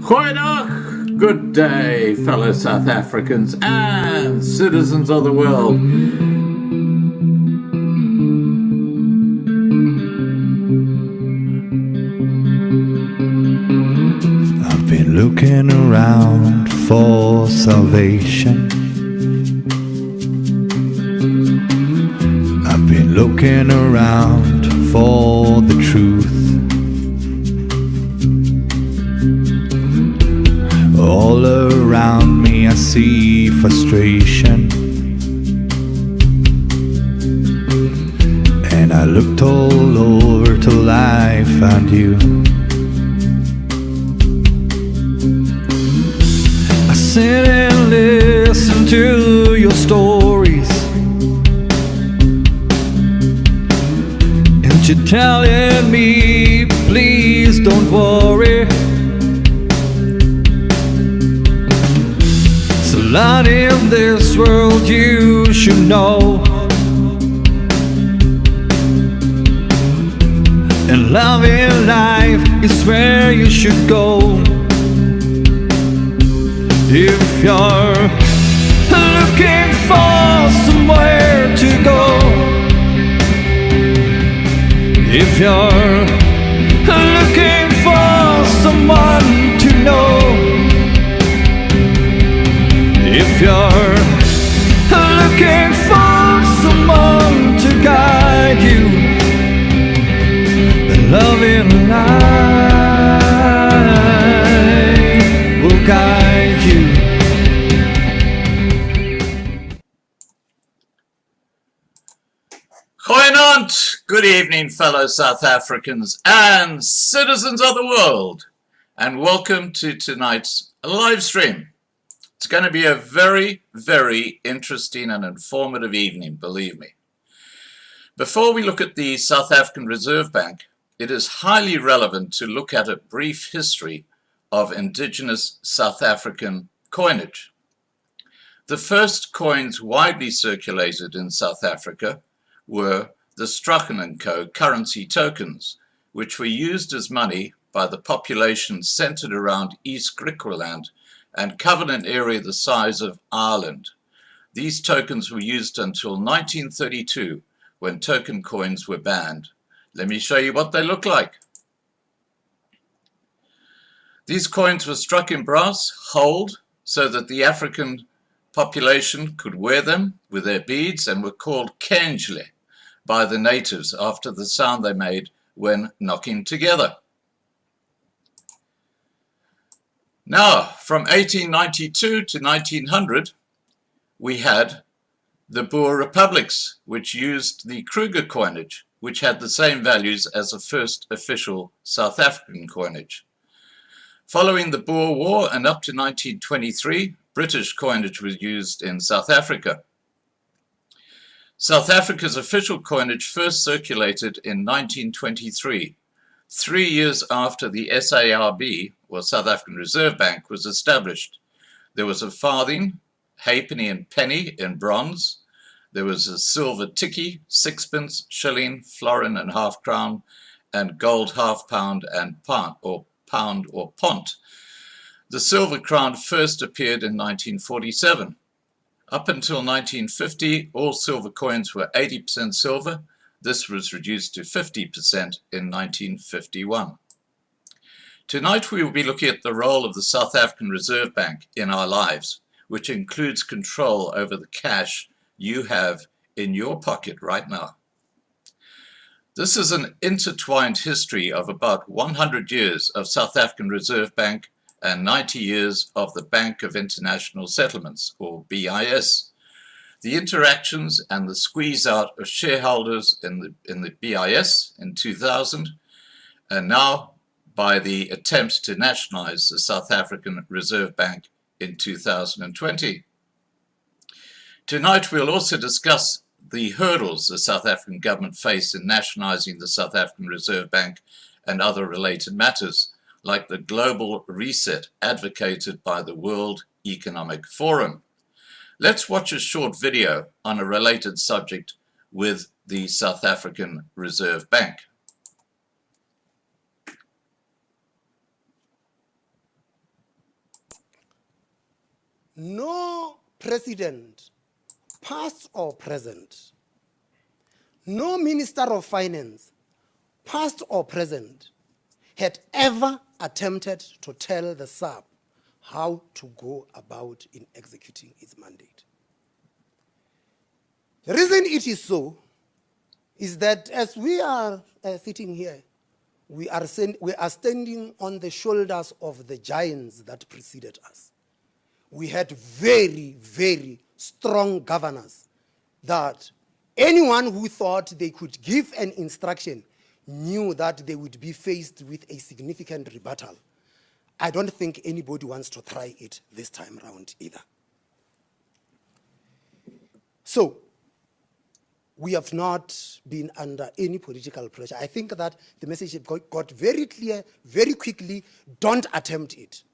Goeiedag, good day, fellow South Africans and citizens of the world. I've been looking around for salvation. I've been looking around for the truth. All around me I see frustration, and I looked all over till I found you. I sit and listen to your stories, and you're telling me, please don't worry. A lot in this world you should know, and love in life is where you should go. If you're looking for somewhere to go, if you're looking for someone to know, if you're looking for someone to guide you, then love in life will guide you. Goeienaand, good evening, fellow South Africans and citizens of the world, and welcome to tonight's live stream. It's going to be a very, very interesting and informative evening, believe me. Before we look at the South African Reserve Bank, it is highly relevant to look at a brief history of indigenous South African coinage. The first coins widely circulated in South Africa were the Strachan & Co. currency tokens, which were used as money by the population centered around East Griqualand and covered an area the size of Ireland. These tokens were used until 1932, when token coins were banned. Let me show you what they look like. These coins were struck in brass, holed, so that the African population could wear them with their beads, and were called kenjle by the natives after the sound they made when knocking together. Now, from 1892 to 1900, we had the Boer republics, which used the Kruger coinage, which had the same values as the first official South African coinage. Following the Boer War and up to 1923, British coinage was used in South Africa. South Africa's official coinage first circulated in 1923, 3 years after the SARB, or South African Reserve Bank, was established. There was a farthing, halfpenny and penny in bronze. There was a silver tikkie, sixpence, shilling, florin and half crown, and gold half pound and pound or pont. The silver crown first appeared in 1947. Up until 1950, all silver coins were 80% silver. This was reduced to 50% in 1951. Tonight we will be looking at the role of the South African Reserve Bank in our lives, which includes control over the cash you have in your pocket right now. This is an intertwined history of about 100 years of South African Reserve Bank and 90 years of the Bank of International Settlements, or BIS. The interactions and the squeeze out of shareholders in the BIS in 2000, and now by the attempt to nationalize the South African Reserve Bank in 2020. Tonight we'll also discuss the hurdles the South African government face in nationalizing the South African Reserve Bank and other related matters, like the global reset advocated by the World Economic Forum. Let's watch a short video on a related subject with the South African Reserve Bank. no president, past or present, no minister of finance, past or present, had ever attempted to tell the SARB how to go about in executing its mandate. The reason it is so is that as we are sitting here, we are standing on the shoulders of the giants that preceded us. We had very, very strong governors that anyone who thought they could give an instruction knew that they would be faced with a significant rebuttal. I don't think anybody wants to try it this time around either. So, we have not been under any political pressure. I think that the message got very clear very quickly. Don't attempt it,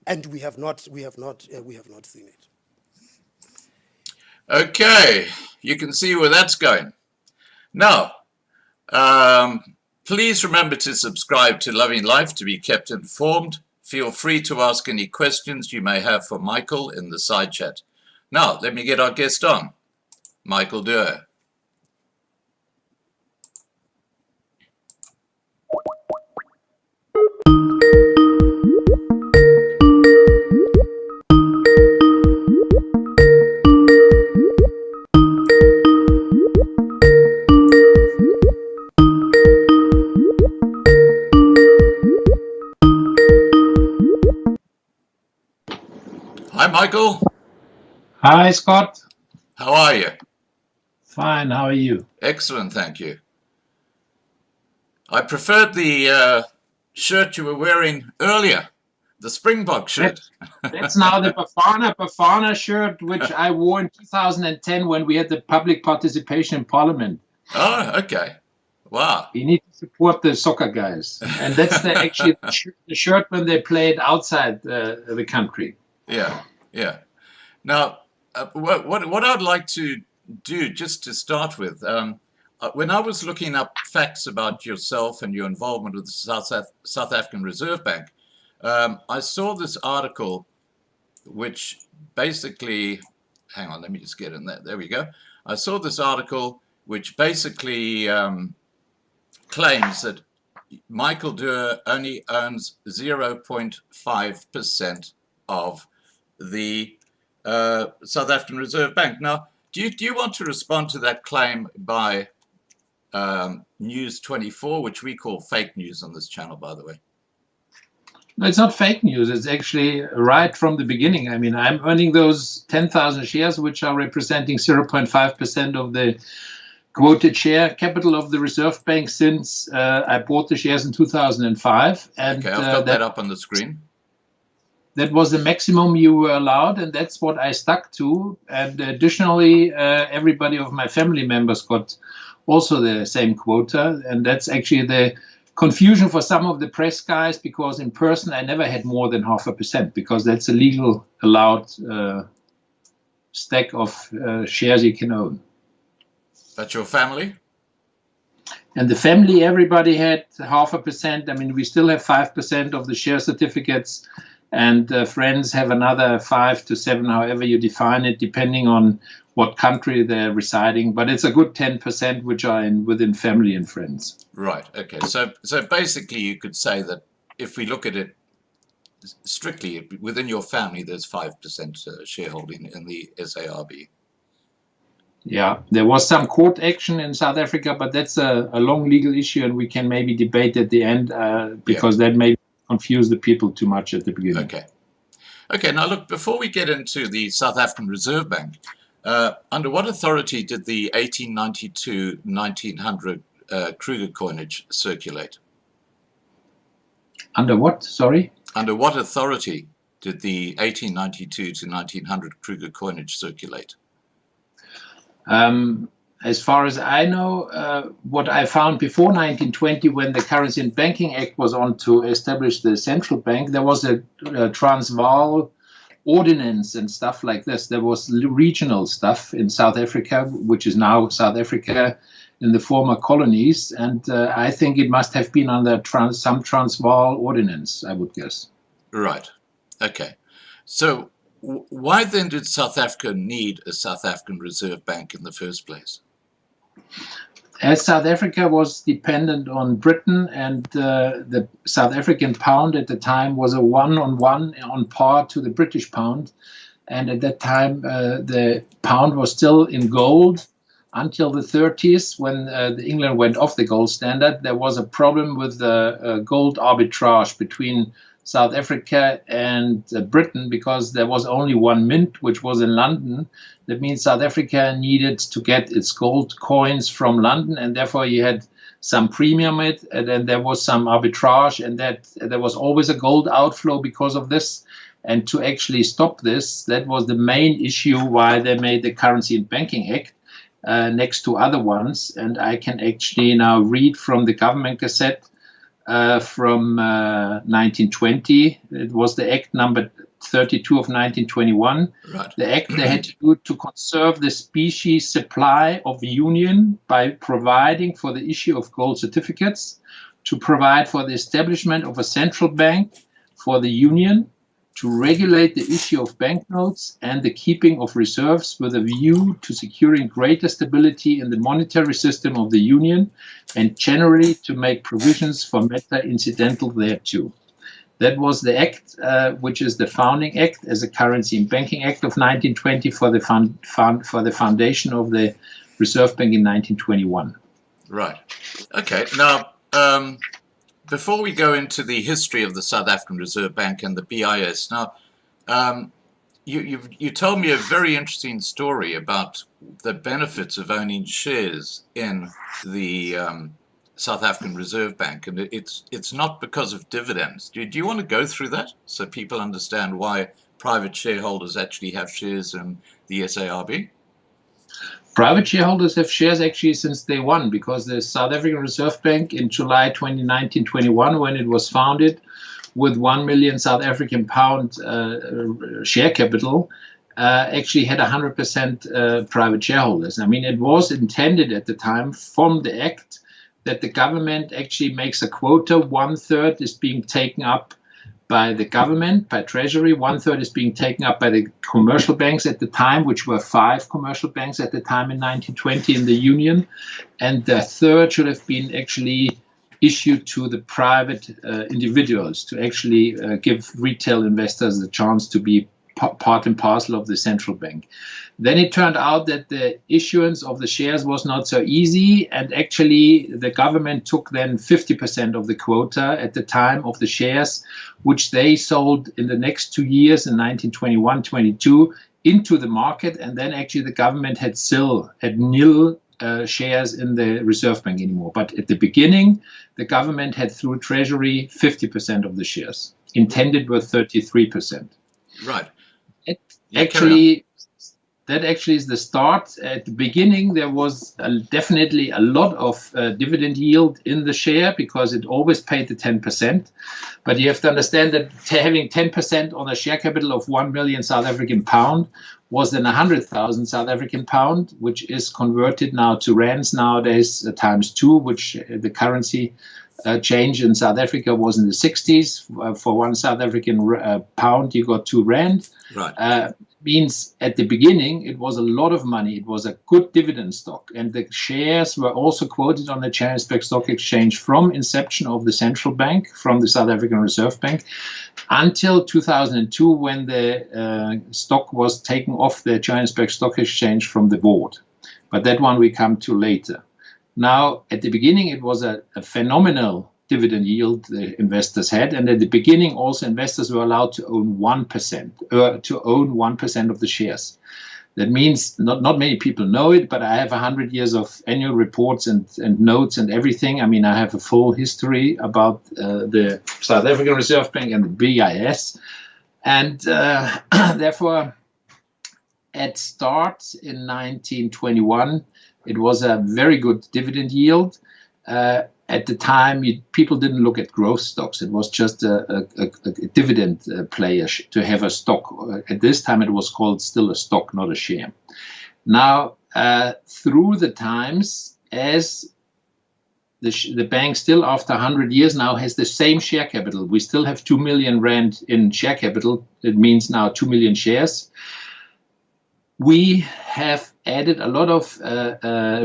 and we have not seen it. Okay, you can see where that's going. Now, please remember to subscribe to Loving Life to be kept informed. Feel free to ask any questions you may have for Michael in the side chat. Now, let me get our guest on, Michael Duerr. Hi, Michael. Hi, Scott. How are you? Fine. How are you? Excellent, thank you. I preferred the shirt you were wearing earlier, the Springbok shirt. That's now the Bafana shirt, which I wore in 2010 when we had the public participation in Parliament. Oh, okay. Wow. We need to support the soccer guys. And that's actually the shirt when they played outside the country. Yeah, yeah. Now, what I'd like to do, just to start with, when I was looking up facts about yourself and your involvement with the South African Reserve Bank, I saw this article which basically, hang on, let me just get in there. There we go. I saw this article which basically claims that Michael Duerr only owns 0.5% of the South African Reserve Bank. Now, do you want to respond to that claim by News 24, which we call fake news on this channel, by the way? No, it's not fake news. It's actually right from the beginning. I mean, I'm earning those 10,000 shares, which are representing 0.5% of the quoted share capital of the Reserve Bank since I bought the shares in 2005. And, okay, I've got that up on the screen. That was the maximum you were allowed, and that's what I stuck to. And additionally, everybody of my family members got also the same quota. And that's actually the confusion for some of the press guys, because in person I never had more than 0.5%, because that's a legal allowed stack of shares you can own. That's your family? And the family, everybody had 0.5%. I mean, we still have 5% of the share certificates, and friends have another 5 to 7, however you define it, depending on what country they're residing. But it's a good 10% which are within family and friends. Right. Okay. So basically, you could say that if we look at it strictly within your family, there's 5% shareholding in the SARB. Yeah, there was some court action in South Africa, but that's a long legal issue, and we can maybe debate at the end because that may confuse the people too much at the beginning. Okay. Okay. Now, look, before we get into the South African Reserve Bank, under what authority did the 1892-1900 Kruger coinage circulate? Under what? Sorry? Under what authority did the 1892 to 1900 Kruger coinage circulate? As far as I know, what I found before 1920, when the Currency and Banking Act was on to establish the central bank, there was a Transvaal ordinance and stuff like this. There was regional stuff in South Africa, which is now South Africa, in the former colonies. And I think it must have been under some Transvaal ordinance, I would guess. Right. Okay. So Why then did South Africa need a South African Reserve Bank in the first place? As South Africa was dependent on Britain, and the South African pound at the time was a one-on-one on par to the British pound. And at that time, the pound was still in gold until the 30s, when England went off the gold standard. There was a problem with the gold arbitrage between South Africa and Britain, because there was only one mint, which was in London. That means South Africa needed to get its gold coins from London, and therefore you had some premium it, and then there was some arbitrage, and that there was always a gold outflow because of this. And to actually stop this, that was the main issue why they made the Currency and Banking Act, next to other ones. And I can actually now read from the government gazette from 1920. It was the Act number 32 of 1921. Right. The Act they had to do to conserve the specie supply of the Union by providing for the issue of gold certificates, to provide for the establishment of a central bank for the Union, to regulate the issue of banknotes and the keeping of reserves with a view to securing greater stability in the monetary system of the Union, and generally to make provisions for matter incidental thereto. That was the Act, which is the founding Act as a Currency and Banking Act of 1920 for the foundation of the Reserve Bank in 1921. Right. Okay. Now, before we go into the history of the South African Reserve Bank and the BIS, now, you told me a very interesting story about the benefits of owning shares in the South African Reserve Bank, and it's not because of dividends. Do you want to go through that so people understand why private shareholders actually have shares in the SARB? Private shareholders have shares actually since day one, because the South African Reserve Bank in July 2019-21, when it was founded with 1 million South African pound share capital, actually had 100% private shareholders. I mean, it was intended at the time from the Act that the government actually makes a quota. 1/3 is being taken up by the government, by Treasury. 1/3 is being taken up by the commercial banks at the time, which were 5 commercial banks at the time in 1920 in the Union. And the third should have been actually issued to the private individuals, to actually give retail investors the chance to be part and parcel of the central bank. Then it turned out that the issuance of the shares was not so easy, and actually the government took then 50% of the quota at the time of the shares, which they sold in the next 2 years, in 1921-22, into the market. And then actually the government had nil shares in the Reserve Bank anymore. But at the beginning, the government had, through Treasury, 50% of the shares. Intended were 33%. Right. That actually is the start. At the beginning, there was definitely a lot of dividend yield in the share, because it always paid the 10%. But you have to understand that having 10% on a share capital of 1 million South African pound was then 100,000 South African pound, which is converted now to rands nowadays ×2, which the currency change in South Africa was in the 60s. For 1 South African pound, you got 2 rand. Right. Means at the beginning, it was a lot of money. It was a good dividend stock. And the shares were also quoted on the Johannesburg Stock Exchange from inception of the central bank, from the South African Reserve Bank, until 2002, when the stock was taken off the Johannesburg Stock Exchange from the board. But that one we come to later. Now, at the beginning, it was a phenomenal dividend yield the investors had, and at the beginning, also investors were allowed to own 1% of the shares. That means not many people know it, but I have 100 years of annual reports and notes and everything. I mean, I have a full history about the South African Reserve Bank and the BIS, and therefore, at start in 1921, it was a very good dividend yield. At the time, people didn't look at growth stocks. It was just a dividend player to have a stock. At this time, it was called still a stock, not a share. Now, through the times, as the bank still, after 100 years now, has the same share capital. We still have 2 million rand in share capital. It means now 2 million shares. We have added a lot of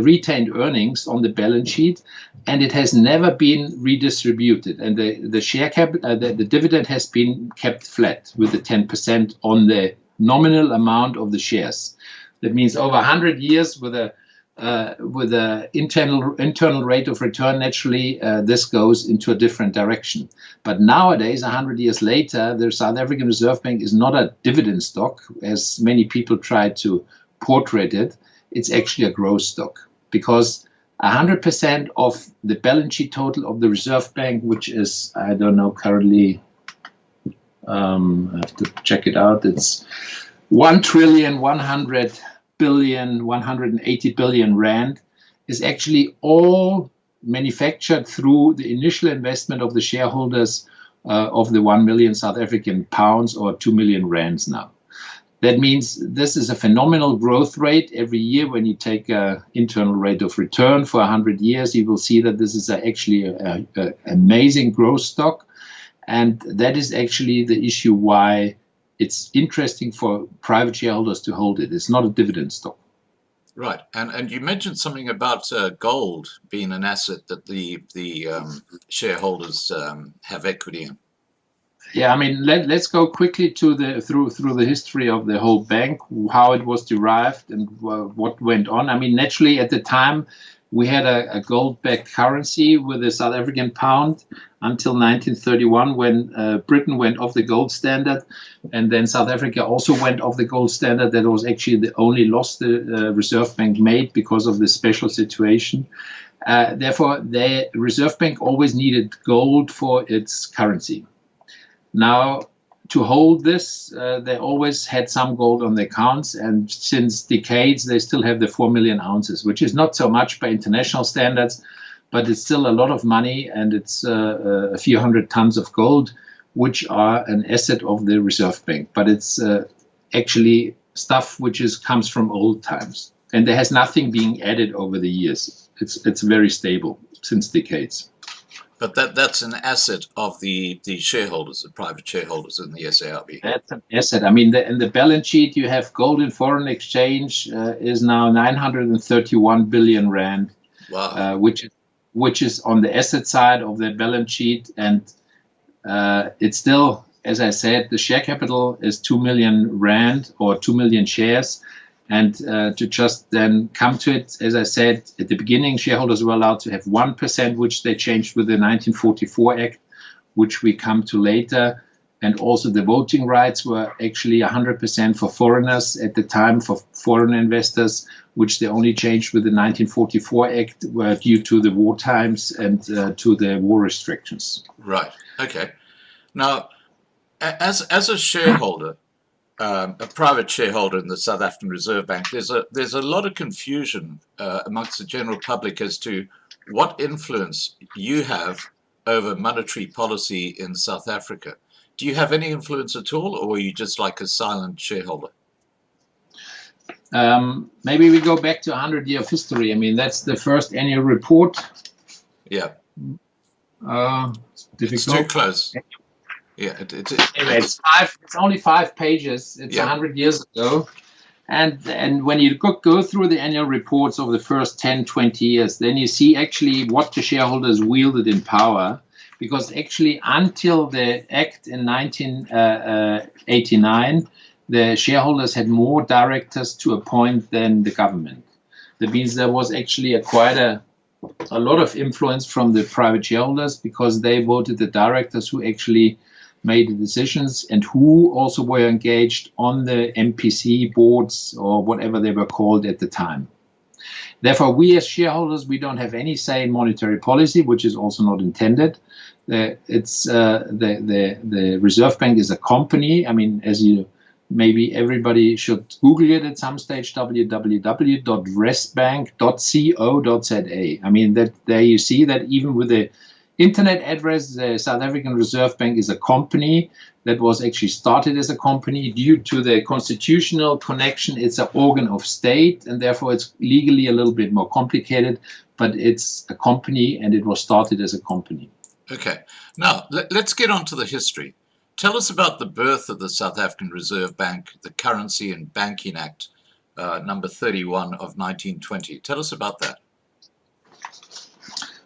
retained earnings on the balance sheet, and it has never been redistributed. And the share capital, the dividend has been kept flat with the 10% on the nominal amount of the shares. That means over 100 years with a internal rate of return, naturally, this goes into a different direction. But nowadays, 100 years later, the South African Reserve Bank is not a dividend stock, as many people try to portray it. It's actually a growth stock, because 100% of the balance sheet total of the Reserve Bank, which is, I don't know, currently, I have to check it out, it's 180 billion rand, is actually all manufactured through the initial investment of the shareholders of the 1 million South African pounds, or 2 million rands now. That means this is a phenomenal growth rate every year. When you take an internal rate of return for 100 years, you will see that this is actually an amazing growth stock. And that is actually the issue why it's interesting for private shareholders to hold it. It's not a dividend stock. Right, and you mentioned something about gold being an asset that the shareholders have equity in. Yeah, I mean, let's go quickly to through the history of the whole bank, how it was derived and what went on. I mean, naturally, at the time, we had a gold-backed currency with the South African pound until 1931, when Britain went off the gold standard, and then South Africa also went off the gold standard. That was actually the only loss the Reserve Bank made because of this special situation. Therefore, the Reserve Bank always needed gold for its currency. Now, to hold this, they always had some gold on their accounts, and since decades, they still have the 4 million ounces, which is not so much by international standards, but it's still a lot of money, and it's a few hundred tons of gold, which are an asset of the Reserve Bank. But it's actually stuff which comes from old times, and there has nothing being added over the years. It's very stable since decades. But that's an asset of the shareholders, the private shareholders in the SARB. That's an asset. I mean, in the balance sheet, you have gold in foreign exchange is now 931 billion rand, wow. which is on the asset side of the balance sheet. And it's still, as I said, the share capital is 2 million rand, or 2 million shares. And to just then come to it, as I said, at the beginning, shareholders were allowed to have 1%, which they changed with the 1944 Act, which we come to later. And also the voting rights were actually 100% for foreigners at the time, for foreign investors, which they only changed with the 1944 Act due to the war times and to the war restrictions. Right. Okay. Now, as a shareholder, a private shareholder in the South African Reserve Bank, there's a lot of confusion amongst the general public as to what influence you have over monetary policy in South Africa. Do you have any influence at all, or are you just like a silent shareholder? Maybe we go back to 100 years of history. I mean, that's the first annual report. Yeah. It's difficult. It's too close. Yeah, anyway, it's only 5 pages. It's 100 years ago. And when you go through the annual reports of the first 10, 20 years, then you see actually what the shareholders wielded in power. Because actually, until the Act in 1989, the shareholders had more directors to appoint than the government. That means there was actually quite a lot of influence from the private shareholders, because they voted the directors who actually made the decisions and who also were engaged on the MPC boards, or whatever they were called at the time. Therefore, we as shareholders, we don't have any say in monetary policy, which is also not intended. The Reserve Bank is a company. I mean, as you maybe everybody should Google it at some stage, www.resbank.co.za. I mean, that there you see that even with the Internet address, the South African Reserve Bank is a company that was actually started as a company. Due to the constitutional connection, it's an organ of state, and therefore it's legally a little bit more complicated, but it's a company and it was started as a company. Okay. Now, let's get on to the history. Tell us about the birth of the South African Reserve Bank, the Currency and Banking Act, number 31 of 1920. Tell us about that.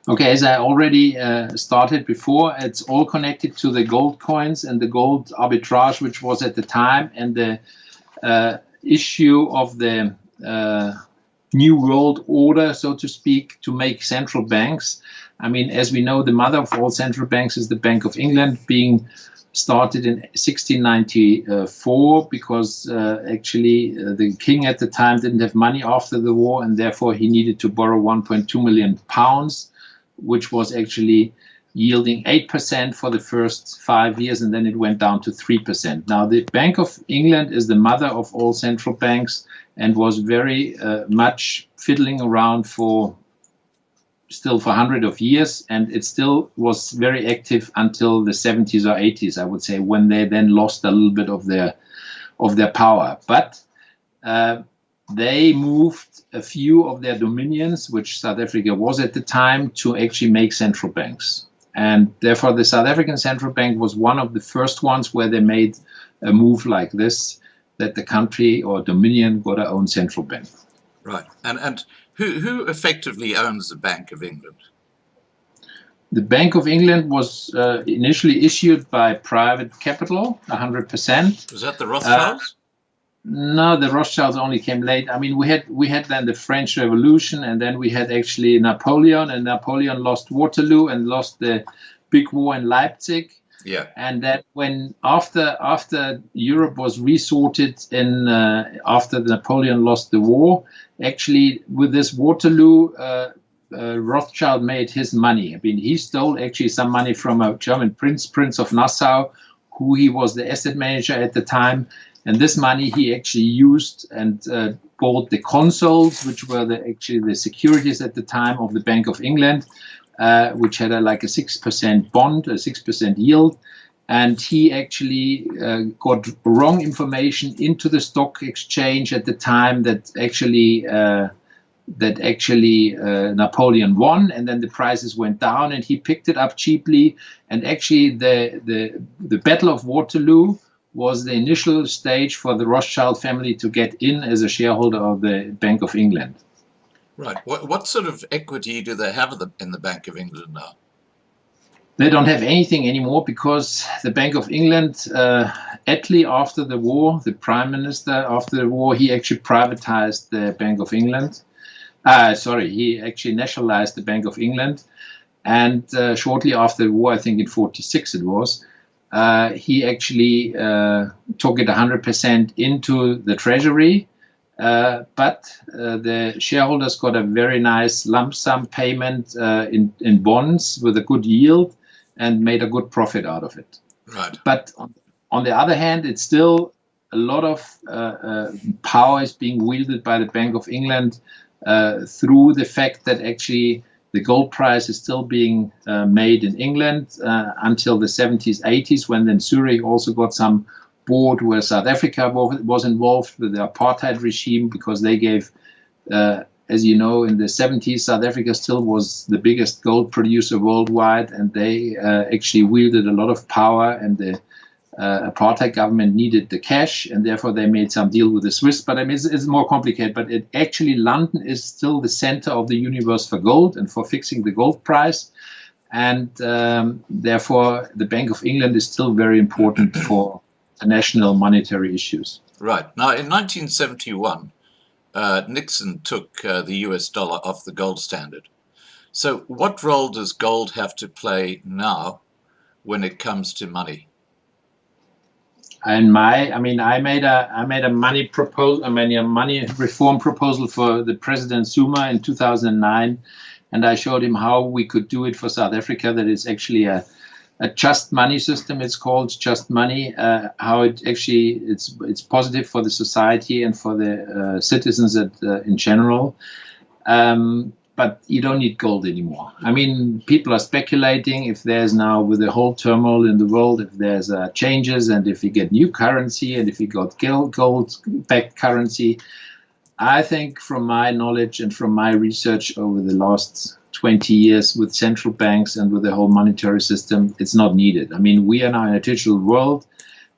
Okay, as I already started before, it's all connected to the gold coins and the gold arbitrage, which was at the time, and the issue of the New World Order, so to speak, to make central banks. I mean, as we know, the mother of all central banks is the Bank of England, being started in 1694 because actually the king at the time didn't have money after the war, and therefore he needed to borrow 1.2 million pounds, which was actually yielding 8% for the first 5 years, and then it went down to 3%. Now, the Bank of England is the mother of all central banks and was very much fiddling around for hundreds of years, and it still was very active until the 70s or 80s, I would say, when they then lost a little bit of their power. But they moved a few of their dominions, which South Africa was at the time, to actually make central banks. And therefore, the South African Central Bank was one of the first ones where they made a move like this, that the country or dominion got their own central bank. Right. And who effectively owns the Bank of England? The Bank of England was initially issued by private capital, 100%. Was that the Rothschilds? No, the Rothschilds only came late. I mean, we had then the French Revolution, and then we had actually Napoleon, and Napoleon lost Waterloo and lost the big war in Leipzig. Yeah. And that when after Europe was resorted in after Napoleon lost the war, actually with this Waterloo, Rothschild made his money. I mean, he stole actually some money from a German Prince of Nassau, who he was the asset manager at the time. And this money he actually used and bought the consols, which were actually the securities at the time of the Bank of England, which had like a 6% bond, a 6% yield. And he actually got wrong information into the stock exchange at the time that actually Napoleon won, and then the prices went down, and he picked it up cheaply. And actually, the Battle of Waterloo was the initial stage for the Rothschild family to get in as a shareholder of the Bank of England. Right. What sort of equity do they have in the Bank of England now? They don't have anything anymore because the Bank of England, Attlee after the war, the Prime Minister after the war, he actually privatized the Bank of England. He actually nationalized the Bank of England. And shortly after the war, I think in 1946 it was, he actually took it 100% into the treasury, but the shareholders got a very nice lump sum payment in bonds with a good yield and made a good profit out of it. Right. But on the other hand, it's still a lot of power is being wielded by the Bank of England through the fact that actually the gold price is still being made in England until the 70s, 80s, when then Zurich also got some board where South Africa was involved with the apartheid regime, because they gave, as you know, in the 70s, South Africa still was the biggest gold producer worldwide, and they actually wielded a lot of power, and the apartheid government needed the cash, and therefore they made some deal with the Swiss. But I mean, it's more complicated. But actually, London is still the center of the universe for gold and for fixing the gold price, and therefore the Bank of England is still very important for the national monetary issues. Right. Now, in 1971, Nixon took the US dollar off the gold standard. So what role does gold have to play now when it comes to money? And I made a money proposal. I mean, a money reform proposal for the President Zuma in 2009, and I showed him how we could do it for South Africa. That is actually a just money system. It's called just money. How it actually it's positive for the society and for the citizens in general. but you don't need gold anymore. I mean, people are speculating if there's now, with the whole turmoil in the world, if there's changes and if you get new currency and if you got gold-backed currency. I think from my knowledge and from my research over the last 20 years with central banks and with the whole monetary system, it's not needed. I mean, we are now in a digital world.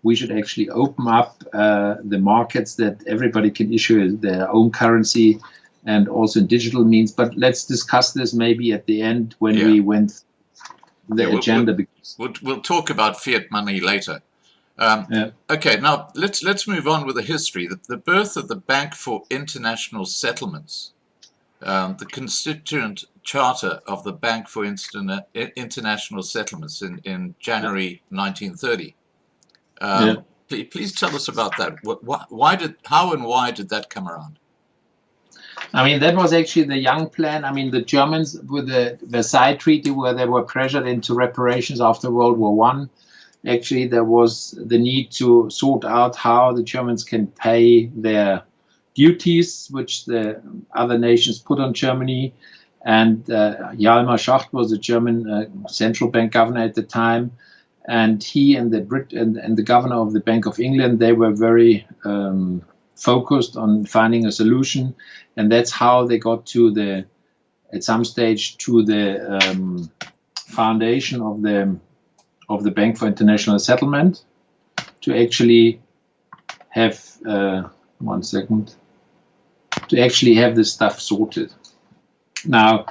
We should actually open up the markets that everybody can issue their own currency and also in digital means. But let's discuss this maybe at the end when we went the agenda. We'll talk about fiat money later. Okay, now let's move on with the history. The birth of the Bank for International Settlements, the constituent charter of the Bank for International Settlements in January 1930. Please tell us about that. How and why did that come around? I mean, that was actually the young plan. I mean, the Germans with the Versailles Treaty, where they were pressured into reparations after World War I. Actually, there was the need to sort out how the Germans can pay their duties, which the other nations put on Germany. And Hjalmar Schacht was the German central bank governor at the time. And he and the governor of the Bank of England, they were very focused on finding a solution. And that's how they got to at some stage, to the foundation of the Bank for International Settlement, to actually have, to actually have this stuff sorted. Now,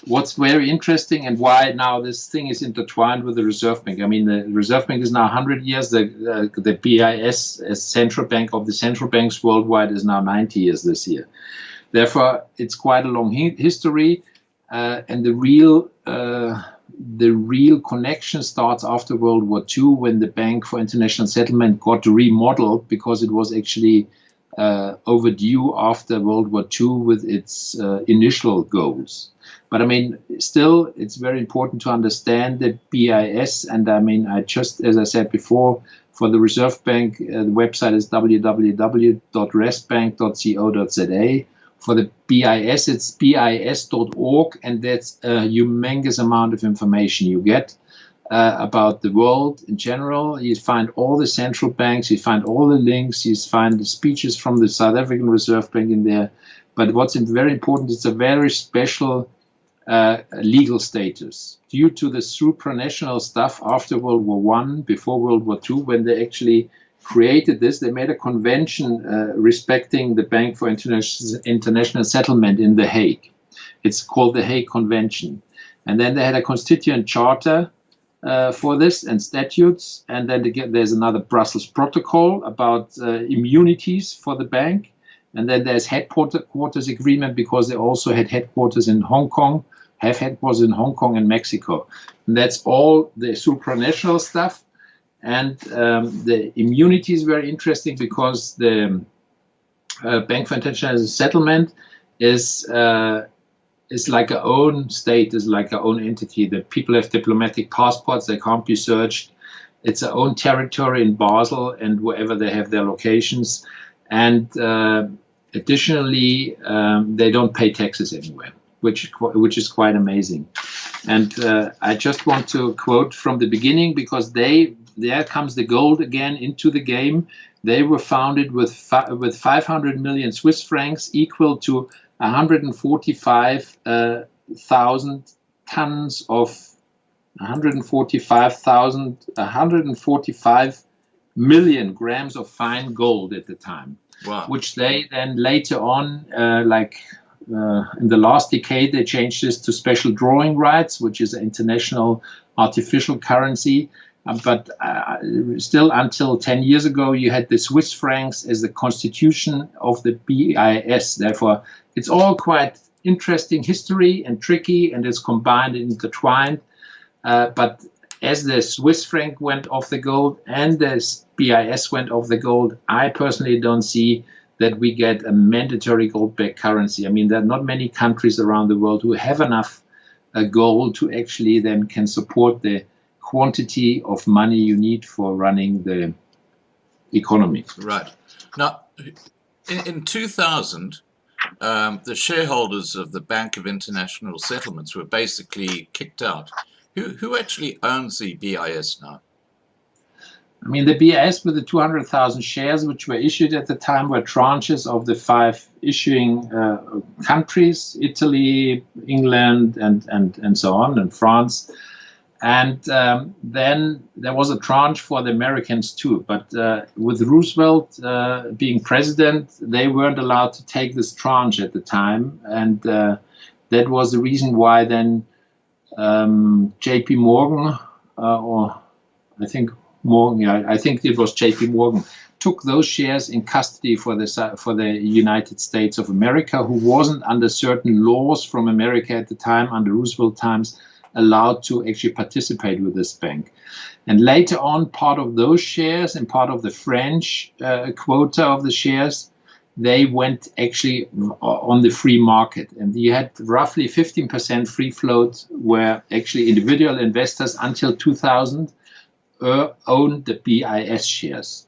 what's very interesting and why now this thing is intertwined with the Reserve Bank. I mean, the Reserve Bank is now 100 years. The BIS as central bank of the central banks worldwide is now 90 years this year. Therefore, it's quite a long history, and the real connection starts after World War II, when the Bank for International Settlement got remodeled, because it was actually overdue after World War II with its initial goals. But I mean, still, it's very important to understand the BIS. And I mean, as I said before, for the Reserve Bank, the website is www.restbank.co.za. For the BIS, it's bis.org, and that's a humongous amount of information you get about the world in general. You find all the central banks, you find all the links, you find the speeches from the South African Reserve Bank in there. But what's very important, it's a very special legal status due to the supranational stuff after World War I, before World War II, when they actually created this. They made a convention respecting the Bank for International Settlement in The Hague. It's called the Hague Convention. And then they had a constituent charter for this and statutes. And then there's another Brussels Protocol about immunities for the bank. And then there's headquarters agreement, because they also had headquarters in Hong Kong, have headquarters in Hong Kong and Mexico. And that's all the supranational stuff. And the immunity is very interesting, because the Bank for International Settlement is like a own state, is like a own entity. The people have diplomatic passports, they can't be searched. It's a own territory in Basel and wherever they have their locations. And additionally, they don't pay taxes anywhere, which is quite amazing. And I just want to quote from the beginning, because there comes the gold again into the game. They were founded with 500 million Swiss francs, equal to 145,000 tons of 145 million grams of fine gold at the time. Wow. Which they then later on, in the last decade, they changed this to special drawing rights, which is an international artificial currency. But still, until 10 years ago, you had the Swiss francs as the constitution of the BIS. Therefore, it's all quite interesting history and tricky, and it's combined and intertwined. But as the Swiss franc went off the gold and the BIS went off the gold, I personally don't see that we get a mandatory gold-backed currency. I mean, there are not many countries around the world who have enough gold to actually then can support the quantity of money you need for running the economy. Right. Now, in 2000, the shareholders of the Bank of International Settlements were basically kicked out. Who actually owns the BIS now? I mean, the BIS with the 200,000 shares which were issued at the time were tranches of the 5 issuing countries, Italy, England, and so on, and France. And then there was a tranche for the Americans too. But with Roosevelt being president, they weren't allowed to take this tranche at the time. And that was the reason why then J.P. Morgan, or I think Morgan, yeah, I think it was J.P. Morgan, took those shares in custody for the United States of America, who wasn't under certain laws from America at the time, under Roosevelt times, allowed to actually participate with this bank. And later on, part of those shares and part of the French quota of the shares, they went actually on the free market. And you had roughly 15% free float, where actually individual investors until 2000 owned the BIS shares.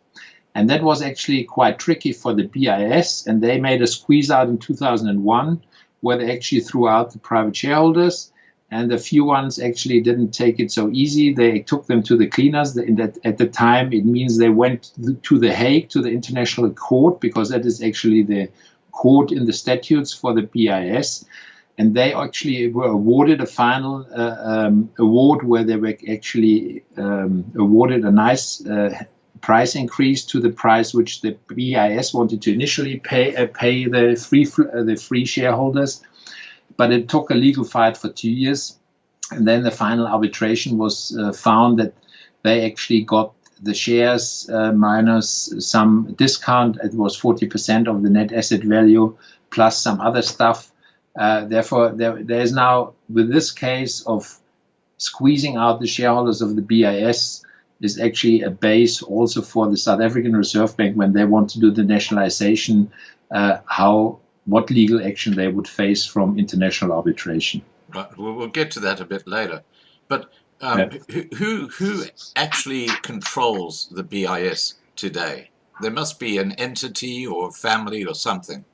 And that was actually quite tricky for the BIS, and they made a squeeze out in 2001, where they actually threw out the private shareholders, and a few ones actually didn't take it so easy. They took them to the cleaners. At the time, it means they went to The Hague, to the International Court, because that is actually the court in the statutes for the BIS. And they actually were awarded a final award where they were actually awarded a nice price increase to the price which the BIS wanted to initially pay the free shareholders. But it took a legal fight for 2 years. And then the final arbitration was found that they actually got the shares minus some discount. It was 40% of the net asset value plus some other stuff. Therefore, there is now, with this case of squeezing out the shareholders of the BIS, is actually a base also for the South African Reserve Bank when they want to do the nationalization, what legal action they would face from international arbitration. Right. We'll get to that a bit later. But who actually controls the BIS today? There must be an entity or family or something.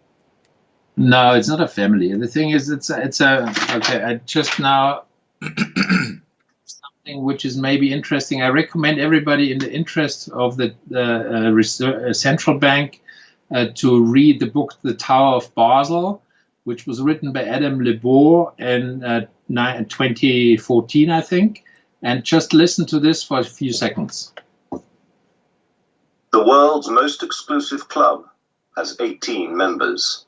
No, it's not a family. The thing is, I just now something which is maybe interesting. I recommend everybody, in the interest of the central bank, to read the book The Tower of Basel, which was written by Adam Lebor in 2014, I think. And just listen to this for a few seconds. The world's most exclusive club has 18 members.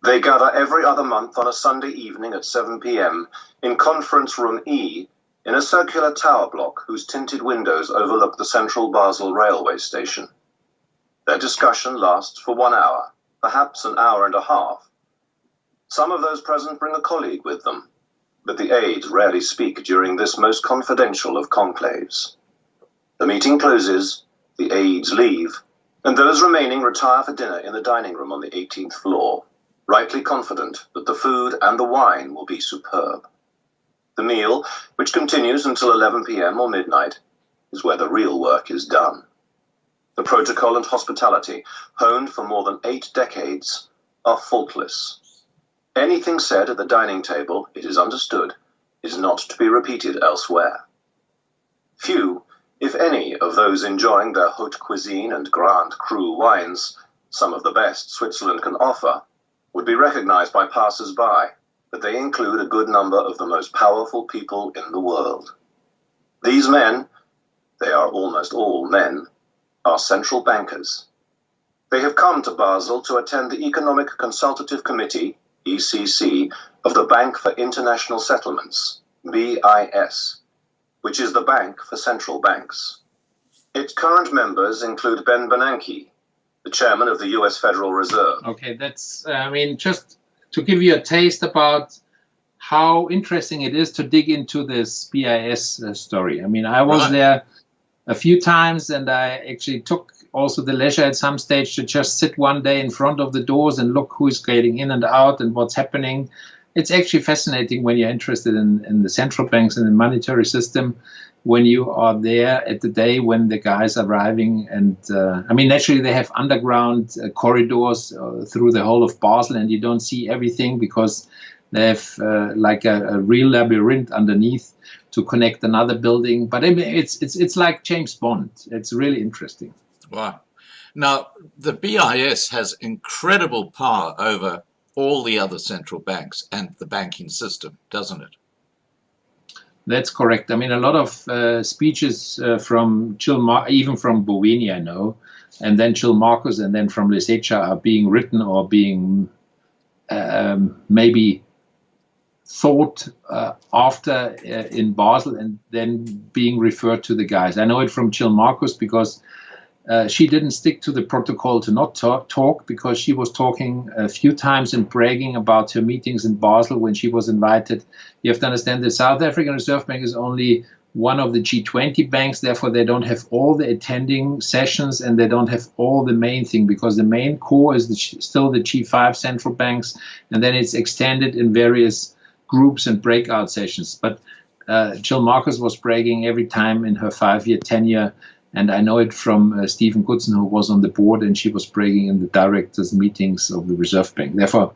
They gather every other month on a Sunday evening at 7 p.m. in Conference Room E in a circular tower block whose tinted windows overlook the central Basel railway station. Their discussion lasts for 1 hour, perhaps an hour and a half. Some of those present bring a colleague with them, but the aides rarely speak during this most confidential of conclaves. The meeting closes, the aides leave, and those remaining retire for dinner in the dining room on the 18th floor, rightly confident that the food and the wine will be superb. The meal, which continues until 11 p.m. or midnight, is where the real work is done. The protocol and hospitality, honed for more than 8 decades, are faultless. Anything said at the dining table, it is understood, is not to be repeated elsewhere. Few, if any, of those enjoying their haute cuisine and Grand Cru wines, some of the best Switzerland can offer, would be recognized by passers-by, but they include a good number of the most powerful people in the world. These men, they are almost all men, are central bankers. They have come to Basel to attend the Economic Consultative Committee, ECC, of the Bank for International Settlements, BIS, which is the bank for central banks. Its current members include Ben Bernanke, the chairman of the US Federal Reserve. Okay, that's, just to give you a taste about how interesting it is to dig into this BIS story. I was there a few times, and I actually took also the leisure at some stage to just sit one day in front of the doors and look who is getting in and out and what's happening. it's actually fascinating when you're interested in the central banks and the monetary system, when you are there at the day when the guys are arriving. And I mean, naturally, they have underground corridors through the whole of Basel, and you don't see everything because they have like a real labyrinth underneath to connect another building. But I mean, it's like James Bond. It's really interesting. Wow. Now, the BIS has incredible power over all the other central banks and the banking system, doesn't it? That's correct. I mean, a lot of speeches from even from Boveni, I know, and then Jill Marcus, and then from Lesecha are being written or being maybe thought after in Basel and then being referred to the guys. I know it from Jill Marcus because she didn't stick to the protocol to not talk because she was talking a few times and bragging about her meetings in Basel when she was invited. You have to understand the South African Reserve Bank is only one of the G20 banks, therefore they don't have all the attending sessions and they don't have all the main thing because the main core is still the G5 central banks, and then it's extended in various groups and breakout sessions. But Jill Marcus was bragging every time in her 5-year tenure. And I know it from Stephen Goodson, who was on the board, and she was bragging in the directors' meetings of the Reserve Bank. Therefore,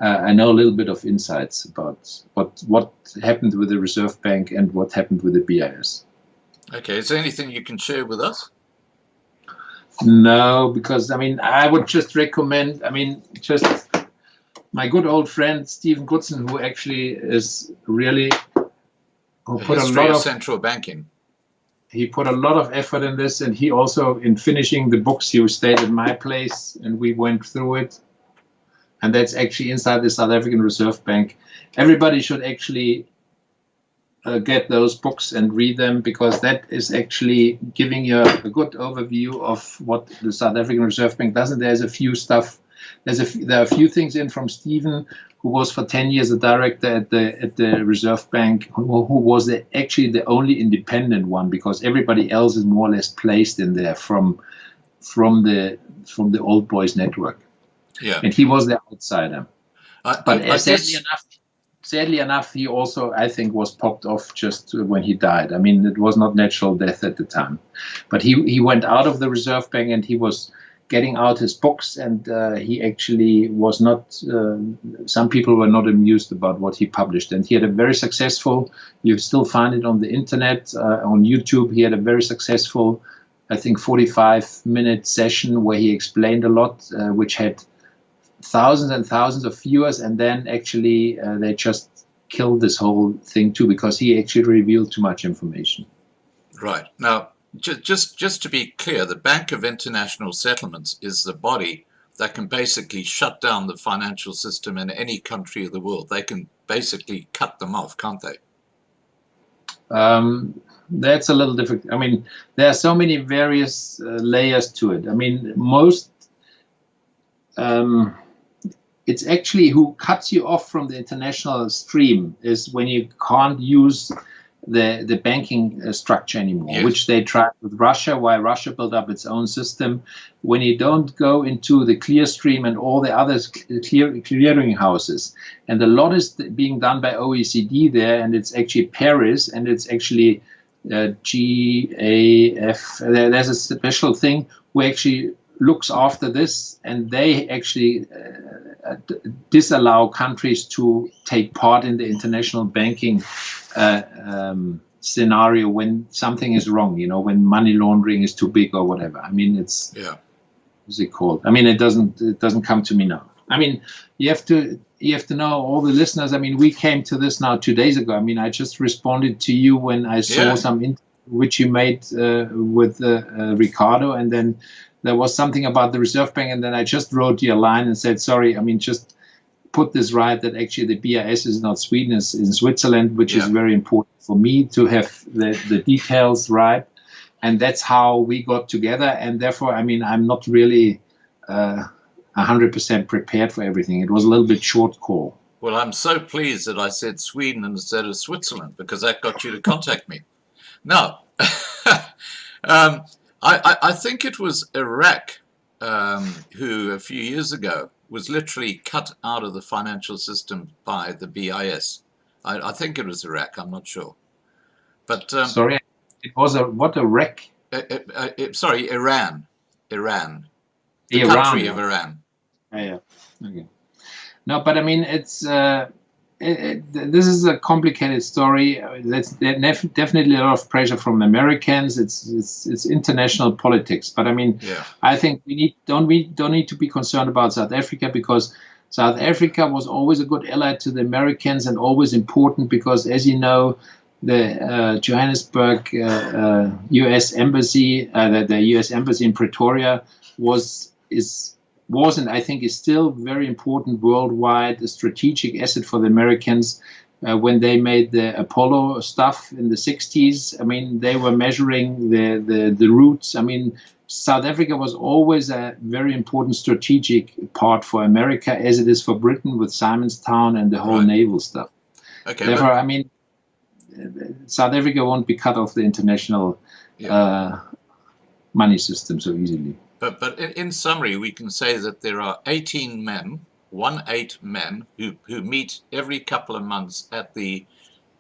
I know a little bit of insights about what happened with the Reserve Bank and what happened with the BIS. Okay, is there anything you can share with us? No, because, I mean, I would just recommend, I mean, just my good old friend, Stephen Goodson, who actually is really, who put a lot of central banking. He put a lot of effort in this, and he also, in finishing the books, he stayed at my place, and we went through it. And that's actually inside the South African Reserve Bank. Everybody should actually get those books and read them, because that is actually giving you a good overview of what the South African Reserve Bank does. And there's a few stuff. There are a few things in from Stephen, who was for 10 years a director at the Reserve Bank, who was actually the only independent one, because everybody else is more or less placed in there from the old boys network. Yeah. And he was the outsider. But sadly enough, he also, I think, was popped off just when he died. I mean, it was not natural death at the time. But he went out of the Reserve Bank and he was getting out his books, and he actually was not, some people were not amused about what he published. And he had a very successful, you still find it on the internet, on YouTube, he had a very successful, I think, 45-minute session where he explained a lot, which had thousands and thousands of viewers, and then actually they just killed this whole thing too, because he actually revealed too much information. Right. Now, just to be clear, the Bank of International Settlements is the body that can basically shut down the financial system in any country of the world. They can basically cut them off, can't they? That's a little difficult. I mean, there are so many various layers to it. I mean, it's actually who cuts you off from the international stream is when you can't use the banking structure anymore, yes, which they tried with Russia, while Russia built up its own system. When you don't go into the Clearstream and all the other clearing houses, and a lot is being done by OECD there, and it's actually Paris, and it's actually GAF. There's a special thing who actually looks after this, and they actually disallow countries to take part in the international banking scenario when something is wrong, you know, when money laundering is too big or whatever. I mean, it's, yeah, what's it called? I mean, it doesn't come to me now. I mean, you have to know, all the listeners. I mean, we came to this now 2 days ago. I mean, I just responded to you when I saw some interview which you made with Ricardo, and then there was something about the Reserve Bank, and then I just wrote you a line and said, sorry, I mean, just put this right, that actually the BIS is not Sweden, it's in Switzerland, which is very important for me to have the details right. And that's how we got together. And therefore, I mean, I'm not really 100% prepared for everything. It was a little bit short call. Well, I'm so pleased that I said Sweden instead of Switzerland, because that got you to contact me. Now, I think it was Iraq who a few years ago was literally cut out of the financial system by the BIS. I think it was Iraq, I'm not sure. But sorry, it was a wreck? Sorry, Iran. The Iran, country of Iran. Yeah. Okay. No, but I mean, it's this is a complicated story. There's definitely a lot of pressure from Americans. It's international politics. But I mean, I think we don't need to be concerned about South Africa, because South Africa was always a good ally to the Americans and always important, because, as you know, the Johannesburg U.S. embassy, the U.S. embassy in Pretoria was and I think is still very important worldwide, a strategic asset for the Americans. When they made the Apollo stuff in the 60s, I mean, they were measuring the routes. I mean, South Africa was always a very important strategic part for America, as it is for Britain with Simonstown and the whole naval stuff. Okay. Therefore, I mean, South Africa won't be cut off the international money system so easily. But in summary, we can say that there are 18 men, 18 men, who meet every couple of months at the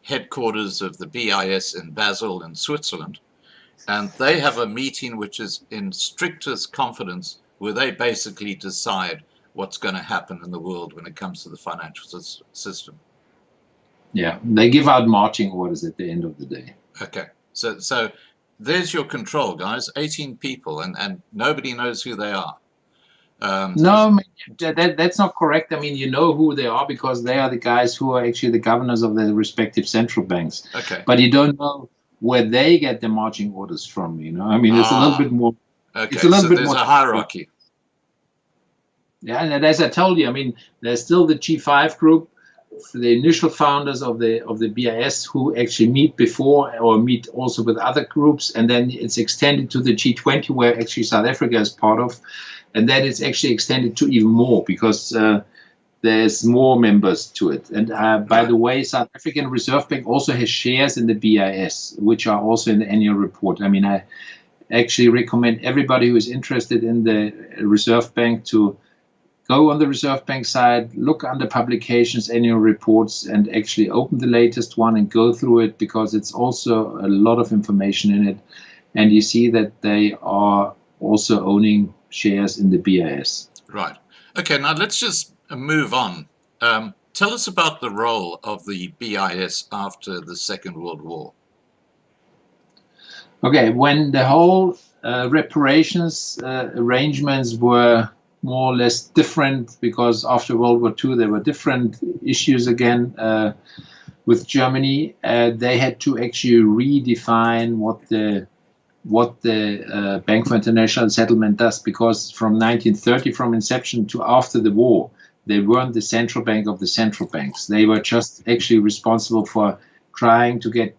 headquarters of the BIS in Basel in Switzerland. And they have a meeting which is in strictest confidence, where they basically decide what's going to happen in the world when it comes to the financial system. Yeah, they give out marching orders at the end of the day. Okay, so there's your control, guys. 18 people, and nobody knows who they are. No, that's not correct. I mean, you know who they are, because they are the guys who are actually the governors of the respective central banks. Okay. But you don't know where they get the marching orders from, you know. I mean, it's a little bit more. Okay, it's a little bit there's more a hierarchy. Yeah, and as I told you, I mean, there's still the G5 group, the initial founders of the BIS, who actually meet before or meet also with other groups, and then it's extended to the G20, where actually South Africa is part of, and then it's actually extended to even more, because there's more members to it. And by the way, South African Reserve Bank also has shares in the BIS, which are also in the annual report. I mean, I actually recommend everybody who is interested in the Reserve Bank to go on the Reserve Bank side, look under publications, annual reports, and actually open the latest one and go through it, because it's also a lot of information in it. And you see that they are also owning shares in the BIS. Right. Okay, now let's just move on. Tell us about the role of the BIS after the Second World War. Okay, when the whole reparations arrangements were more or less different, because after World War II there were different issues again with Germany. They had to actually redefine what the Bank for International Settlement does, because from 1930, from inception to after the war, they weren't the central bank of the central banks. They were just actually responsible for trying to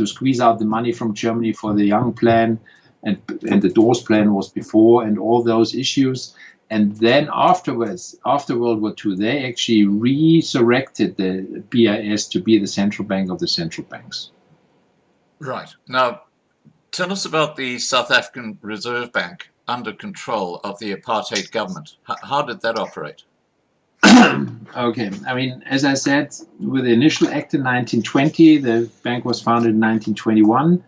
squeeze out the money from Germany for the Young Plan, and the Dawes Plan was before, and all those issues. And then afterwards, after World War II, they actually resurrected the BIS to be the central bank of the central banks. Right. Now, tell us about the South African Reserve Bank under control of the apartheid government. How did that operate? Okay. I mean, as I said, with the initial act in 1920, the bank was founded in 1921.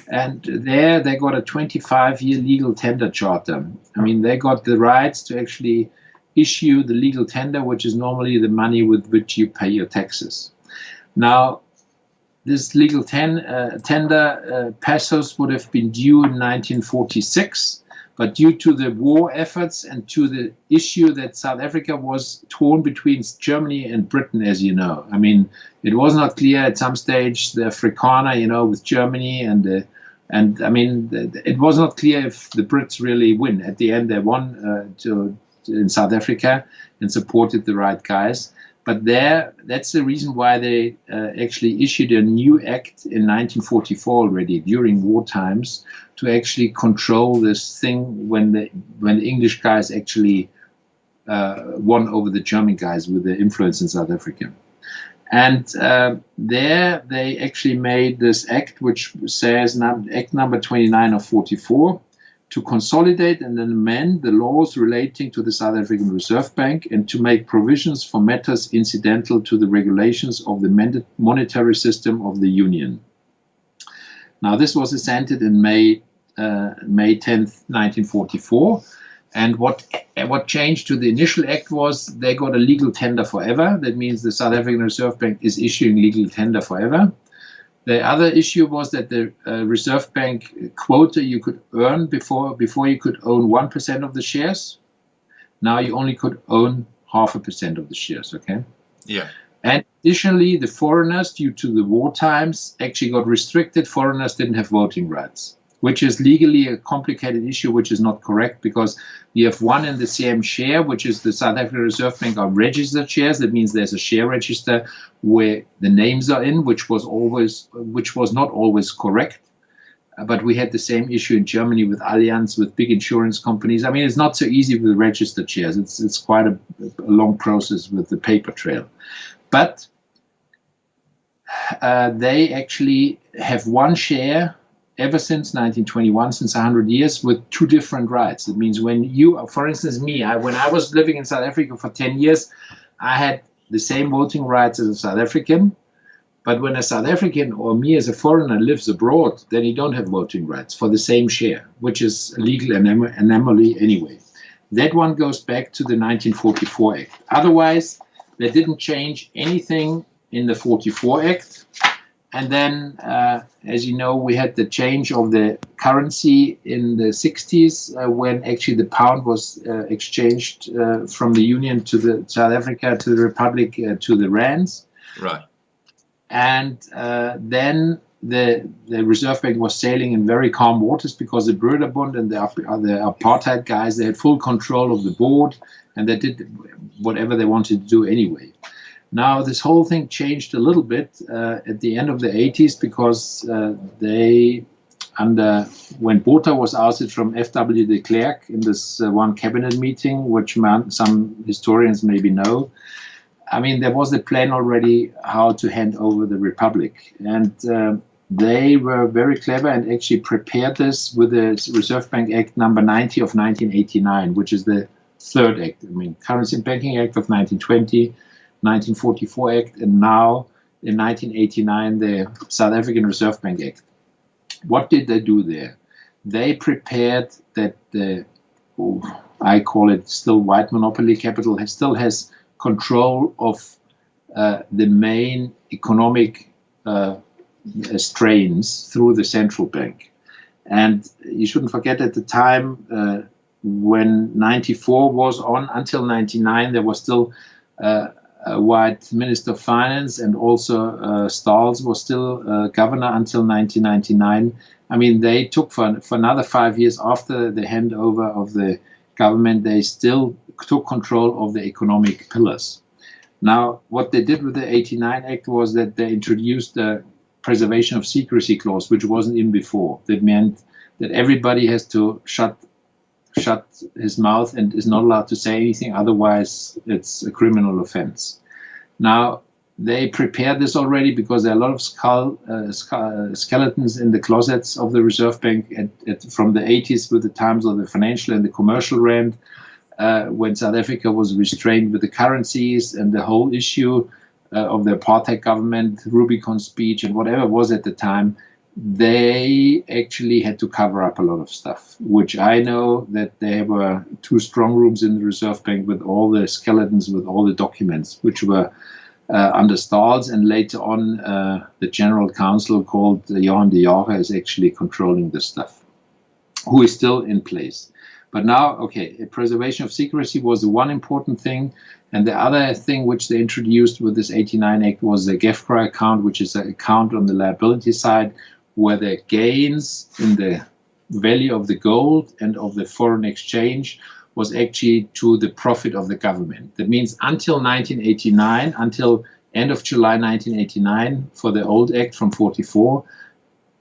And there they got a 25-year legal tender charter. I mean, they got the rights to actually issue the legal tender, which is normally the money with which you pay your taxes. Now, this legal tender, pesos would have been due in 1946, but due to the war efforts and to the issue that South Africa was torn between Germany and Britain, as you know. I mean, it was not clear at some stage, the Afrikaner, you know, with Germany, and I mean, it was not clear if the Brits really win. At the end, they won in South Africa and supported the right guys. But that's the reason why they actually issued a new act in 1944 already, during war times, to actually control this thing when the English guys actually won over the German guys with their influence in South Africa. And there they actually made this act, which says Act number 29 of 44, to consolidate and amend the laws relating to the South African Reserve Bank and to make provisions for matters incidental to the regulations of the monetary system of the Union. Now, this was assented in May 10th, 1944. And what changed to the initial act was they got a legal tender forever. That means the South African Reserve Bank is issuing legal tender forever. The other issue was that the Reserve Bank quota you could earn before you could own 1% of the shares. Now you only could own 0.5% of the shares, okay? Yeah. And additionally, the foreigners, due to the war times, actually got restricted. Foreigners didn't have voting rights, which is legally a complicated issue, which is not correct, because you have one and the same share, which is the South African Reserve Bank are registered shares. That means there's a share register where the names are in, which was not always correct. But we had the same issue in Germany with Allianz, with big insurance companies. I mean, it's not so easy with registered shares. It's quite a long process with the paper trail. But they actually have one share ever since 1921, since 100 years, with two different rights. It means when you, for instance, me, when I was living in South Africa for 10 years, I had the same voting rights as a South African. But when a South African or me as a foreigner lives abroad, then you don't have voting rights for the same share, which is a legal anomaly anyway. That one goes back to the 1944 Act. Otherwise, they didn't change anything in the 44 Act. And then, as you know, we had the change of the currency in the 60s when actually the pound was exchanged from the Union to the South Africa, to the Republic, to the rands. Right. And then the Reserve Bank was sailing in very calm waters because the Broederbond and the apartheid guys, they had full control of the board and they did whatever they wanted to do anyway. Now, this whole thing changed a little bit at the end of the 80s because when Botha was ousted from F.W. de Klerk in this one cabinet meeting, which some historians maybe know, I mean, there was a plan already how to hand over the Republic. And they were very clever and actually prepared this with the Reserve Bank Act number 90 of 1989, which is the third act. I mean, Currency and Banking Act of 1920, 1944 Act, and now in 1989 the South African Reserve Bank Act. What did they do there? They prepared that I call it still white monopoly capital, still has control of the main economic strains through the central bank. And you shouldn't forget at the time when 94 was on, until 99, there was still a white Minister of Finance, and also Stahls was still governor until 1999. I mean, they took for another 5 years after the handover of the government, they still took control of the economic pillars. Now, what they did with the 89 Act was that they introduced the preservation of secrecy clause, which wasn't in before. That meant that everybody has to shut his mouth and is not allowed to say anything, otherwise it's a criminal offense. Now, they prepared this already because there are a lot of skeletons in the closets of the Reserve Bank from the 80s with the times of the financial and the commercial rand, when South Africa was restrained with the currencies and the whole issue of the apartheid government, Rubicon speech and whatever it was at the time. They actually had to cover up a lot of stuff, which I know that there were 2 strong rooms in the Reserve Bank with all the skeletons, with all the documents, which were under Stahls, and later on the General Counsel called Johan de Jager is actually controlling this stuff, who is still in place. But now, okay, preservation of secrecy was the one important thing. And the other thing which they introduced with this 89 Act was the GEFCRA account, which is an account on the liability side, where the gains in the value of the gold and of the foreign exchange was actually to the profit of the government. That means until 1989, until end of July 1989, for the old Act from 44,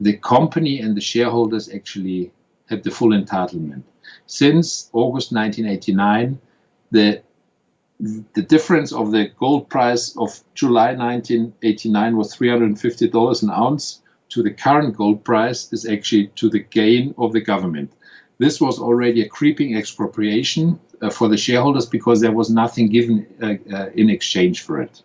the company and the shareholders actually had the full entitlement. Since August 1989, the difference of the gold price of July 1989 was $350 an ounce. To the current gold price is actually to the gain of the government. this was already a creeping expropriation for the shareholders because there was nothing given in exchange for it.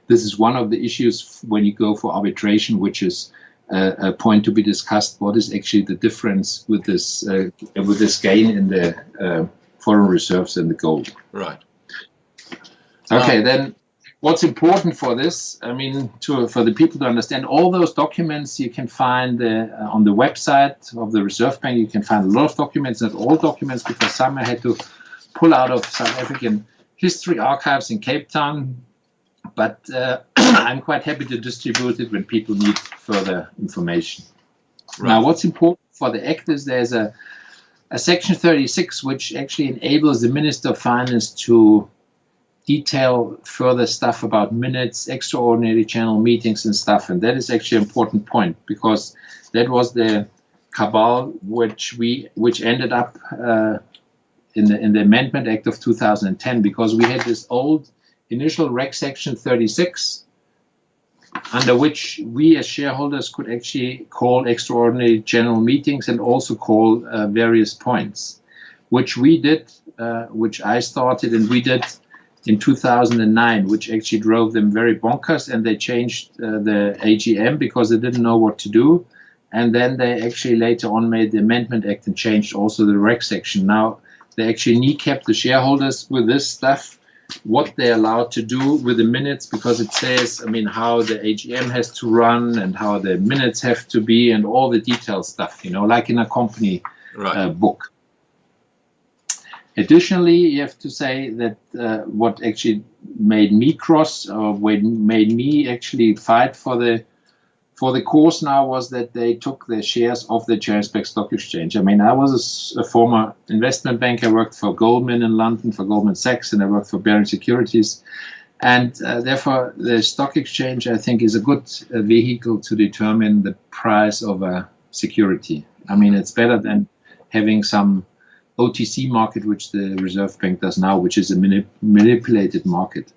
This is one of the issues when you go for arbitration, which is a point to be discussed. What is actually the difference with this gain in the foreign reserves and the gold? Right. Okay, then what's important for this? I mean, for the people to understand, all those documents you can find on the website of the Reserve Bank. You can find a lot of documents, not all documents, because some I had to pull out of South African history archives in Cape Town. But I'm quite happy to distribute it when people need further information. Right. Now, what's important for the Act is there's a Section 36, which actually enables the Minister of Finance to detail further stuff about minutes, extraordinary channel meetings and stuff. And that is actually an important point, because that was the cabal which ended up in the Amendment Act of 2010, because we had this old initial Reg Section 36, under which we as shareholders could actually call extraordinary general meetings and also call various points, which we did, which I started and we did in 2009, which actually drove them very bonkers, and they changed the AGM because they didn't know what to do. And then they actually later on made the Amendment Act and changed also the Reg Section. Now they actually kneecapped the shareholders with this stuff, what they're allowed to do with the minutes, because it says, I mean, how the AGM has to run and how the minutes have to be and all the detailed stuff, you know, like in a company book. Additionally, you have to say that what actually made me cross, or made me actually fight for the cause now, was that they took the shares of the Johannesburg Stock Exchange. I mean, I was a former investment banker. I worked for Goldman in London, for Goldman Sachs, and I worked for Baring Securities. And therefore, the stock exchange, I think, is a good vehicle to determine the price of a security. I mean, it's better than having some OTC market, which the Reserve Bank does now, which is a manipulated market.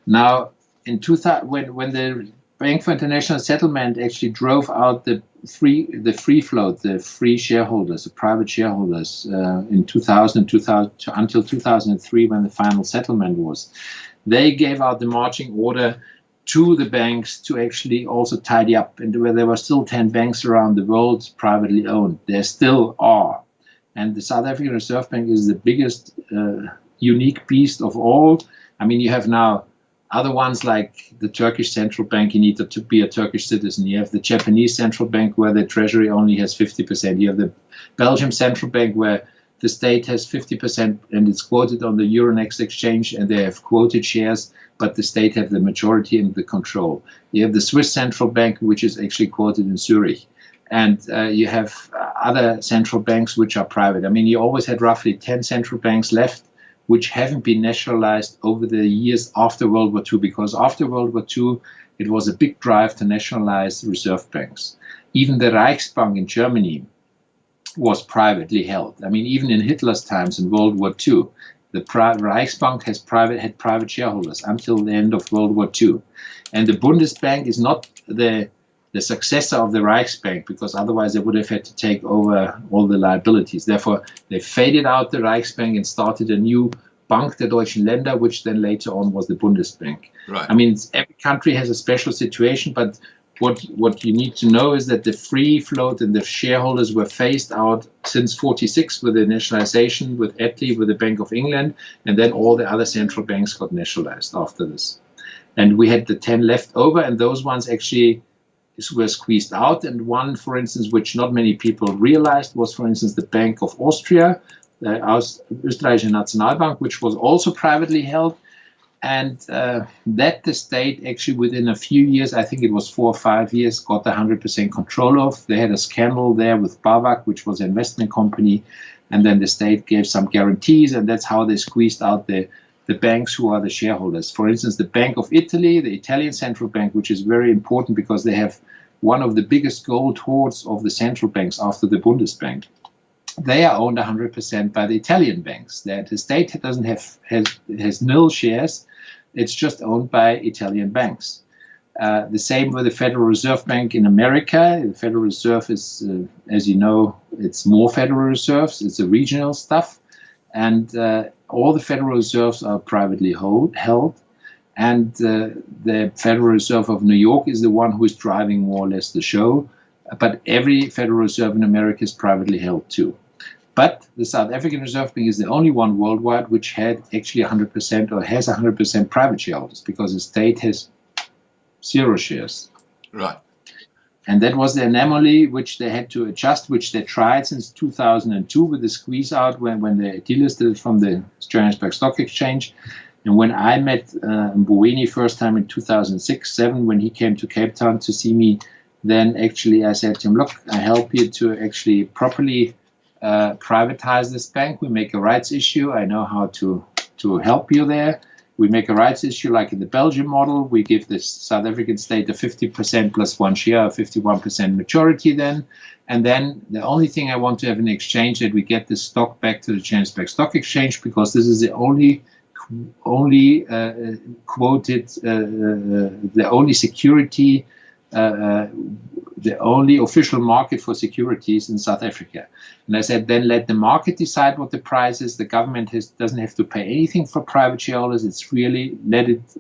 Now, in 2000, when the Bank for International Settlement actually drove out the free float, the free shareholders, the private shareholders, in 2000 until 2003, when the final settlement was, they gave out the marching order to the banks to actually also tidy up. And where there were still 10 banks around the world privately owned, there still are. And the South African Reserve Bank is the biggest unique beast of all. I mean, you have now other ones like the Turkish Central Bank. You need to be a Turkish citizen. You have the Japanese Central Bank, where the treasury only has 50%. You have the Belgium Central Bank, where the state has 50% and it's quoted on the Euronext exchange, and they have quoted shares, but the state have the majority and the control. You have the Swiss Central Bank, which is actually quoted in Zurich. And you have other central banks which are private. I mean, you always had roughly 10 central banks left, which haven't been nationalized over the years after World War II, because after World War II, it was a big drive to nationalize reserve banks. Even the Reichsbank in Germany was privately held. I mean, even in Hitler's times in World War II, the Reichsbank had private shareholders until the end of World War II. And the Bundesbank is not the successor of the Reichsbank, because otherwise they would have had to take over all the liabilities. Therefore, they faded out the Reichsbank and started a new Bank der Deutschen Länder, which then later on was the Bundesbank. Right. I mean, every country has a special situation, but what you need to know is that the free float and the shareholders were phased out since 46 with the nationalization, with Attlee, with the Bank of England, and then all the other central banks got nationalized after this. And we had the 10 left over, and those ones actually were squeezed out. And one, for instance, which not many people realized, was, for instance, the Bank of Austria, the Österreichische Nationalbank, which was also privately held. And that the state actually within a few years, I think it was 4 or 5 years, got 100% control of. They had a scandal there with BAWAG, which was an investment company. And then the state gave some guarantees, and that's how they squeezed out the banks who are the shareholders. For instance, the Bank of Italy, the Italian central bank, which is very important because they have one of the biggest gold hoards of the central banks after the Bundesbank. They are owned 100% by the Italian banks. The state doesn't has nil shares. It's just owned by Italian banks. The same with the Federal Reserve Bank in America. The Federal Reserve is, as you know, it's more Federal Reserves. It's a regional stuff. And all the Federal Reserves are privately held. And the Federal Reserve of New York is the one who is driving more or less the show. But every Federal Reserve in America is privately held too. But the South African Reserve Bank is the only one worldwide which had actually 100% or has 100% private shareholders, because the state has 0 shares. Right. And that was the anomaly which they had to adjust, which they tried since 2002 with the squeeze out when they delisted from the Johannesburg Stock Exchange. And when I met Mboweni first time in 2006-07, when he came to Cape Town to see me, then actually I said to him, look, I help you to actually properly privatize this bank. We make a rights issue. I know how to help you there. We make a rights issue like in the Belgian model. We give the South African state a 50% plus 1 share, a 51% maturity then. And then the only thing I want to have in exchange that we get the stock back to the Johannesburg Stock Exchange, because this is the only quoted, the only security, the only official market for securities in South Africa. And I said, then let the market decide what the price is. The government doesn't have to pay anything for private shareholders. It's really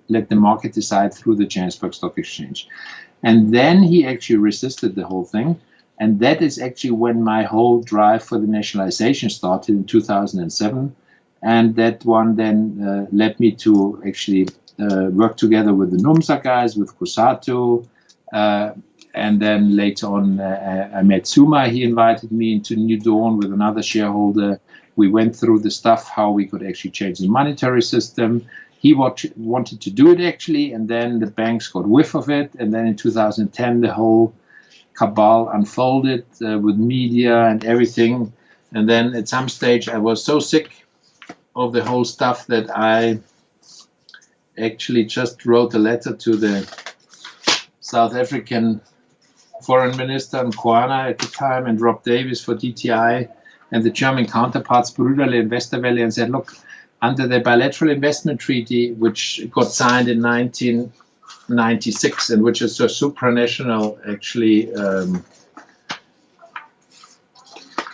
let the market decide through the Johannesburg Stock Exchange. And then he actually resisted the whole thing. And that is actually when my whole drive for the nationalization started in 2007. And that one then led me to actually work together with the NUMSA guys, with Kusatu. And then later on, I met Zuma. He invited me into New Dawn with another shareholder. We went through the stuff, how we could actually change the monetary system. He wanted to do it actually, and then the banks got whiff of it. And then in 2010, the whole cabal unfolded with media and everything. And then at some stage, I was so sick of the whole stuff that I actually just wrote a letter to the South African Foreign Minister Mkhwana at the time, and Rob Davis for DTI, and the German counterparts Brüderle and Westerwelle, and said, look, under the bilateral investment treaty, which got signed in 1996, and which is a supranational actually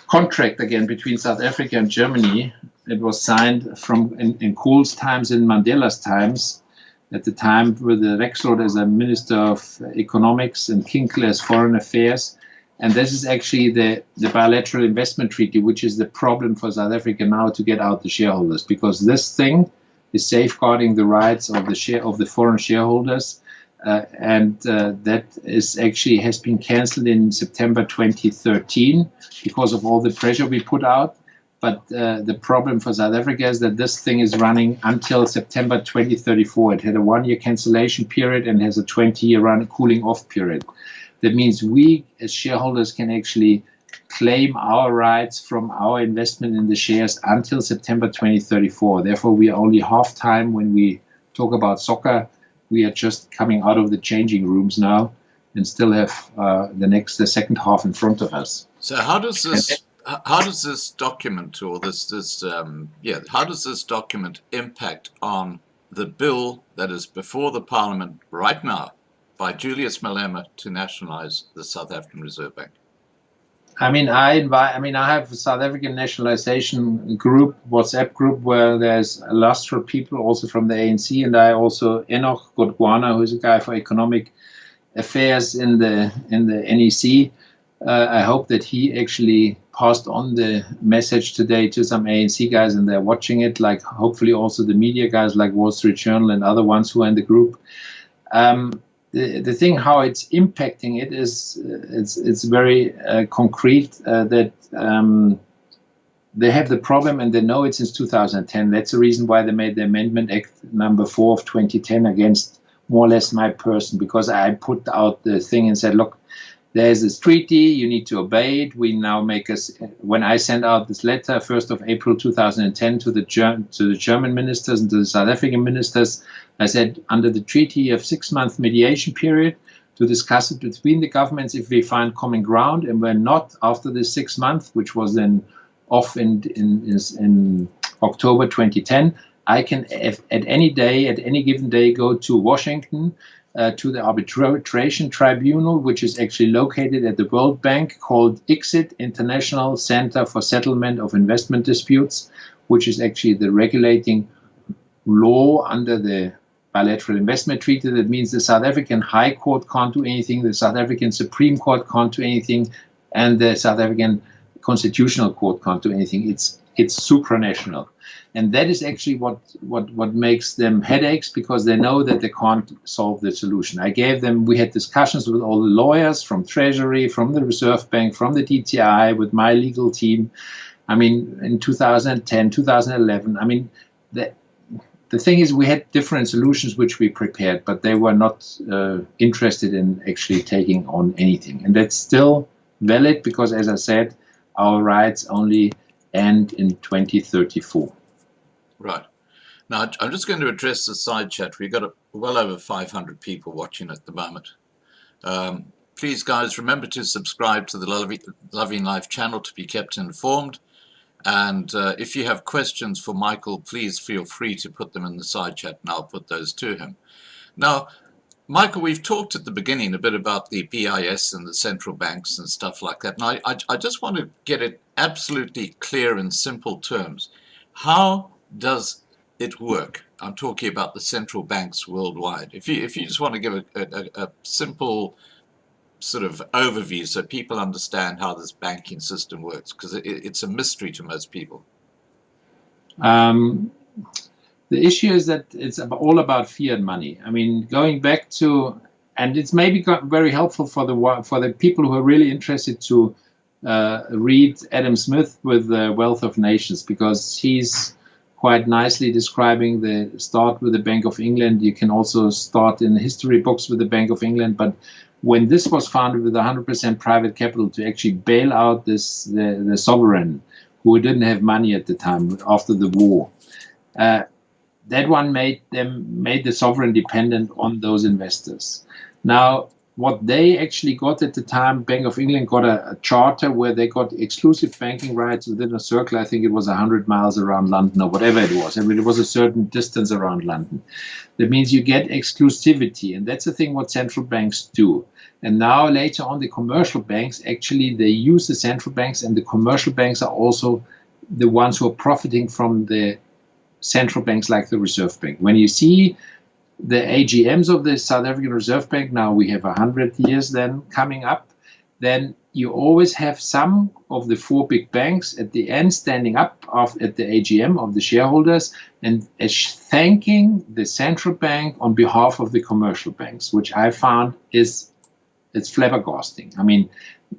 contract again between South Africa and Germany. It was signed in Kohl's times, in Mandela's times, at the time with the Rexroth as a Minister of Economics and Kinkel as Foreign Affairs. And this is actually the bilateral investment treaty, which is the problem for South Africa now to get out the shareholders, because this thing is safeguarding the rights of the foreign shareholders. That is actually has been cancelled in September 2013 because of all the pressure we put out. But the problem for South Africa is that this thing is running until September 2034. It had a 1-year cancellation period and has a 20-year cooling off period. That means we as shareholders can actually claim our rights from our investment in the shares until September 2034. Therefore, we are only half time when we talk about soccer. We are just coming out of the changing rooms now and still have the second half in front of us. So how does this document, or how does this document impact on the bill that is before the Parliament right now by Julius Malema to nationalize the South African Reserve Bank? I have a South African nationalization group, WhatsApp group, where there's illustrious people also from the ANC, and I also Enoch Godwana, who's a guy for economic affairs in the NEC. I hope that he actually passed on the message today to some ANC guys, and they're watching it, like hopefully also the media guys like Wall Street Journal and other ones who are in the group. The thing how it's impacting it is it's very concrete that they have the problem, and they know it since 2010. That's the reason why they made the Amendment Act number 4 of 2010 against more or less my person, because I put out the thing and said, look, there's this treaty, you need to obey it. We now when I sent out this letter, 1st of April 2010, to the German ministers and to the South African ministers, I said, under the treaty, you have 6-month mediation period to discuss it between the governments if we find common ground, and we're not after the 6 months, which was then off in October 2010. I can, at any given day, go to Washington to the arbitration tribunal, which is actually located at the World Bank, called ICSID, International Center for Settlement of Investment Disputes, which is actually the regulating law under the bilateral investment treaty. That means the South African High Court can't do anything, the South African Supreme Court can't do anything, and the South African Constitutional Court can't do anything. It's supranational. And that is actually what makes them headaches, because they know that they can't solve the solution. we had discussions with all the lawyers from Treasury, from the Reserve Bank, from the DTI, with my legal team. I mean, in 2010, 2011, I mean, the thing is, we had different solutions which we prepared, but they were not interested in actually taking on anything. And that's still valid because, as I said, our rights only end in 2034. Right. Now, I'm just going to address the side chat. We've got well over 500 people watching at the moment. Please, guys, remember to subscribe to the Loving Life channel to be kept informed. And if you have questions for Michael, please feel free to put them in the side chat, and I'll put those to him. Now, Michael, we've talked at the beginning a bit about the BIS and the central banks and stuff like that. And I just want to get it absolutely clear in simple terms. How does it work? I'm talking about the central banks worldwide. If you just want to give a simple sort of overview so people understand how this banking system works, because it's a mystery to most people. The issue is that it's all about fiat money. I mean, going back to, and it's maybe very helpful for the people who are really interested to read Adam Smith with The Wealth of Nations, because he's quite nicely describing the start with the Bank of England. You can also start in history books with the Bank of England, but when this was founded with 100% private capital to actually bail out the sovereign who didn't have money at the time after the war, that one made the sovereign dependent on those investors. Now, what they actually got at the time, Bank of England got a charter where they got exclusive banking rights within a circle. I think it was 100 miles around London or whatever it was. I mean, it was a certain distance around London. That means you get exclusivity, and that's the thing what central banks do. And now later on, the commercial banks, actually, they use the central banks, and the commercial banks are also the ones who are profiting from the central banks like the Reserve Bank. When you see the AGMs of the South African Reserve Bank, now we have 100 years then coming up, then you always have some of the four big banks at the end standing up at the AGM of the shareholders and thanking the central bank on behalf of the commercial banks, which I found it's flabbergasting. I mean,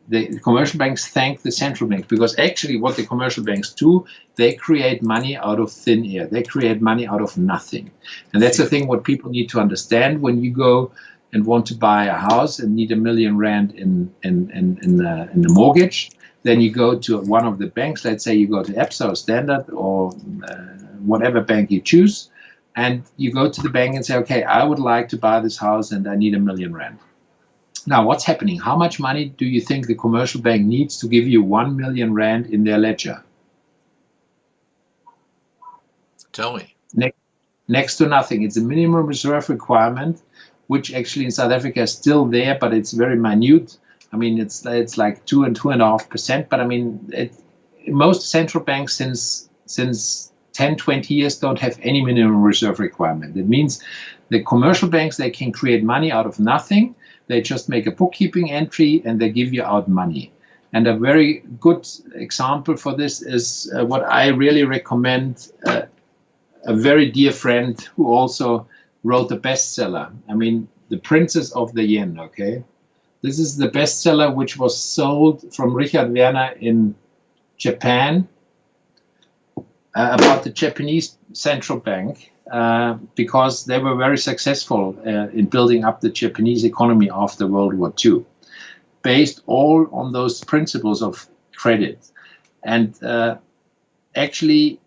the commercial banks thank the central bank because actually what the commercial banks do, they create money out of thin air. They create money out of nothing. And that's the thing what people need to understand when you go and want to buy a house and need R1 million in the mortgage. Then you go to one of the banks, let's say you go to Absa or Standard or whatever bank you choose, and you go to the bank and say, okay, I would like to buy this house and I need R1 million. Now, what's happening? How much money do you think the commercial bank needs to give you R1 million in their ledger? Tell me. Next to nothing. It's a minimum reserve requirement, which actually in South Africa is still there, but it's very minute. I mean, it's like 2 and 2.5%. But I mean, most central banks since 10, 20 years don't have any minimum reserve requirement. It means the commercial banks, they can create money out of nothing. They just make a bookkeeping entry and they give you out money. And a very good example for this is what I really recommend, a very dear friend who also wrote a bestseller. I mean, The Princess of the Yen, okay? This is the bestseller which was sold from Richard Werner in Japan about the Japanese central bank. Because they were very successful in building up the Japanese economy after World War II, based all on those principles of credit. And actually,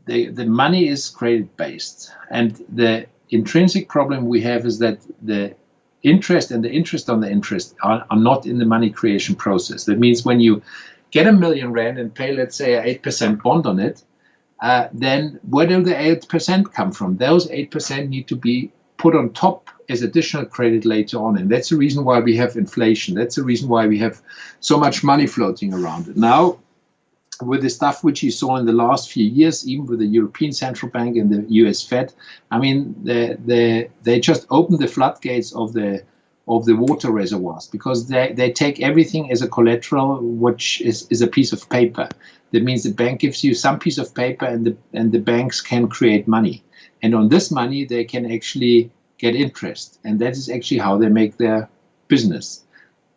the money is credit-based. And the intrinsic problem we have is that the interest and the interest on the interest are not in the money creation process. That means when you get R1 million and pay, let's say, an 8% bond on it, then where do the 8% come from? Those 8% need to be put on top as additional credit later on. And that's the reason why we have inflation. That's the reason why we have so much money floating around. Now, with the stuff which you saw in the last few years, even with the European Central Bank and the US Fed, I mean, they just opened the floodgates of the water reservoirs, because they take everything as a collateral, which is a piece of paper. That means the bank gives you some piece of paper, and the banks can create money. And on this money, they can actually get interest. And that is actually how they make their business.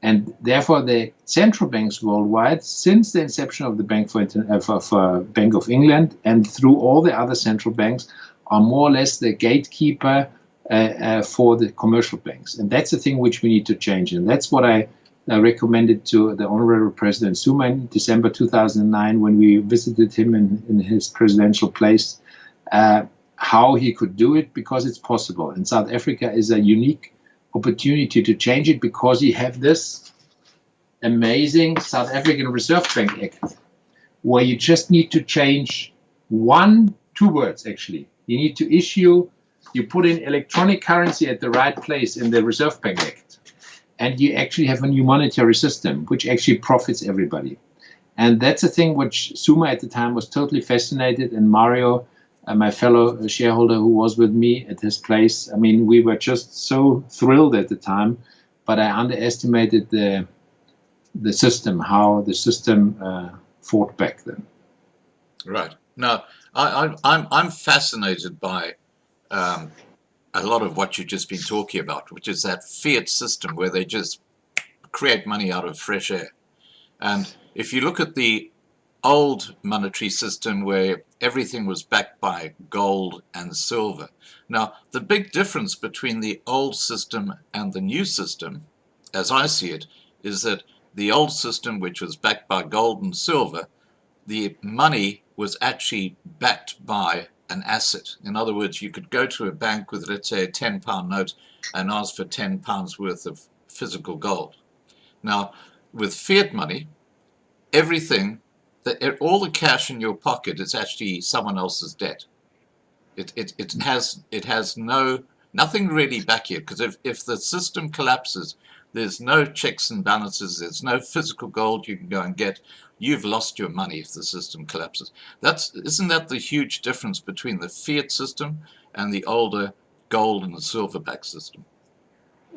And therefore, the central banks worldwide, since the inception of the Bank for Bank of England and through all the other central banks, are more or less the gatekeeper for the commercial banks. And that's the thing which we need to change. And that's what I recommended to the Honorable President Zuma in December 2009 when we visited him in his presidential place, how he could do it, because it's possible. And South Africa is a unique opportunity to change it, because you have this amazing South African Reserve Bank Act, where you just need to change two words actually. You need to you put in electronic currency at the right place in the Reserve Bank Act, and you actually have a new monetary system which actually profits everybody. And that's a thing which Zuma at the time was totally fascinated, and Mario, my fellow shareholder who was with me at his place, I mean, we were just so thrilled at the time, but I underestimated the system, how the system fought back then. Right. Now, I'm fascinated by a lot of what you've just been talking about, which is that fiat system where they just create money out of fresh air. And if you look at the old monetary system where everything was backed by gold and silver. Now, the big difference between the old system and the new system, as I see it, is that the old system, which was backed by gold and silver, the money was actually backed by an asset. In other words, you could go to a bank with, let's say, a £10 note and ask for £10 worth of physical gold. Now, with fiat money, everything, all the cash in your pocket is actually someone else's debt. It has nothing really back here, because if the system collapses, there's no checks and balances, there's no physical gold you can go and get. You've lost your money if the system collapses. Isn't that the huge difference between the fiat system and the older gold and the silver-backed system?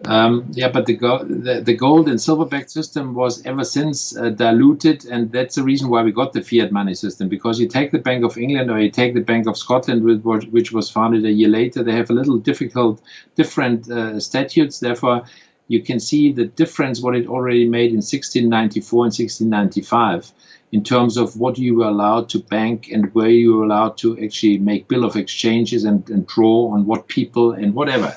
Yeah, but the gold and silver-backed system was ever since diluted, and that's the reason why we got the fiat money system. Because you take the Bank of England or you take the Bank of Scotland, which was founded a year later, they have a little different statutes. Therefore, you can see the difference what it already made in 1694 and 1695 in terms of what you were allowed to bank and where you were allowed to actually make bill of exchanges and draw on what people and whatever.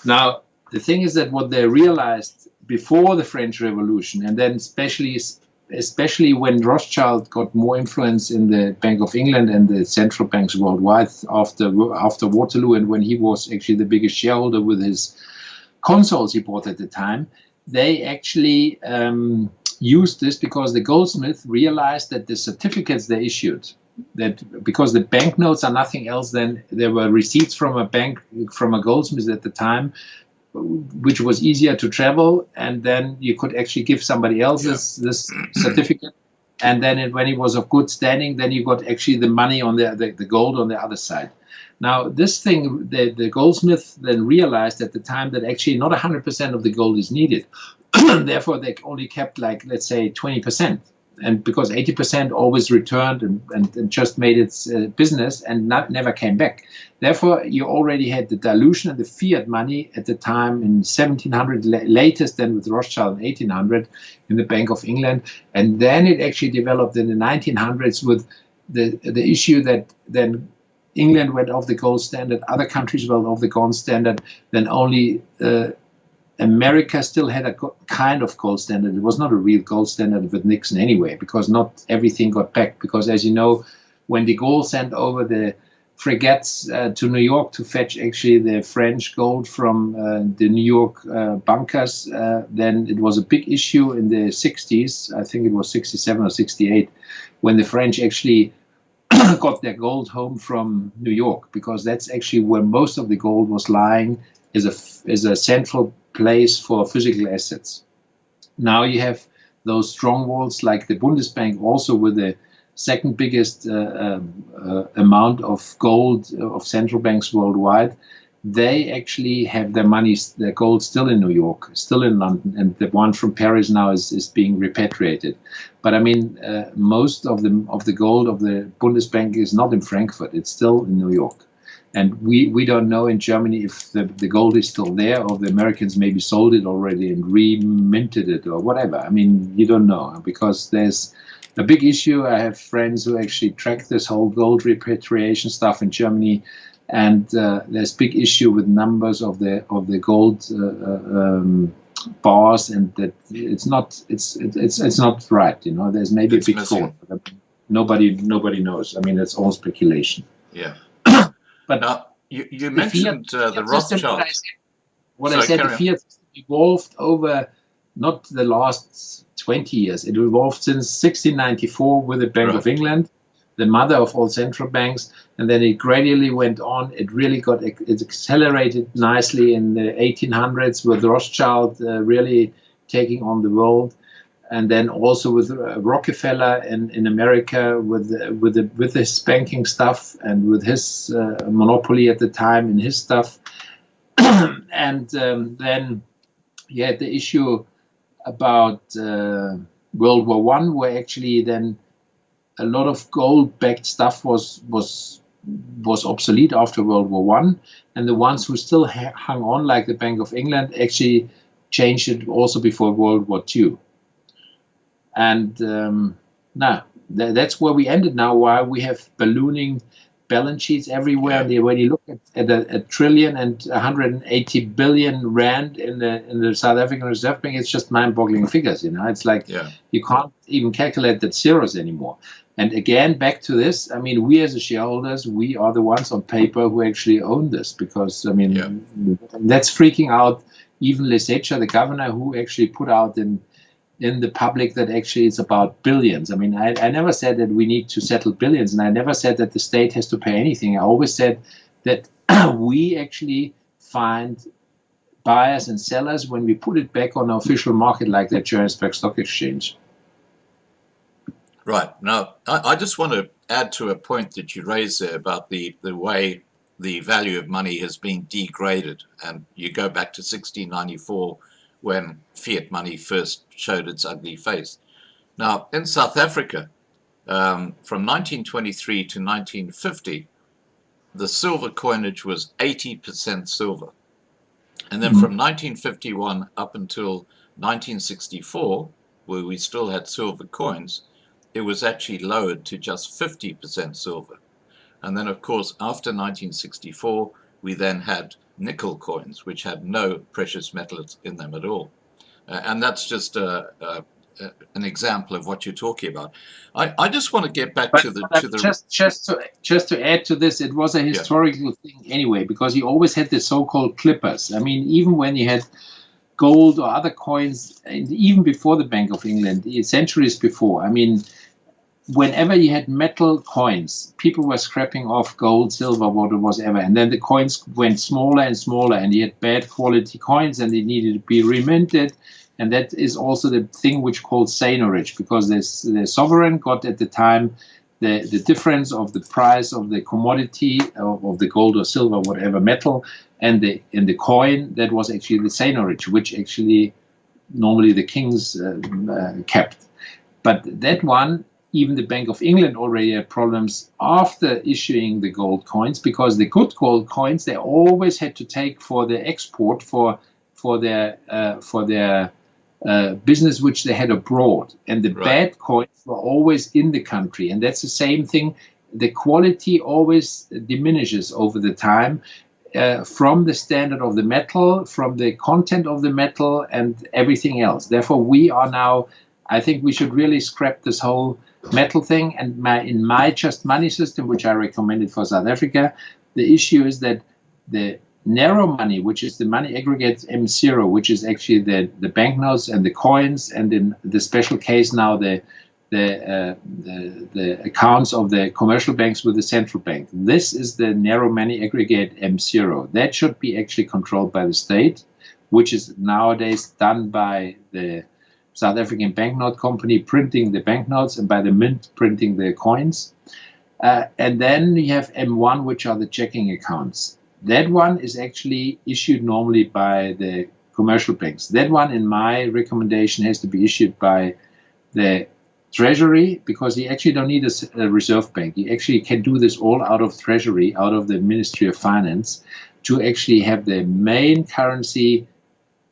Now, the thing is that what they realized before the French Revolution, and then especially when Rothschild got more influence in the Bank of England and the central banks worldwide after Waterloo, and when he was actually the biggest shareholder with his consoles he bought at the time, they actually used this because the goldsmith realized that the certificates they issued, that because the banknotes are nothing else than there were receipts from a goldsmith at the time, which was easier to travel, and then you could actually give somebody else this certificate, and then when it was of good standing, then you got actually the money on the gold on the other side. Now, this thing, the goldsmith then realized at the time that actually not 100% of the gold is needed. Therefore, they only kept, like, let's say 20%. And because 80% always returned and just made its business and never came back. Therefore, you already had the dilution of the fiat money at the time in 1700, latest then with Rothschild in 1800 in the Bank of England. And then it actually developed in the 1900s with the issue that then England went off the gold standard, other countries went off the gold standard, then only America still had a kind of gold standard. It was not a real gold standard with Nixon anyway, because not everything got back. Because as you know, when de Gaulle sent over the frigates to New York to fetch actually the French gold from the New York bunkers, then it was a big issue in the 60s. I think it was 67 or 68, when the French actually got their gold home from New York, because that's actually where most of the gold was lying is a central place for physical assets. Now you have those strongholds like the Bundesbank, also with the second biggest amount of gold of central banks worldwide. They actually have their gold still in New York, still in London, and the one from Paris now is being repatriated. But I mean, most of the gold of the Bundesbank is not in Frankfurt; it's still in New York. And we don't know in Germany if the gold is still there, or the Americans maybe sold it already and re-minted it or whatever. I mean, you don't know, because there's a big issue. I have friends who actually track this whole gold repatriation stuff in Germany, and there's big issue with numbers of the gold bars, and that it's not right. You know, there's maybe It's a big missing. fraud. Nobody knows. I mean, it's all speculation. Yeah. But Now, you mentioned the fiat system, Rothschilds. what I Sorry, said, the carry on. fiat system evolved over not the last 20 years. It evolved since 1694 with the Bank of Right. England, the mother of all central banks, and then it gradually went on. It really it accelerated nicely in the 1800s with Rothschild really taking on the world. And then also with Rockefeller in America with his banking stuff and with his monopoly at the time in his stuff. And then you had the issue about World War I, where actually then a lot of gold-backed stuff was obsolete after World War I, and the ones who still hung on, like the Bank of England, actually changed it also before World War II. And now that's where we ended now, while we have ballooning balance sheets everywhere. Yeah. When you look at a trillion and 180 billion rand in the South African Reserve Bank, it's just mind-boggling figures. You know, it's like you can't even calculate that zeros anymore. And again, back to this, I mean, we as shareholders, we are the ones on paper who actually own this, because I mean, that's freaking out even Lesetja, the governor, who actually put out in the public that actually it's about billions. I mean, I never said that we need to settle billions, and I never said that the state has to pay anything. I always said that we actually find buyers and sellers when we put it back on the official market, like the Johannesburg Stock Exchange. Right. Now, I just want to add to a point that you raised there about the way the value of money has been degraded. And you go back to 1694, when fiat money first showed its ugly face. Now, in South Africa, from 1923 to 1950, the silver coinage was 80% silver. And then from 1951 up until 1964, where we still had silver coins, it was actually lowered to just 50% silver. And then, of course, after 1964, we then had nickel coins, which had no precious metals in them at all. And that's just an example of what you're talking about. I just want to get back to the just to add to this, it was a historical thing anyway, because you always had the so-called clippers. I mean, even when you had gold or other coins, and even before the Bank of England, centuries before, I mean, whenever you had metal coins, people were scrapping off gold, silver, whatever, and then the coins went smaller and smaller, and you had bad quality coins, and they needed to be reminted. And that is also the thing which called seigniorage, because the sovereign got at the time the difference of the price of the commodity of the gold or silver, whatever metal, and the coin that was actually the seigniorage, which actually normally the kings kept. But that one, even the Bank of England already had problems after issuing the gold coins, because the good gold coins they always had to take for the export for their business which they had abroad, and the bad coins were always in the country. And that's the same thing. The quality always diminishes over the time from the standard of the metal, from the content of the metal, and everything else. Therefore, we are now, I think we should really scrap this whole metal thing. And in my just money system, which I recommended for South Africa, the issue is that the narrow money, which is the money aggregate M0, which is actually the banknotes and the coins, and in the special case now the the accounts of the commercial banks with the central bank. This is the narrow money aggregate M0. That should be actually controlled by the state, which is nowadays done by the South African banknote company printing the banknotes and by the mint printing the coins. And then you have M1, which are the checking accounts. That one is actually issued normally by the commercial banks. That one, in my recommendation, has to be issued by the Treasury, because you actually don't need a reserve bank. You actually can do this all out of Treasury, out of the Ministry of Finance, to actually have the main currency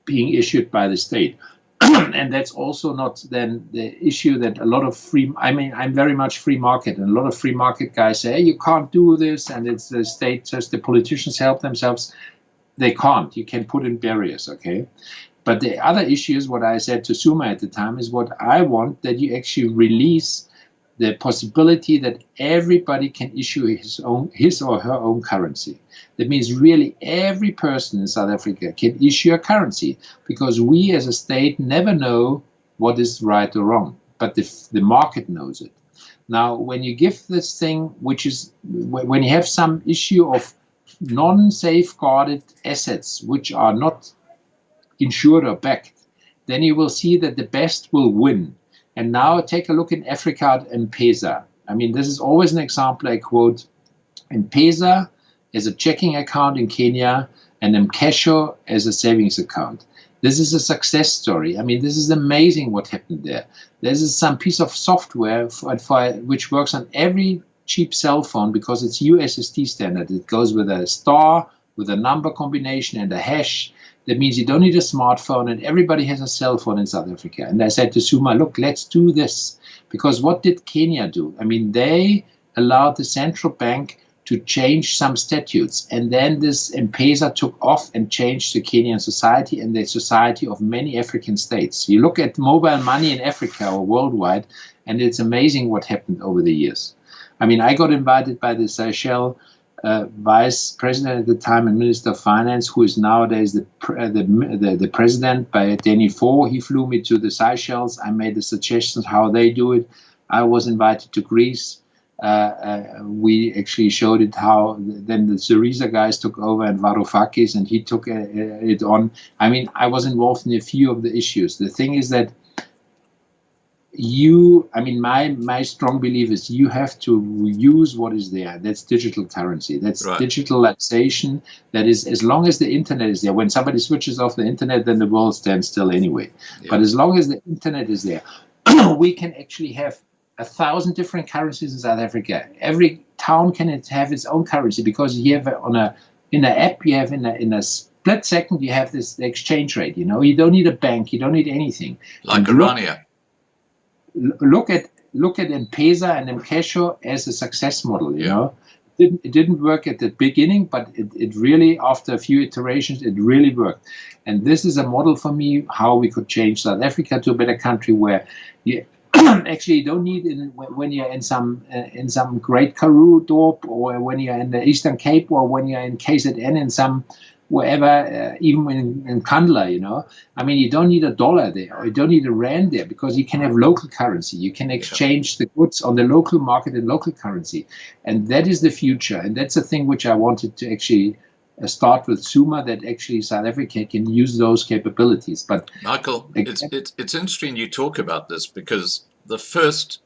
being issued by the state. And that's also not then the issue that a lot of I'm very much free market, and a lot of free market guys say, hey, you can't do this, and it's the state, just the politicians help themselves. They can't. You can put in barriers, okay? But the other issue is what I said to Suma at the time is what I want, that you actually release the possibility that everybody can issue his or her own currency. That means really every person in South Africa can issue a currency, because we as a state never know what is right or wrong, but the market knows it. Now, when you give this thing, which is when you have some issue of non-safeguarded assets which are not insured or backed, then you will see that the best will win. And now take a look in Africa at M-Pesa. I mean, this is always an example I quote. M-Pesa as a checking account in Kenya and M-Casho as a savings account. This is a success story. I mean, this is amazing what happened there. This is some piece of software which works on every cheap cell phone because it's USSD standard. It goes with a star, with a number combination and a hash. That means you don't need a smartphone, and everybody has a cell phone in South Africa. And I said to Suma, look, let's do this. Because what did Kenya do? I mean, they allowed the central bank to change some statutes. And then this M-Pesa took off and changed the Kenyan society and the society of many African states. You look at mobile money in Africa or worldwide, and it's amazing what happened over the years. I mean, I got invited by the Seychelles vice president at the time and minister of finance, who is nowadays the president, by Danny Fo. He flew me to the Seychelles. I made the suggestions how they do it. I was invited to Greece. We actually showed it how then the Syriza guys took over and Varoufakis, and he took it on. I mean, I was involved in a few of the issues. The thing is that my strong belief is you have to use what is there. That's digital currency. That's right. Digitalization. That is, as long as the internet is there. When somebody switches off the internet, then the world stands still anyway. Yeah. But as long as the internet is there, we can actually have 1,000 different currencies in South Africa. Every town can have its own currency, because you have in an app, you have in a split second, you have this exchange rate. You know, you don't need a bank, you don't need anything. Like Irania. Look at M-Pesa and M-Casho as a success model. You know, it didn't work at the beginning, but it really, after a few iterations, it really worked. And this is a model for me how we could change South Africa to a better country, where you actually don't need when you're in some Great Karoo dorp, or when you're in the Eastern Cape, or when you're in KZN in some wherever, even in Kandla, you know. I mean, you don't need a dollar there, or you don't need a rand there, because you can have local currency. You can exchange the goods on the local market in local currency. And that is the future. And that's the thing which I wanted to actually start with Suma, that actually South Africa can use those capabilities. But Michael, it's interesting you talk about this, because the first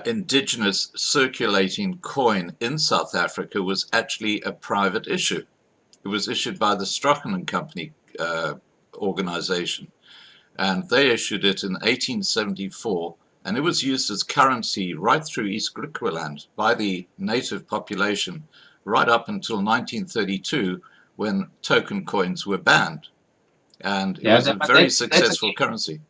indigenous circulating coin in South Africa was actually a private issue. It was issued by the Strachan and Company organization, and they issued it in 1874, and it was used as currency right through East Griqualand by the native population right up until 1932, when token coins were banned. And it was a very successful currency.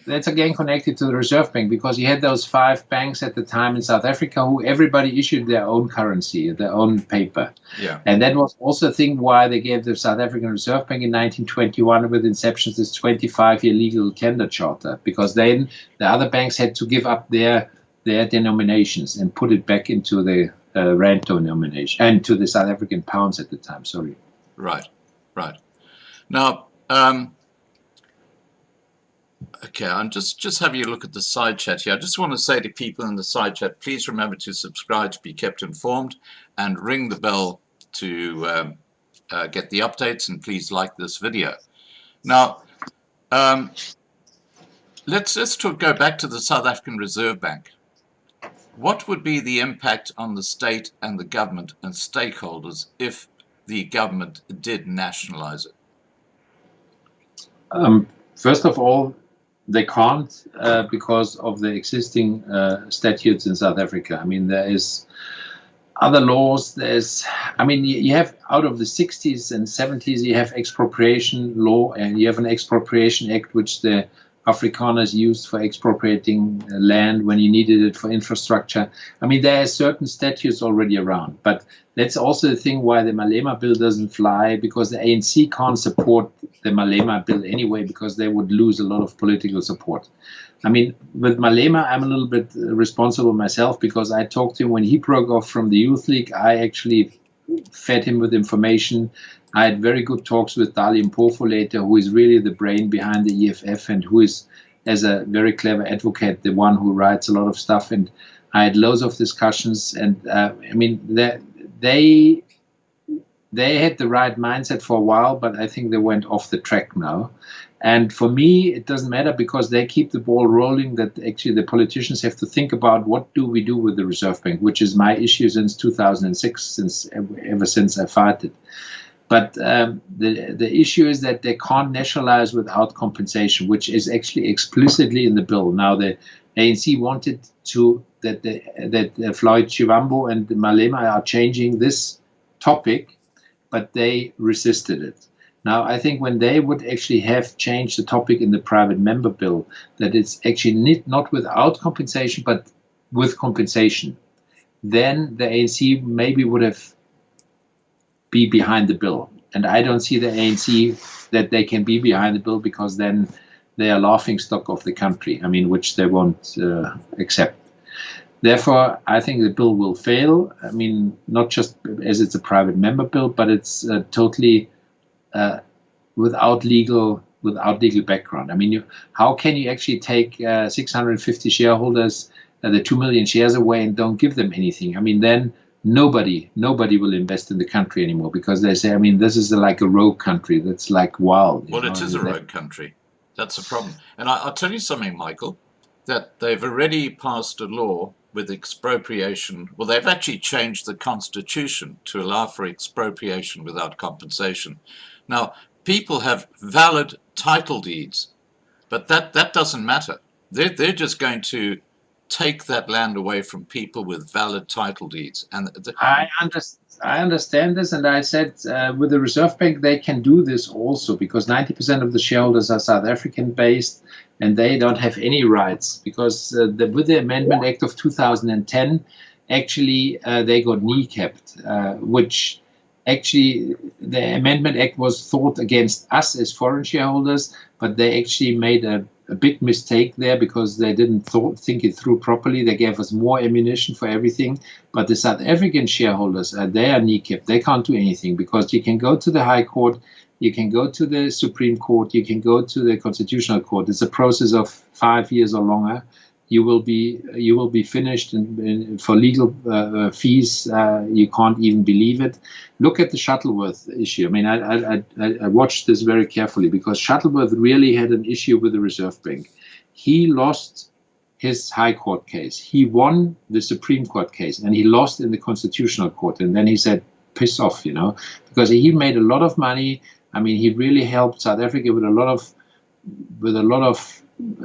That's again connected to the Reserve Bank, because you had those 5 banks at the time in South Africa who everybody issued their own currency, their own paper. Yeah. And that was also a thing why they gave the South African Reserve Bank in 1921 with inception this 25-year legal tender charter, because then the other banks had to give up their denominations and put it back into the rand denomination, and to the South African pounds at the time, sorry. Right, right. Now, Okay, I'm just having a look at the side chat here. I just want to say to people in the side chat, please remember to subscribe to be kept informed and ring the bell to get the updates, and please like this video. Now, let's go back to the South African Reserve Bank. What would be the impact on the state and the government and stakeholders if the government did nationalize it? First of all, they can't because of the existing statutes in South Africa. I mean, there is other laws. You have out of the 60s and 70s, you have expropriation law, and you have an expropriation act which the Afrikaners used for expropriating land when you needed it for infrastructure. I mean, there are certain statutes already around, but that's also the thing why the Malema bill doesn't fly, because the ANC can't support the Malema bill anyway, because they would lose a lot of political support. I mean, with Malema, I'm a little bit responsible myself, because I talked to him when he broke off from the Youth League. I actually fed him with information. I had very good talks with Dali Mpofu later, who is really the brain behind the EFF and who is, as a very clever advocate, the one who writes a lot of stuff. And I had loads of discussions. And I mean, they had the right mindset for a while, but I think they went off the track now. And for me, it doesn't matter, because they keep the ball rolling, that actually the politicians have to think about what do we do with the Reserve Bank, which is my issue since 2006, ever since I fought it. But the issue is that they can't nationalize without compensation, which is actually explicitly in the bill. Now, the ANC wanted that Floyd Shivambu and Malema are changing this topic, but they resisted it. Now, I think when they would actually have changed the topic in the private member bill, that it's actually not without compensation, but with compensation, then the ANC maybe would have be behind the bill. And I don't see the ANC that they can be behind the bill, because then they are laughing stock of the country, I mean, which they won't accept. Therefore, I think the bill will fail. I mean, not just as it's a private member bill, but it's totally without legal background. I mean, how can you actually take 650 shareholders, the 2 million shares away, and don't give them anything? I mean, then nobody will invest in the country anymore, because they say, I mean, this is like a rogue country that's like wild. Well, it is a rogue country. That's the problem. And I'll tell you something, Michael, that they've already passed a law with expropriation. Well, they've actually changed the constitution to allow for expropriation without compensation. Now, people have valid title deeds, but that doesn't matter. They're just going to take that land away from people with valid title deeds. And I understand this, and I said with the Reserve Bank they can do this also, because 90% of the shareholders are South African based, and they don't have any rights, because with the Amendment Act of 2010, actually they got kneecapped, which actually the Amendment Act was thought against us as foreign shareholders, but they actually made a big mistake there, because they didn't think it through properly. They gave us more ammunition for everything. But the South African shareholders, they are kneecapped. They can't do anything, because you can go to the High Court, you can go to the Supreme Court, you can go to the Constitutional Court. It's a process of 5 years or longer. You will be finished, and for legal fees, you can't even believe it. Look at the Shuttleworth issue. I mean, I watched this very carefully, because Shuttleworth really had an issue with the Reserve Bank. He lost his High Court case. He won the Supreme Court case, and he lost in the Constitutional Court. And then he said, piss off, because he made a lot of money. I mean, he really helped South Africa with a lot of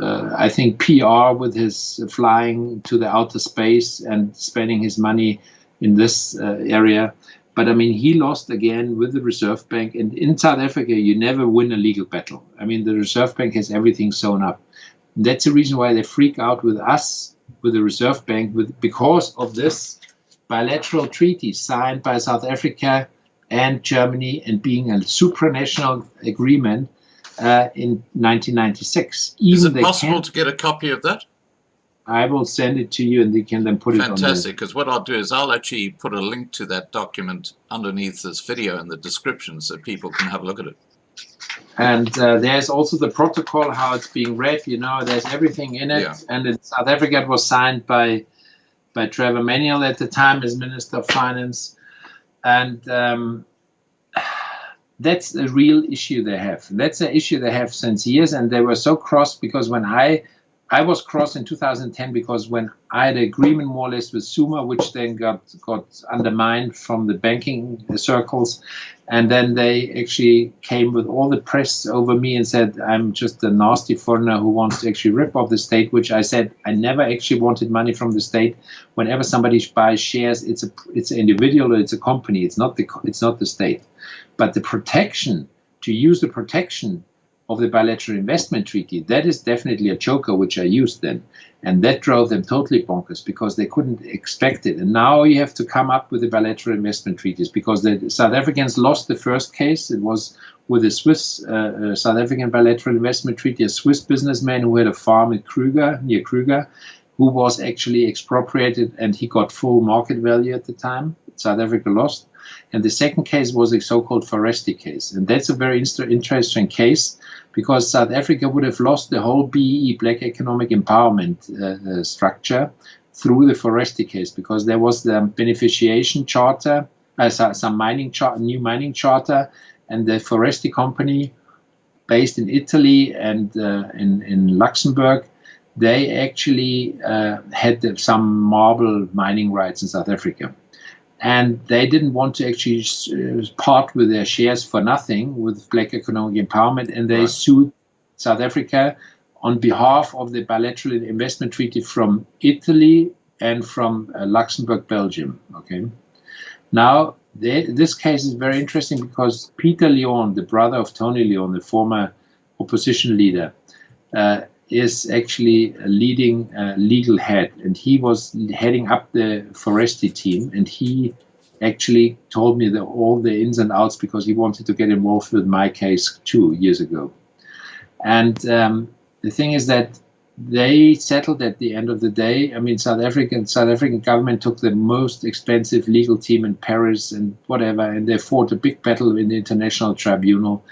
I think PR, with his flying to the outer space and spending his money in this area. But I mean, he lost again with the Reserve Bank. And in South Africa, you never win a legal battle. I mean, the Reserve Bank has everything sewn up. That's the reason why they freak out with us, with the Reserve Bank, because of this bilateral treaty signed by South Africa and Germany, and being a supranational agreement in 1996. Is it possible to get a copy of that? I will send it to you, and you can then put it on. Fantastic, because what I'll do is I'll actually put a link to that document underneath this video in the description, so people can have a look at it. And there's also the protocol, how it's being read, there's everything in it. Yeah. And in South Africa, it was signed by Trevor Manuel at the time as Minister of Finance. And that's a real issue they have. That's an issue they have since years. And they were so cross because when I was cross in 2010 because when I had an agreement more or less with Suma, which then got undermined from the banking circles, and then they actually came with all the press over me and said I'm just a nasty foreigner who wants to actually rip off the state, which I said I never actually wanted money from the state. Whenever somebody buys shares, it's an individual or it's a company. It's not the state, but the protection to use the protection of the bilateral investment treaty, that is definitely a joker which I used then. And that drove them totally bonkers because they couldn't expect it. And now you have to come up with the bilateral investment treaties because the South Africans lost the first case. It was with a Swiss, South African bilateral investment treaty, a Swiss businessman who had a farm in near Kruger, who was actually expropriated and he got full market value at the time. South Africa lost. And the second case was a so-called Foresti case. And that's a very interesting case because South Africa would have lost the whole BEE, Black Economic Empowerment structure through the Foresti case because there was the beneficiation charter, some new mining charter, and the Foresti company based in Italy and in Luxembourg, they actually had some marble mining rights in South Africa. And they didn't want to actually part with their shares for nothing with Black Economic Empowerment, and they sued South Africa on behalf of the bilateral investment treaty from Italy and from Luxembourg, Belgium. Okay. Now, this case is very interesting because Peter Leon, the brother of Tony Leon, the former opposition leader, is actually a leading legal head, and he was heading up the Foresti team, and he actually told me all the ins and outs because he wanted to get involved with my case 2 years ago. And the thing is that they settled at the end of the day. I mean, South African government took the most expensive legal team in Paris and whatever, and they fought a big battle in the International Tribunal.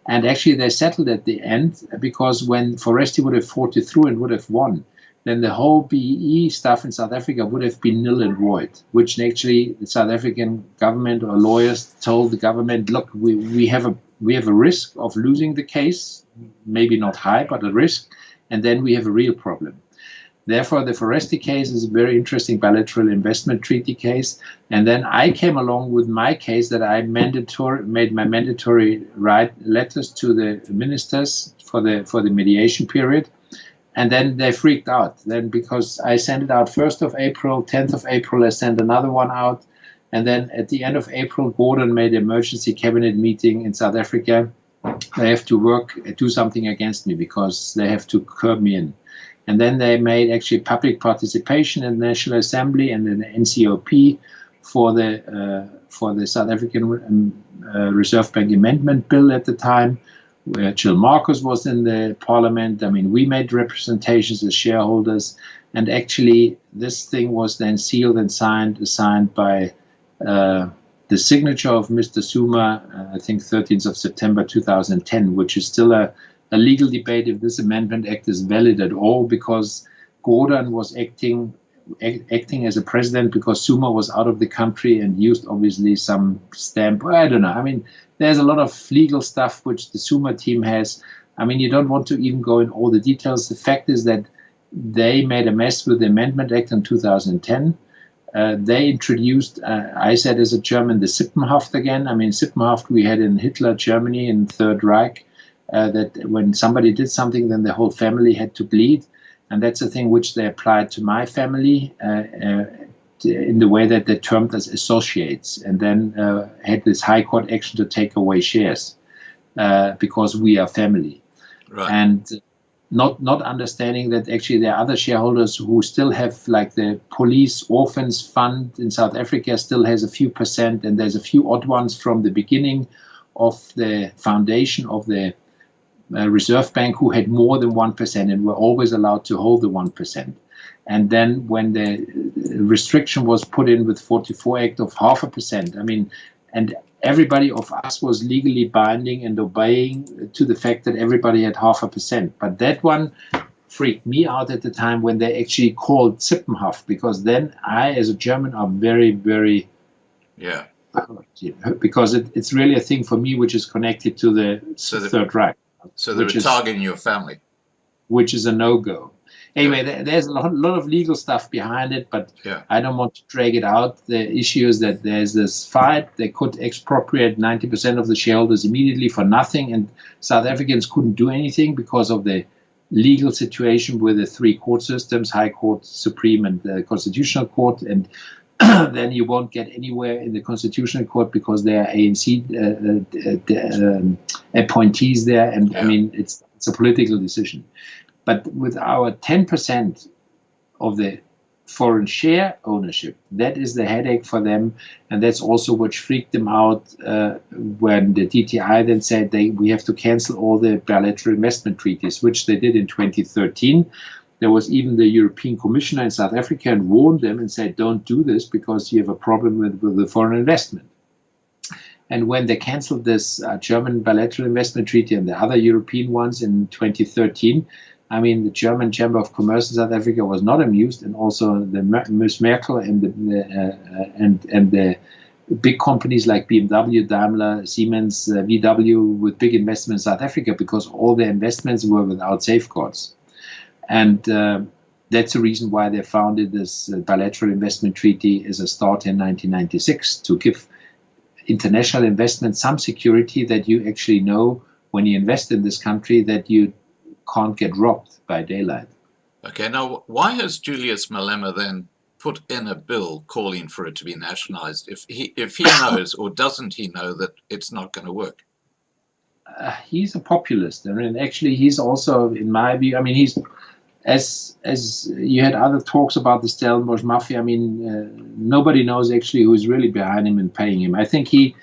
And actually, they settled at the end because when Foresti would have fought it through and would have won, then the whole BEE stuff in South Africa would have been nil and void, which actually the South African government or lawyers told the government, look, we have a risk of losing the case, maybe not high, but a risk, and then we have a real problem. Therefore, the Foresti case is a very interesting bilateral investment treaty case. And then I came along with my case that I made my mandatory letters to the ministers for the mediation period. And then they freaked out. Then because I sent it out 1st of April, 10th of April, I sent another one out. And then at the end of April, Gordon made an emergency cabinet meeting in South Africa. They have to do something against me because they have to curb me in. And then they made actually public participation in the National Assembly and in the NCOP for the South African Reserve Bank Amendment Bill at the time, where Jill Marcus was in the parliament. I mean, we made representations as shareholders, and actually this thing was then sealed and signed by the signature of Mr. Suma, I think 13th of September 2010, which is still a legal debate if this Amendment Act is valid at all, because Gordon was acting as a president because Suma was out of the country and used obviously some stamp. I don't know. I mean, there's a lot of legal stuff which the Suma team has. I mean, you don't want to even go in all the details. The fact is that they made a mess with the Amendment Act in 2010. They introduced, I said as a German, the Sippenhaft again. I mean, Sippenhaft we had in Hitler, Germany, in Third Reich. That when somebody did something, then the whole family had to bleed. And that's a thing which they applied to my family in the way that they termed as associates, and then had this high court action to take away shares because we are family. Right. And not understanding that actually there are other shareholders who still have, like the Police Orphans Fund in South Africa still has a few percent, and there's a few odd ones from the beginning of the foundation of the Reserve Bank who had more than 1% and were always allowed to hold the 1%. And then when the restriction was put in with 44 Act of 0.5%, I mean, and everybody of us was legally binding and obeying to the fact that everybody had 0.5%. But that one freaked me out at the time when they actually called Sippenhaft, because then I, as a German, are very, very because it's really a thing for me which is connected to the Third Reich. So they were targeting your family. Which is a no-go. Anyway, there's a lot of legal stuff behind it, but I don't want to drag it out. The issue is that there's this fight. They could expropriate 90% of the shareholders immediately for nothing, and South Africans couldn't do anything because of the legal situation with the three court systems, High Court, Supreme, and the Constitutional Court, and then you won't get anywhere in the Constitutional Court because there are ANC appointees there, and I mean, it's a political decision. But with our 10% of the foreign share ownership, that is the headache for them, and that's also what freaked them out when the DTI then said we have to cancel all the bilateral investment treaties, which they did in 2013. There was even the European Commissioner in South Africa and warned them and said, don't do this because you have a problem with the foreign investment. And when they canceled this German bilateral investment treaty and the other European ones in 2013, I mean, the German Chamber of Commerce in South Africa was not amused, and also the Ms. Merkel and the big companies like BMW, Daimler, Siemens, VW with big investments in South Africa, because all their investments were without safeguards. And that's the reason why they founded this bilateral investment treaty as a start in 1996, to give international investment some security that you actually know when you invest in this country that you can't get robbed by daylight. Okay, now why has Julius Malema then put in a bill calling for it to be nationalized if he knows, or doesn't he know, that it's not going to work? He's a populist. I mean, actually, he's also, in my view, I mean, he's, as you had other talks about the Stellenbosch Mafia, I mean, nobody knows actually who's really behind him and paying him. I think he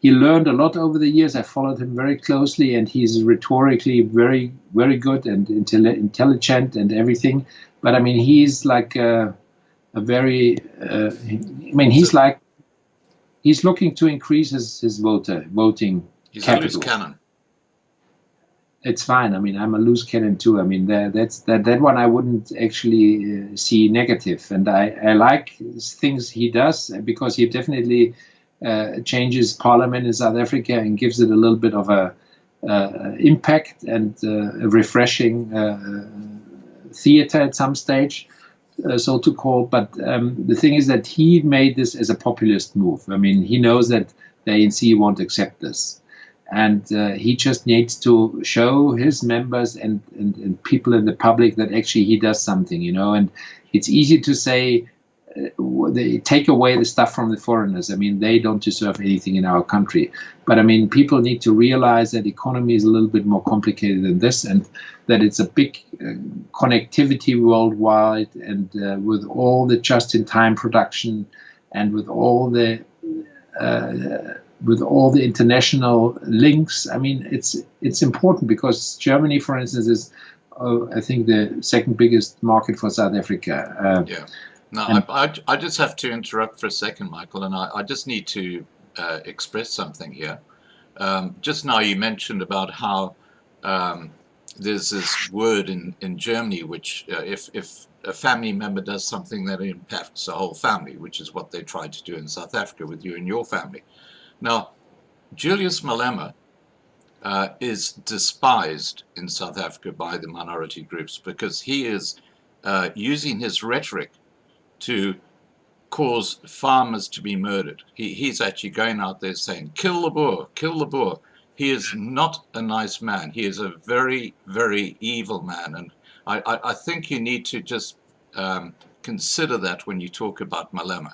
learned a lot over the years. I followed him very closely, and he's rhetorically very, very good and intelligent and everything. But I mean, he's like a very, I mean, he's looking to increase his voting. He's capital. a loose cannon. It's fine. I mean, I'm a loose cannon too. I mean, that one I wouldn't actually see negative, and I like things he does, because he definitely changes parliament in South Africa and gives it a little bit of a impact and a refreshing theater at some stage, so to call. But the thing is that he made this as a populist move. I mean, he knows that the ANC won't accept this. And he just needs to show his members and people in the public that actually he does something, you know. And it's easy to say, they take away the stuff from the foreigners. I mean, they don't deserve anything in our country. But I mean, people need to realize that economy is a little bit more complicated than this, and that it's a big connectivity worldwide, and with all the just-in-time production, and with all the international links. I mean, it's important, because Germany, for instance, is I think the second biggest market for South Africa. No, I just have to interrupt for a second, Michael, and I just need to express something here. Just now you mentioned about how there's this word in Germany which if a family member does something that impacts the whole family, which is what they tried to do in South Africa with you and your family. Now, Julius Malema is despised in South Africa by the minority groups, because he is using his rhetoric to cause farmers to be murdered. He's actually going out there saying, kill the Boer, kill the Boer. He is not a nice man. He is a very, very evil man. And I think you need to just consider that when you talk about Malema,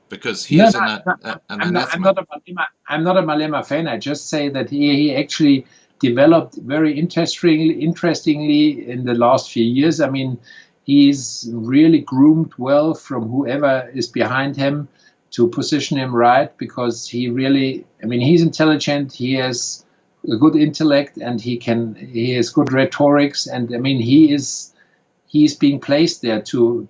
because he is an anathema. I'm not a Malema fan. I just say that he actually developed very interestingly in the last few years. I mean, he's really groomed well from whoever is behind him to position him right, because he really, I mean, he's intelligent, he has a good intellect, and he has good rhetorics, and I mean, he's being placed there to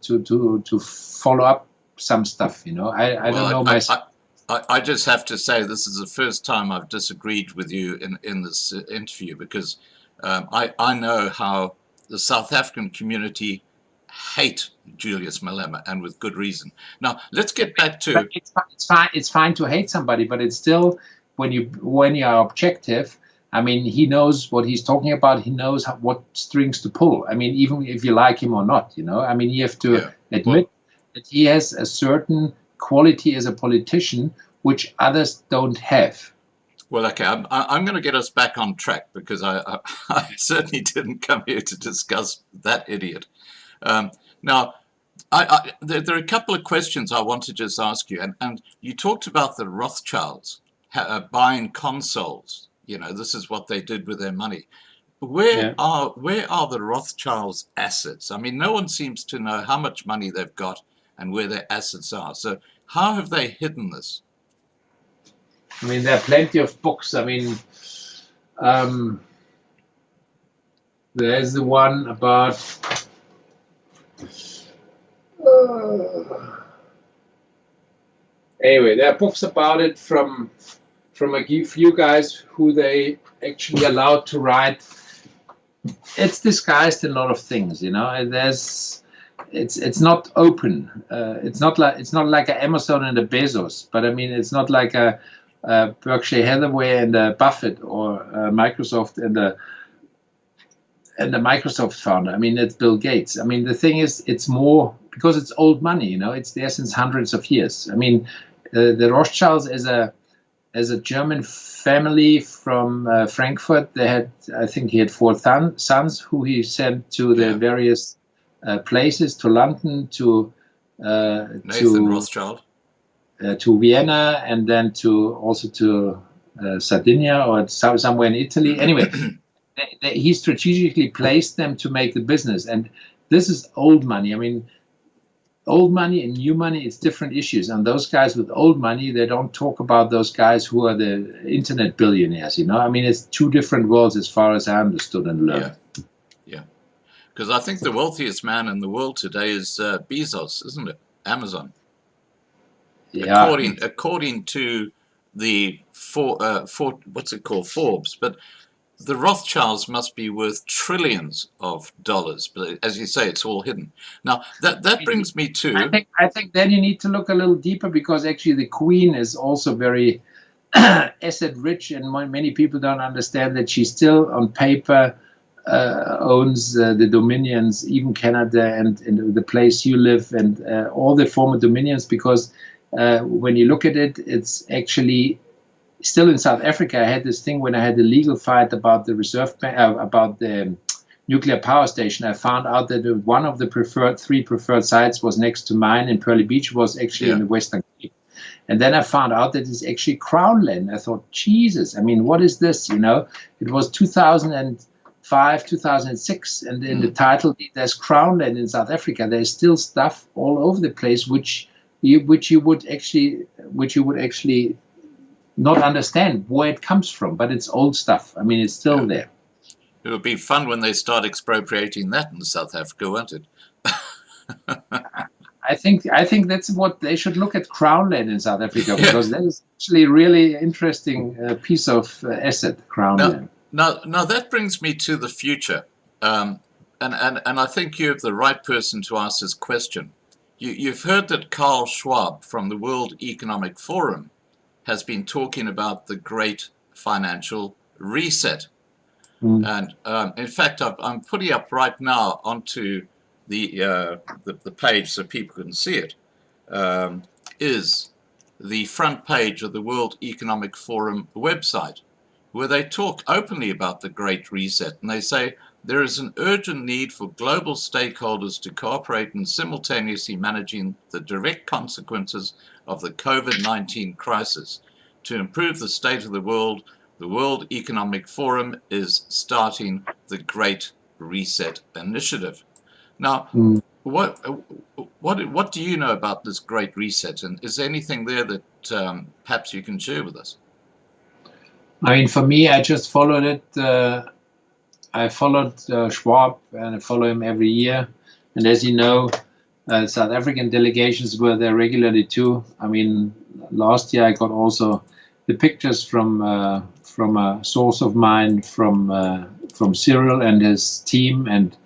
follow up some stuff, you know. I don't know myself. I just have to say this is the first time I've disagreed with you in this interview, because I know how the South African community hate Julius Malema, and with good reason. Now let's get back to. But it's fine to hate somebody, but it's still, when you are objective. I mean, he knows what he's talking about. He knows what strings to pull. I mean, even if you like him or not, I mean, you have to admit that he has a certain quality as a politician which others don't have. Well, okay, I'm going to get us back on track, because I certainly didn't come here to discuss that idiot. Now, there are a couple of questions I want to just ask you, and you talked about the Rothschilds buying consoles. This is what they did with their money. Where are the Rothschilds' assets? I mean, no one seems to know how much money they've got and where their assets are. So how have they hidden this? I mean, there are plenty of books. I mean, there's the one about anyway, there are books about it from a few guys who they actually allowed to write. It's disguised in a lot of things, and it's not open. It's not like an Amazon and a Bezos, but I mean, it's not like a Berkshire Hathaway and a Buffett, or Microsoft and a Microsoft founder. I mean, it's Bill Gates. I mean, the thing is, it's more because it's old money. It's there since hundreds of years. I mean, the Rothschilds as a German family from Frankfurt. I think he had 4 sons who he sent to the various places, to London, to Nathan Rothschild, to Vienna, and then also to Sardinia, or somewhere in Italy. Anyway, he strategically placed them to make the business. And this is old money. I mean, old money and new money, it's different issues. And those guys with old money, they don't talk about those guys who are the internet billionaires, I mean, it's 2 different worlds as far as I understood and learned. Yeah. Because I think the wealthiest man in the world today is Bezos, isn't it? Amazon. Yeah. According to the what's it called, Forbes, but the Rothschilds must be worth trillions of dollars, but as you say, it's all hidden. Now that brings me to. I think then you need to look a little deeper, because actually the Queen is also very asset rich, and many people don't understand that she still, on paper, owns the dominions, even Canada and the place you live, and all the former dominions, because when you look at it, it's actually still in South Africa. I had this thing when I had the legal fight about the Reserve Bank, about the nuclear power station. I found out that one of the 3 preferred sites was next to mine in Pearly Beach, was actually in the Western Cape. And then I found out that it's actually Crown land. I thought, Jesus, I mean, what is this? It was 2005, 2006, and in the title deed, there's Crown land in South Africa. There's still stuff all over the place which you would actually not understand where it comes from, but it's old stuff. I mean, it's still there. It would be fun when they start expropriating that in South Africa, won't it? I think that's what they should look at, Crown land in South Africa, because that is actually a really interesting piece of asset, Crown land. Now that brings me to the future, and I think you're the right person to ask this question. You've heard that Carl Schwab from the World Economic Forum has been talking about the Great Financial Reset. And in fact, I'm putting up right now onto the page so people can see it, is the front page of the World Economic Forum website, where they talk openly about the Great Reset. And they say there is an urgent need for global stakeholders to cooperate in simultaneously managing the direct consequences of the COVID-19 crisis. To improve the state of the World Economic Forum is starting the Great Reset Initiative. Now, what do you know about this Great Reset, and is there anything there that perhaps you can share with us? I mean, for me, I just followed it. I followed Schwab, and I follow him every year. And as you know, South African delegations were there regularly too. I mean, last year I got also the pictures from a source of mine from Cyril and his team, and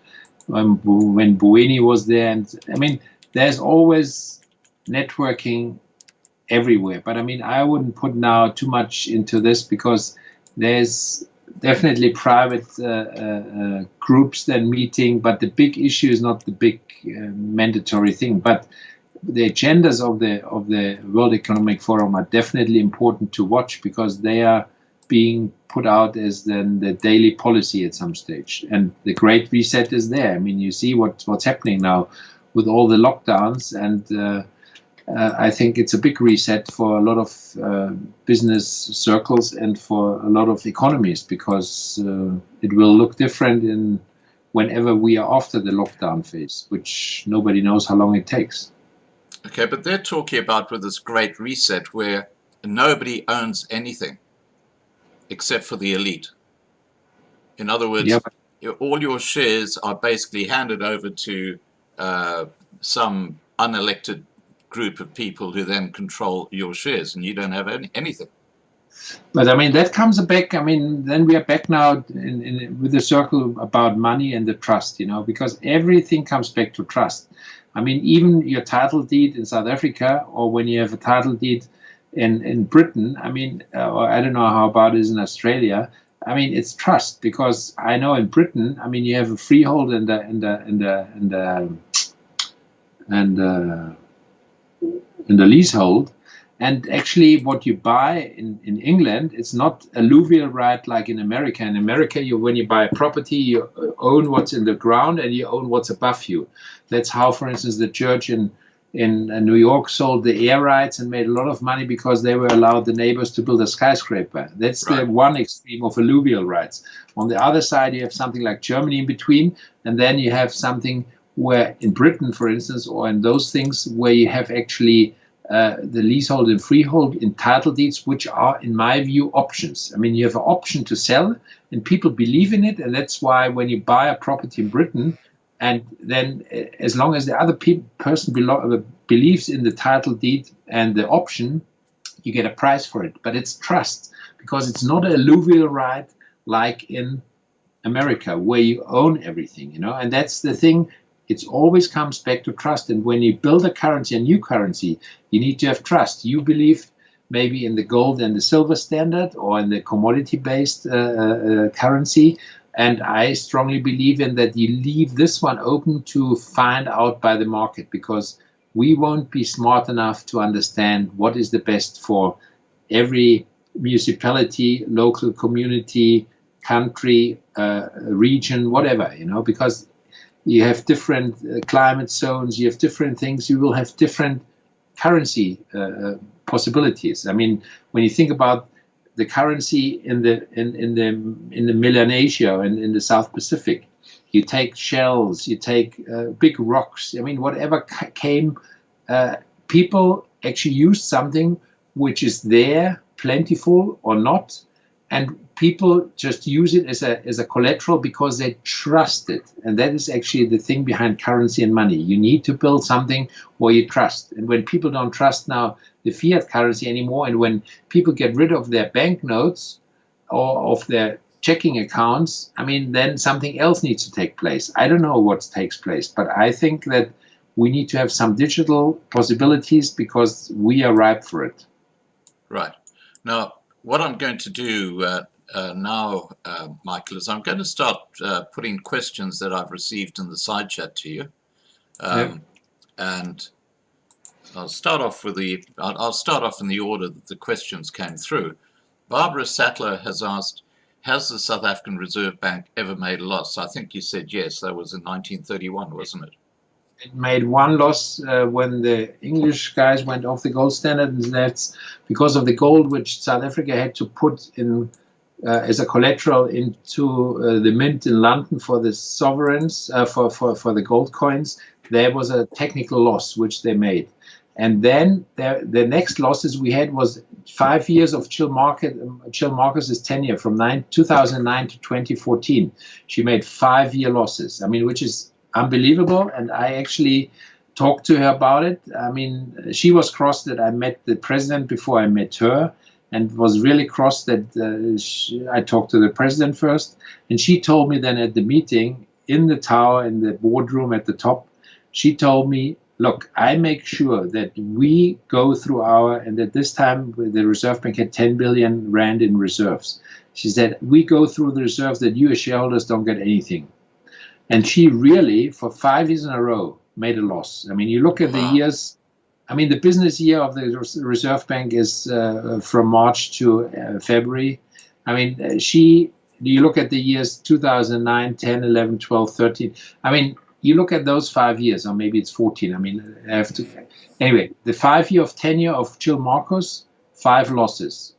when Bueni was there. And I mean, there's always networking everywhere. But I mean, I wouldn't put now too much into this, because there's definitely private groups then meeting, but the big issue is not the big mandatory thing. But the agendas of the World Economic Forum are definitely important to watch, because they are being put out as then the daily policy at some stage. And the Great Reset is there. I mean, you see what's happening now with all the lockdowns, and I think it's a big reset for a lot of business circles and for a lot of economies, because it will look different in whenever we are after the lockdown phase, which nobody knows how long it takes. Okay, but they're talking about with this great reset where nobody owns anything except for the elite. In other words, all your shares are basically handed over to some unelected group of people who then control your shares, and you don't have anything. But I mean, that comes back. I mean, then we are back now with the circle about money and the trust, you know, because everything comes back to trust. I mean, even your title deed in South Africa, or when you have a title deed in Britain, I mean, or I don't know how about it is in Australia. I mean, it's trust, because I know in Britain, I mean, you have a freehold and the leasehold, and actually what you buy in England, it's not alluvial right like in America. In America, when you buy a property, you own what's in the ground and you own what's above you. That's how, for instance, the church in New York sold the air rights and made a lot of money, because they were allowed the neighbors to build a skyscraper. That's the one extreme of alluvial rights. On the other side, you have something like Germany in between, and then you have something where in Britain, for instance, or in those things where you have actually the leasehold and freehold in title deeds, which are, in my view, options. I mean, you have an option to sell, and people believe in it, and that's why when you buy a property in Britain, and then as long as the other person believes in the title deed and the option, you get a price for it. But it's trust, because it's not an alluvial right like in America, where you own everything, you know, and that's the thing. It always comes back to trust. And when you build a currency, a new currency, you need to have trust. You believe maybe in the gold and the silver standard, or in the commodity-based currency. And I strongly believe in that you leave this one open to find out by the market, because we won't be smart enough to understand what is the best for every municipality, local community, country, region, whatever, you know, because you have different climate zones, you have different things, you will have different currency possibilities. I mean, when you think about the currency in the Melanesia and in the South Pacific, you take shells, you take big rocks. I mean, whatever came, people actually used something which is there, plentiful or not, and people just use it as a collateral because they trust it. And that is actually the thing behind currency and money. You need to build something where you trust. And when people don't trust now the fiat currency anymore, and when people get rid of their banknotes or of their checking accounts, I mean, then something else needs to take place. I don't know what takes place, but I think that we need to have some digital possibilities, because we are ripe for it. Right. Now, what I'm going to do now, Michael, is I'm going to start putting questions that I've received in the side chat to you, and I'll start off with I'll start off in the order that the questions came through. Barbara Sattler has asked, has the South African Reserve Bank ever made a loss? I think you said yes. That was in 1931, wasn't it? It made one loss when the English guys went off the gold standard, and that's because of the gold which South Africa had to put in as a collateral into the mint in London for the sovereigns, for the gold coins. There was a technical loss which they made. And then the next losses we had was 5 years of Jill Marcus's tenure from 2009 to 2014. She made 5-year losses. I mean, which is unbelievable. And I actually talked to her about it. I mean, she was cross that I met the president before I met her, and was really cross that I talked to the president first. And she told me then at the meeting in the tower, in the boardroom at the top, she told me, look, I make sure that we go through and at this time the Reserve Bank had 10 billion rand in reserves. She said, we go through the reserves that you as shareholders don't get anything. And she really, for 5 years in a row, made a loss. I mean, you look at the years, I mean, the business year of the Reserve Bank is from March to February. I mean, you look at the years 2009, 10, 11, 12, 13. I mean, you look at those 5 years, or maybe it's 14. I mean, I have to. Anyway, the 5 year of tenure of Jill Marcos, 5 losses,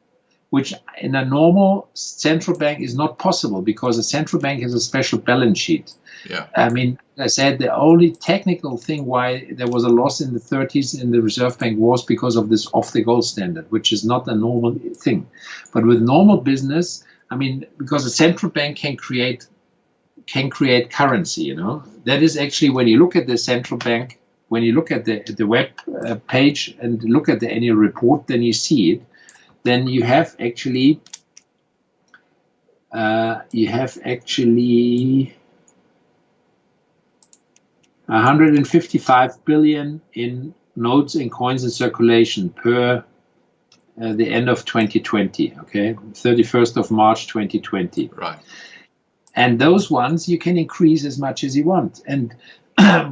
which in a normal central bank is not possible because a central bank has a special balance sheet. Yeah. I mean, I said the only technical thing why there was a loss in the 30s in the Reserve Bank was because of this off the gold standard, which is not a normal thing. But with normal business, I mean, because a central bank can create currency, you know. That is actually when you look at the central bank, when you look at the web page and look at the annual report, then you see it. Then you have actually 155 billion in notes and coins in circulation per the end of 2020, okay, 31st of March 2020. Right. And those ones you can increase as much as you want. And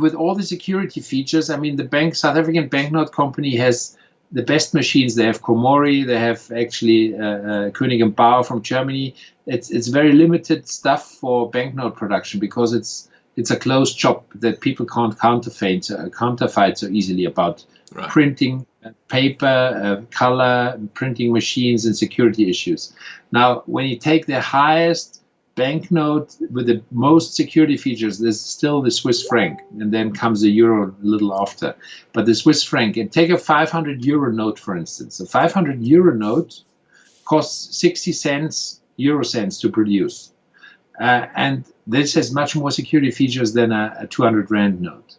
with all the security features, I mean, the South African banknote company has the best machines. They have Komori, they have actually Koenig & Bauer from Germany. It's very limited stuff for banknote production because it's a closed shop that people can't counterfeit so easily about printing paper, color, printing machines, and security issues. Now, when you take the highest banknote with the most security features, there's still the Swiss franc, and then comes the euro a little after. But the Swiss franc, and take a 500 euro note, for instance. A 500 euro note costs 60 euro cents to produce. And this has much more security features than a 200 rand note.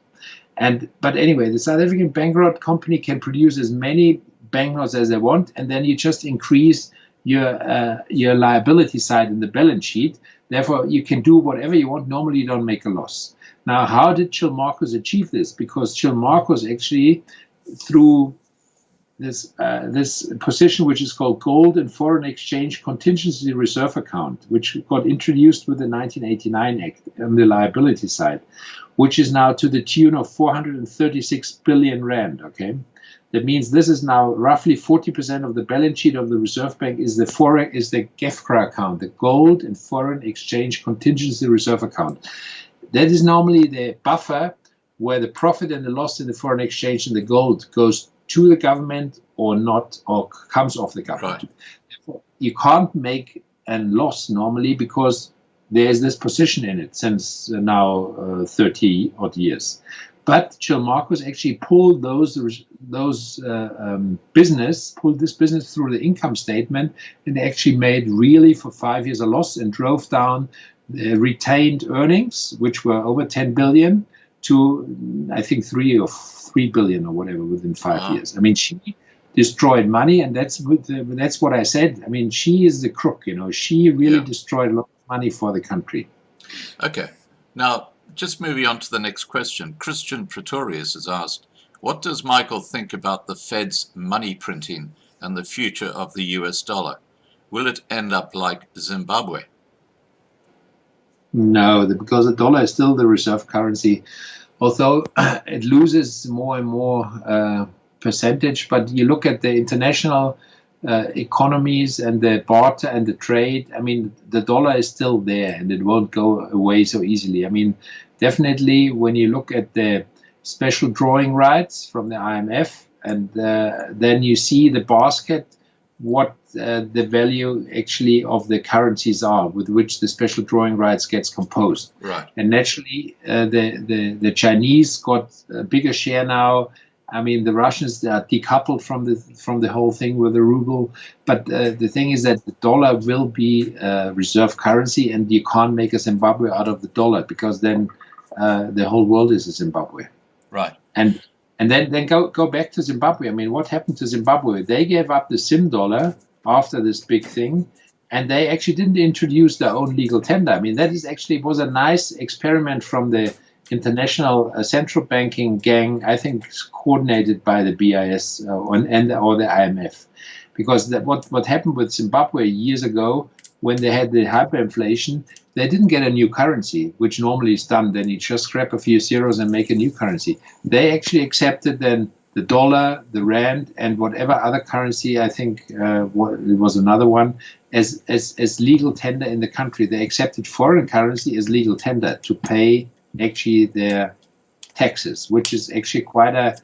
But anyway, the South African banknote company can produce as many banknotes as they want, and then you just increase your liability side in the balance sheet. Therefore, you can do whatever you want. Normally, you don't make a loss. Now, how did Jill Marcos achieve this? Because Jill Marcos actually, through this position which is called Gold and Foreign Exchange Contingency Reserve Account, which got introduced with the 1989 Act on the liability side, which is now to the tune of 436 billion rand. Okay, that means this is now roughly 40% of the balance sheet of the Reserve Bank is the GEFCRA account, the Gold and Foreign Exchange Contingency Reserve Account. That is normally the buffer where the profit and the loss in the foreign exchange and the gold goes to the government or not, or comes off the government. Right. Therefore, you can't make a loss normally because there's this position in it since now 30 odd years. But Jill Marcos actually pulled this business through the income statement, and actually made really for 5 years a loss, and drove down the retained earnings, which were over 10 billion, to I think 3 billion or whatever within 5 years. I mean, she destroyed money, and that's what I said. I mean, she is the crook, you know. She really destroyed a lot of money for the country. Okay, now just moving on to the next question. Christian Pretorius has asked, what does Michael think about the Fed's money printing and the future of the US dollar? Will it end up like Zimbabwe? No, because the dollar is still the reserve currency, although it loses more and more percentage. But you look at the international economies and the barter and the trade, I mean, the dollar is still there and it won't go away so easily. I mean, definitely when you look at the special drawing rights from the IMF, and then you see the basket, what the value actually of the currencies are with which the special drawing rights gets composed. Right. And naturally, the Chinese got a bigger share now. I mean, the Russians are decoupled from the whole thing with the ruble. But the thing is that the dollar will be reserve currency, and you can't make a Zimbabwe out of the dollar, because then the whole world is a Zimbabwe. Right. And then go back to Zimbabwe. I mean, what happened to Zimbabwe? They gave up the SIM dollar after this big thing, and they actually didn't introduce their own legal tender. I mean, that is actually was a nice experiment from the international central banking gang, I think coordinated by the BIS or the IMF. Because what happened with Zimbabwe years ago, when they had the hyperinflation, they didn't get a new currency, which normally is done. Then you just scrap a few zeros and make a new currency. They actually accepted then the dollar, the rand, and whatever other currency, I think it was another one, as legal tender in the country. They accepted foreign currency as legal tender to pay actually their taxes, which is actually quite a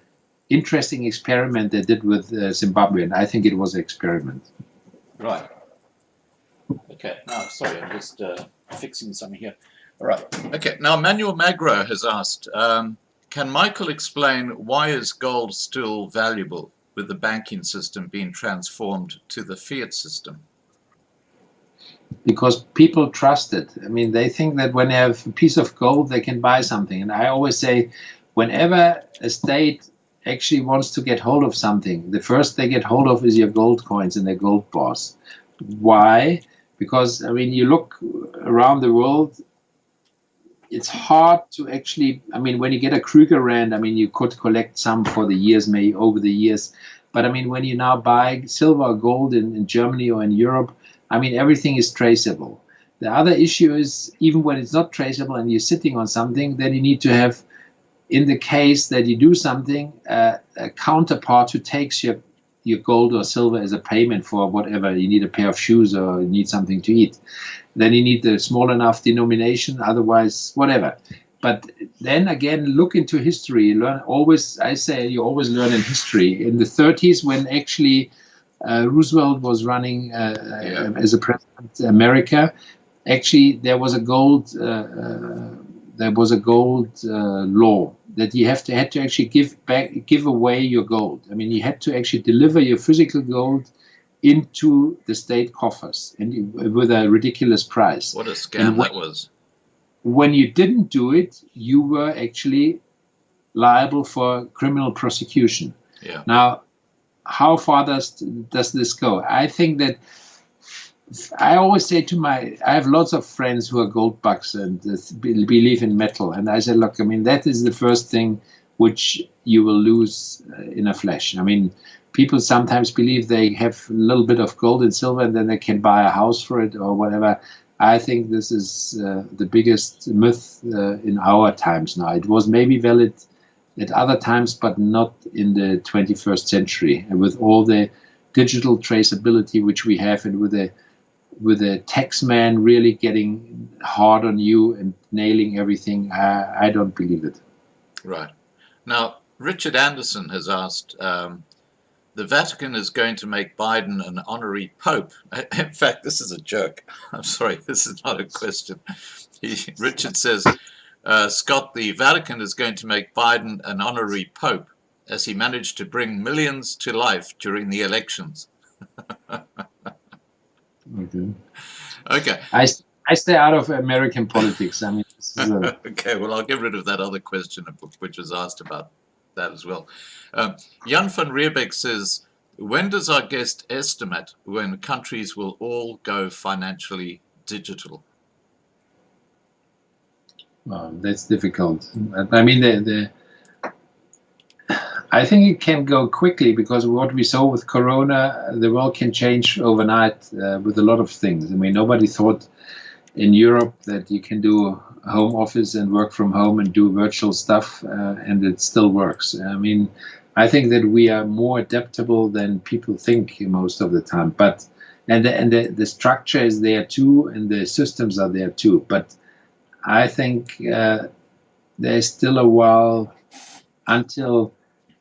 interesting experiment they did with Zimbabwe, and I think it was an experiment. Right. Okay. Now, sorry, I'm just fixing something here. All right. Okay. Now, Manuel Magro has asked, can Michael explain why is gold still valuable with the banking system being transformed to the fiat system? Because people trust it. I mean, they think that when they have a piece of gold, they can buy something. And I always say, whenever a state actually wants to get hold of something, the first they get hold of is your gold coins and their gold bars. Why? Because, I mean, you look around the world, it's hard to actually, I mean, when you get a Kruger Rand, I mean, you could collect some for the years, maybe over the years. But I mean, when you now buy silver or gold in Germany or in Europe, I mean, everything is traceable. The other issue is, even when it's not traceable and you're sitting on something, then you need to have, in the case that you do something, a counterpart who takes your gold or silver as a payment for whatever. You need a pair of shoes or you need something to eat. Then you need the small enough denomination, otherwise whatever. But then again, look into history. Learn always, I say you always learn in history. In the 30s, when actually Roosevelt was running as a president, America, actually there was a gold law that you had to actually give away your gold. I mean, you had to actually deliver your physical gold into the state coffers, and with a ridiculous price. What a scam that was. When you didn't do it, you were actually liable for criminal prosecution. Yeah. Now, how far does this go? I think that I always say I have lots of friends who are gold bugs and believe in metal. And I say, look, I mean, that is the first thing which you will lose in a flash. I mean, people sometimes believe they have a little bit of gold and silver and then they can buy a house for it or whatever. I think this is the biggest myth in our times now. It was maybe valid at other times, but not in the 21st century. And with all the digital traceability which we have, and with the tax man really getting hard on you and nailing everything, I don't believe it. Right. Now, Richard Anderson has asked, the Vatican is going to make Biden an honorary pope. In fact, this is a joke. I'm sorry, this is not a question. Richard says, Scott, the Vatican is going to make Biden an honorary pope as he managed to bring millions to life during the elections. Okay. I stay out of American politics. I mean, this is okay, well, I'll get rid of that other question which was asked about that as well. Jan van Riebeck says, when does our guest estimate when countries will all go financially digital? Well, that's difficult. I mean, I think it can go quickly, because what we saw with Corona, the world can change overnight with a lot of things. I mean, nobody thought in Europe that you can do home office and work from home and do virtual stuff, and it still works. I mean, I think that we are more adaptable than people think most of the time. But and the structure is there too, and the systems are there too. But I think there's still a while until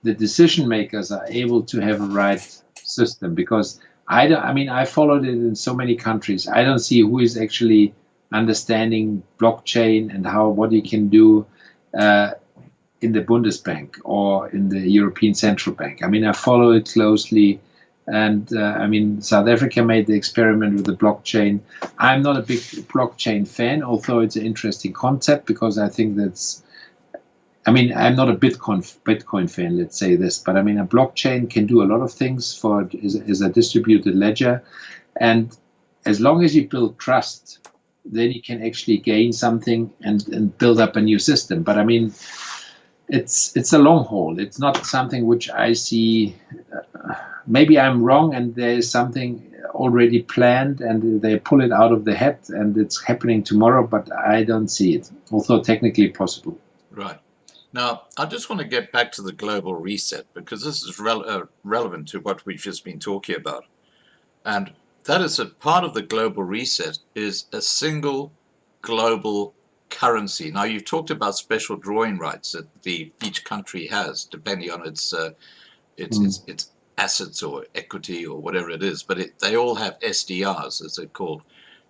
the decision makers are able to have a right system, because I followed it in so many countries. I don't see who is actually understanding blockchain and what you can do in the Bundesbank or in the European Central Bank. I mean, I follow it closely, and South Africa made the experiment with the blockchain. I'm not a big blockchain fan, although it's an interesting concept, because I think that's I mean, I'm not a Bitcoin fan, let's say this, but I mean, a blockchain can do a lot of things as a distributed ledger. And as long as you build trust, then you can actually gain something and build up a new system. But I mean, it's a long haul. It's not something which I see. Maybe I'm wrong, and there is something already planned, and they pull it out of the hat, and it's happening tomorrow. But I don't see it, although technically possible. Right. Now, I just want to get back to the global reset, because this is relevant to what we've just been talking about. And that is a part of the global reset is a single global currency. Now, you've talked about special drawing rights that each country has, depending on its assets or equity or whatever it is, but they all have SDRs, as they're called.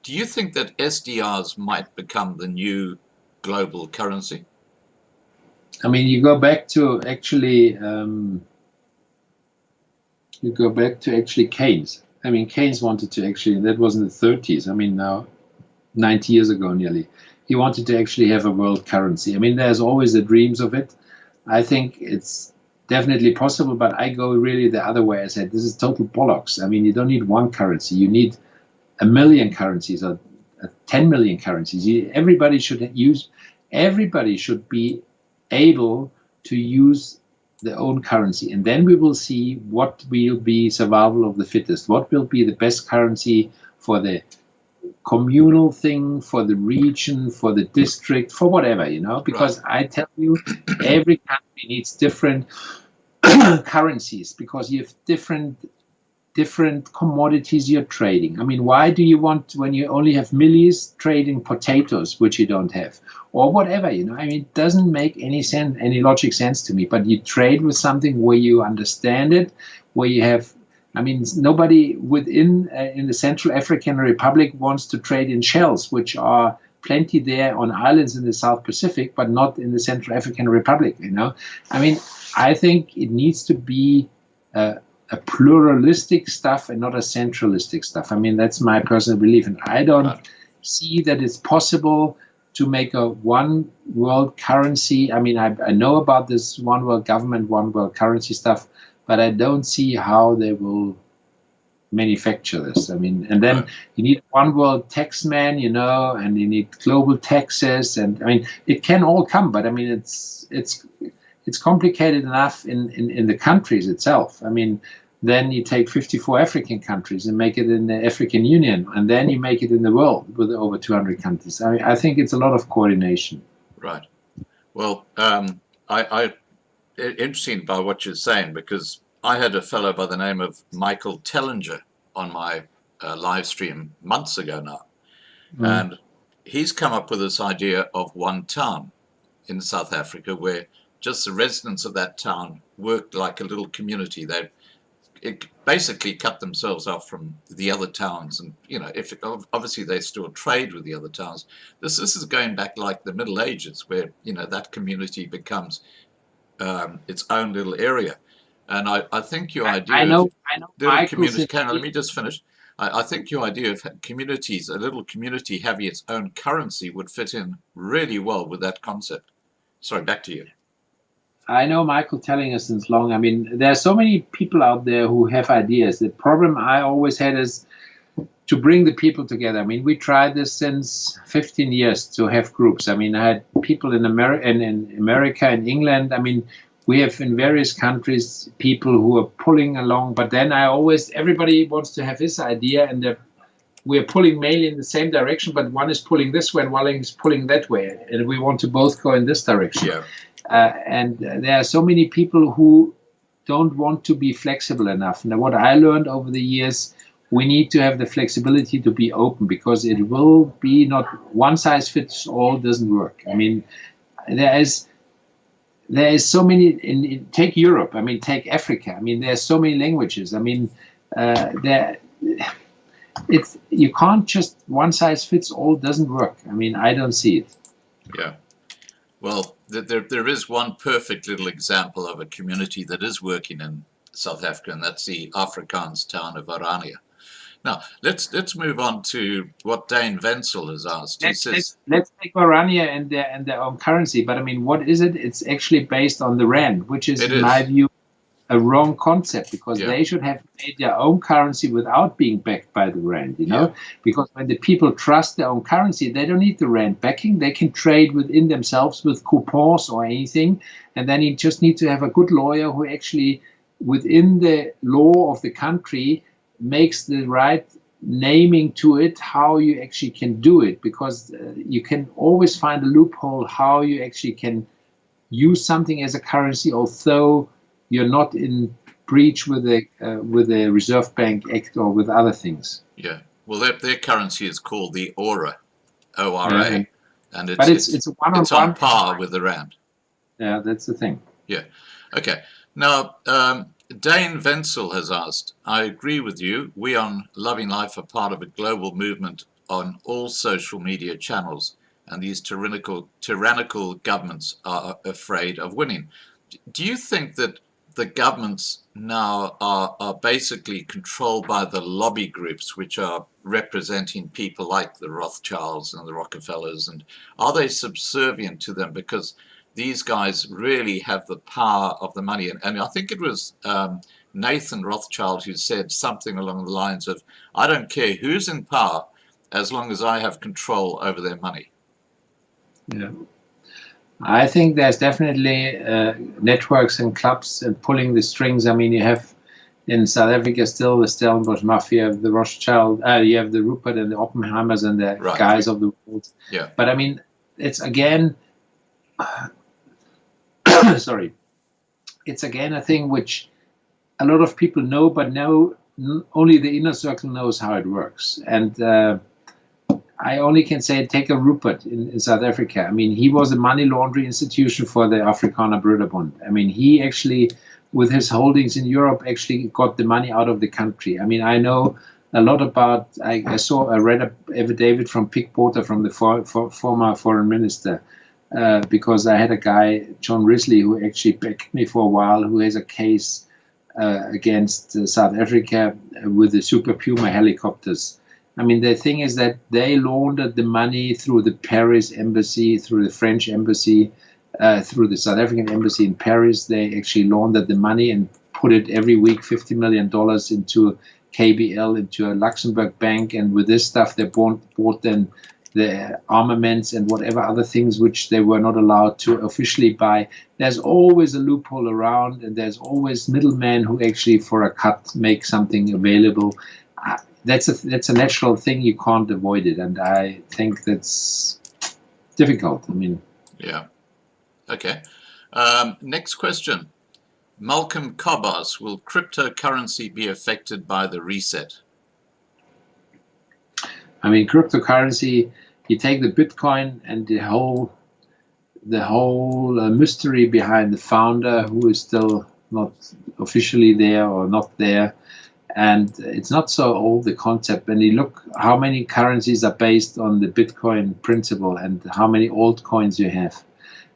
Do you think that SDRs might become the new global currency? I mean, you go back to actually Keynes. I mean, Keynes wanted to actually, that was in the 30s. I mean, now 90 years ago nearly, he wanted to actually have a world currency. I mean, there's always the dreams of it. I think it's definitely possible, but I go really the other way. I said, this is total bollocks. I mean, you don't need one currency. You need 1 million currencies or 10 million currencies. Everybody should be able to use their own currency, and then we will see what will be survival of the fittest, what will be the best currency for the communal thing, for the region, for the district, for whatever, because I tell you, every country needs different currencies, because you have different commodities you're trading. I mean, why do you want, when you only have millies trading potatoes, which you don't have, or whatever, I mean, it doesn't make any logic sense to me, but you trade with something where you understand it, where you have, I mean, nobody within in the Central African Republic wants to trade in shells, which are plenty there on islands in the South Pacific, but not in the Central African Republic, I mean, I think it needs to be a pluralistic stuff and not a centralistic stuff. I mean, that's my personal belief, and I don't see that it's possible to make a one world currency. I mean, I know about this one world government, one world currency stuff, but I don't see how they will manufacture this. I mean, and then you need one world tax man, and you need global taxes, and I mean, it can all come, but I mean, it's complicated enough in the countries itself. I mean, then you take 54 African countries and make it in the African Union, and then you make it in the world with over 200 countries. I mean, I think it's a lot of coordination. Right. Well, interesting about what you're saying, because I had a fellow by the name of Michael Tellinger on my live stream months ago now, and he's come up with this idea of one town in South Africa where just the residents of that town worked like a little community. They basically cut themselves off from the other towns, and if obviously they still trade with the other towns. This is going back like the Middle Ages, where that community becomes its own little area. And I think your idea I know little communities. Let me just finish. I think your idea of communities, a little community having its own currency, would fit in really well with that concept. Sorry, back to you. I know Michael telling us since long. I mean, there are so many people out there who have ideas. The problem I always had is to bring the people together. I mean, we tried this since 15 years to have groups. I mean, I had people in America and England. I mean, we have in various countries people who are pulling along, but then everybody wants to have his idea, and we're pulling mainly in the same direction, but one is pulling this way and one is pulling that way, and we want to both go in this direction. Yeah. And there are so many people who don't want to be flexible enough. Now, what I learned over the years, we need to have the flexibility to be open, because it will be not one size fits all. Doesn't work. I mean, there is so many. Take Europe. I mean, take Africa. I mean, there's so many languages. I mean, you can't just one size fits all. Doesn't work. I mean, I don't see it. Yeah. Well, there is one perfect little example of a community that is working in South Africa, and that's the Afrikaans town of Orania. Now, let's move on to what Dane Wenzel has asked. He says, let's take Orania and their own currency. But I mean, what is it? It's actually based on the rand, which is, in my view, a wrong concept, because they should have made their own currency without being backed by the rand, you know? Because when the people trust their own currency, they don't need the rand backing. They can trade within themselves with coupons or anything. And then you just need to have a good lawyer who actually, within the law of the country, makes the right naming to it, how you actually can do it, because you can always find a loophole how you actually can use something as a currency, although you're not in breach with the Reserve Bank Act or with other things. Yeah, well, their currency is called the ORA, O-R-A, and it's on par with the rand. Yeah, that's the thing. Yeah, okay. Now, Dane Wenzel has asked, I agree with you. We on Loving Life are part of a global movement on all social media channels, and these tyrannical governments are afraid of winning. Do you think that the governments now are basically controlled by the lobby groups, which are representing people like the Rothschilds and the Rockefellers, and are they subservient to them because these guys really have the power of the money? And I think it was Nathan Rothschild who said something along the lines of, I don't care who's in power as long as I have control over their money. Yeah. I think there's definitely networks and clubs and pulling the strings. I mean, you have in South Africa still the Stellenbosch Mafia, the Rothschild, you have the Rupert and the Oppenheimers and the guys of the world. Yeah. But I mean, it's again, sorry, it's again a thing which a lot of people know, but only the inner circle knows how it works. And I only can say, take a Rupert in South Africa. I mean, he was a money laundering institution for the Afrikaner Broederbond. I mean, he actually, with his holdings in Europe, actually got the money out of the country. I mean, I know a lot about, I read an affidavit from Pick Porter, from the former foreign minister, because I had a guy, John Risley, who actually backed me for a while, who has a case against South Africa with the Super Puma helicopters. I mean, the thing is that they laundered the money through the Paris embassy, through the French embassy, through the South African embassy in Paris. They actually laundered the money and put it every week, $50 million into KBL, into a Luxembourg bank. And with this stuff, they bought then the armaments and whatever other things which they were not allowed to officially buy. There's always a loophole around, and there's always middlemen who actually, for a cut, make something available. That's a natural thing. You can't avoid it, and I think that's difficult. I mean, yeah. Okay. Next question. Malcolm Kobos, will cryptocurrency be affected by the reset? I mean, cryptocurrency. You take the Bitcoin and the whole mystery behind the founder, who is still not officially there or not there. And it's not so old, the concept. When you look how many currencies are based on the Bitcoin principle and how many altcoins you have.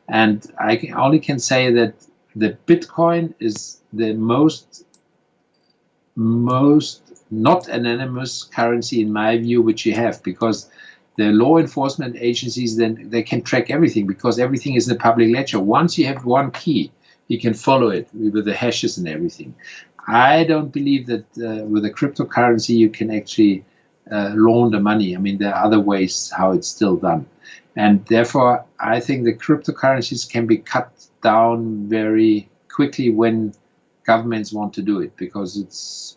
And I only can say that the Bitcoin is the most not anonymous currency, in my view, which you have, because the law enforcement agencies, then they can track everything, because everything is in the public ledger. Once you have one key, you can follow it with the hashes and everything. I don't believe that with a cryptocurrency you can actually launder money. I mean, there are other ways how it's still done. And therefore, I think the cryptocurrencies can be cut down very quickly when governments want to do it, because it's,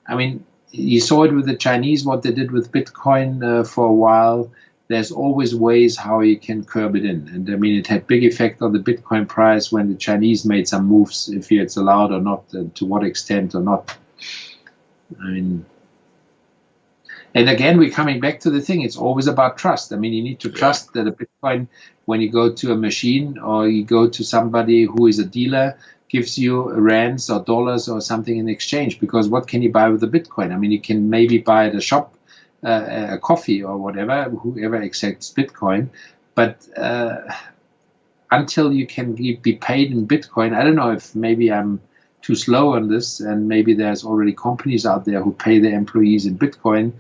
I mean, you saw it with the Chinese, what they did with Bitcoin for a while. There's always ways how you can curb it in. And I mean, it had big effect on the Bitcoin price when the Chinese made some moves, if it's allowed or not, and to what extent or not. I mean, and again, we're coming back to the thing. It's always about trust. I mean, you need to trust that a Bitcoin, when you go to a machine or you go to somebody who is a dealer, gives you rands or dollars or something in exchange. Because what can you buy with the Bitcoin? I mean, you can maybe buy at a shop, a coffee or whatever, whoever accepts Bitcoin, but until you can be paid in Bitcoin, I don't know if maybe I'm too slow on this, and maybe there's already companies out there who pay their employees in Bitcoin,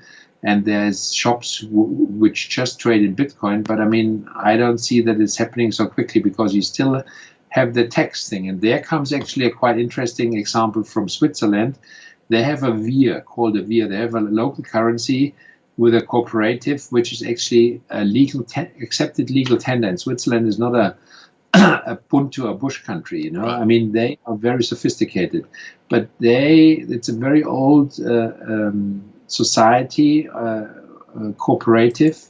and there's shops which just trade in Bitcoin. But I mean, I don't see that it's happening so quickly, because you still have the tax thing. And there comes actually a quite interesting example from Switzerland. They have a VIR, called a VIR. They have a local currency with a cooperative, which is actually a accepted legal tender. And Switzerland is not a Ubuntu or bush country, you know. Right. I mean, they are very sophisticated, but it's a very old society, cooperative,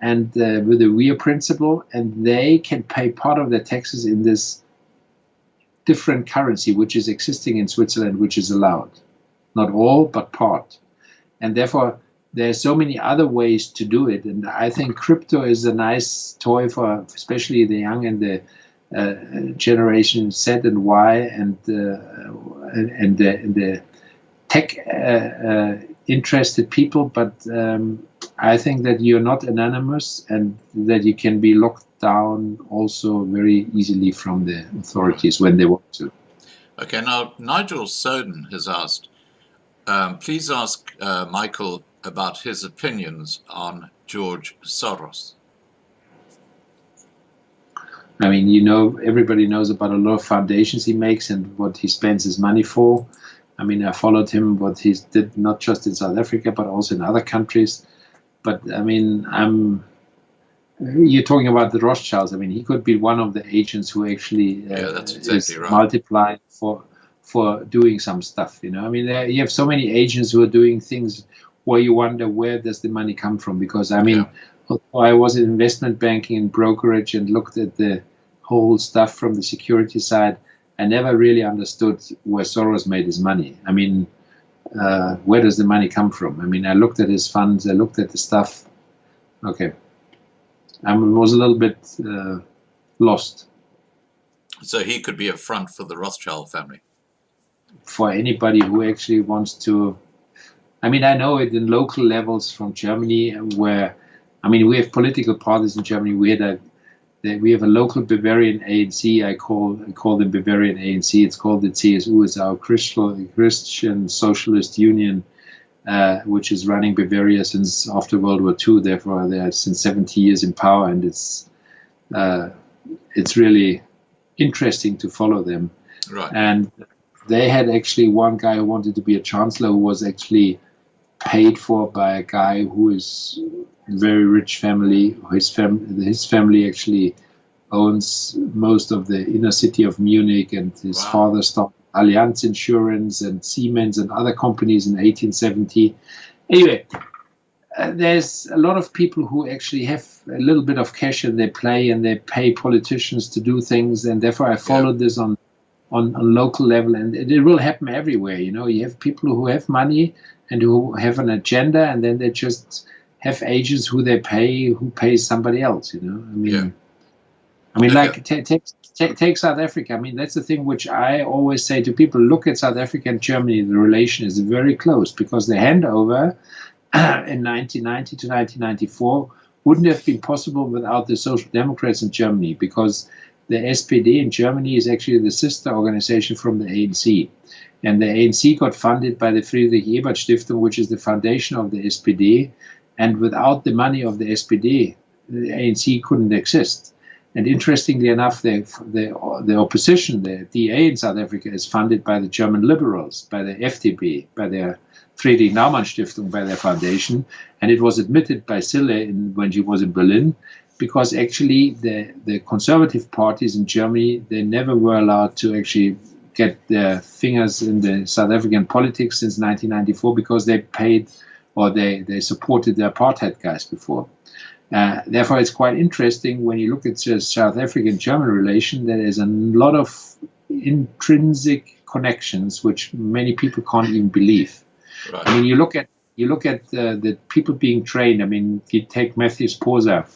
and with a VIR principle, and they can pay part of their taxes in this different currency which is existing in Switzerland, which is allowed. Not all, but part. And therefore, there are so many other ways to do it. And I think crypto is a nice toy for especially the young and the generation Z and Y and the tech interested people. But I think that you're not anonymous, and that you can be locked down also very easily from the authorities when they want to. Okay, now Nigel Soden has asked, please ask Michael about his opinions on George Soros. I mean, you know, everybody knows about a lot of foundations he makes and what he spends his money for. I mean, I followed him, what he did not just in South Africa, but also in other countries. But I mean, you're talking about the Rothschilds. I mean, he could be one of the agents who actually that's exactly is right. multiplied for doing some stuff. You know, I mean, you have so many agents who are doing things where you wonder, where does the money come from? Because I mean, I was in investment banking and brokerage and looked at the whole stuff from the security side. I never really understood where Soros made his money. I mean, where does the money come from? I mean, I looked at his funds, I looked at the stuff. Okay. I was a little bit lost. So he could be a front for the Rothschild family. For anybody who actually wants to, I mean, I know it in local levels from Germany, where, I mean, we have political parties in Germany. We have a local Bavarian ANC. I call them Bavarian ANC. It's called the CSU. It's our Christian Socialist Union, which is running Bavaria since after World War II. Therefore, they're since 70 years in power, and it's really interesting to follow them. Right. And they had actually one guy who wanted to be a chancellor, who was actually paid for by a guy who is very rich family. His family actually owns most of the inner city of Munich, and his father started Allianz Insurance and Siemens and other companies in 1870. Anyway, there's a lot of people who actually have a little bit of cash and they play and they pay politicians to do things, and therefore I followed this on local level, and it will happen everywhere. You know, you have people who have money and who have an agenda, and then they just have agents who they pay, who pays somebody else. You know, I mean, like take South Africa. I mean, that's the thing which I always say to people: look at South Africa and Germany. The relation is very close, because the handover in 1990 to 1994 wouldn't have been possible without the Social Democrats in Germany, because the SPD in Germany is actually the sister organization from the ANC. And the ANC got funded by the Friedrich Ebert Stiftung, which is the foundation of the SPD. And without the money of the SPD, the ANC couldn't exist. And interestingly enough, the opposition, the DA in South Africa, is funded by the German liberals, by the FDP, by their Friedrich Naumann Stiftung, by their foundation. And it was admitted by Sille when she was in Berlin, because actually the conservative parties in Germany, they never were allowed to actually get their fingers in the South African politics since 1994, because they paid, or they supported the apartheid guys before. Therefore, it's quite interesting when you look at South African-German relation, there is a lot of intrinsic connections which many people can't even believe. Right. I mean, you look at the people being trained. I mean, you take Matthew Sposa,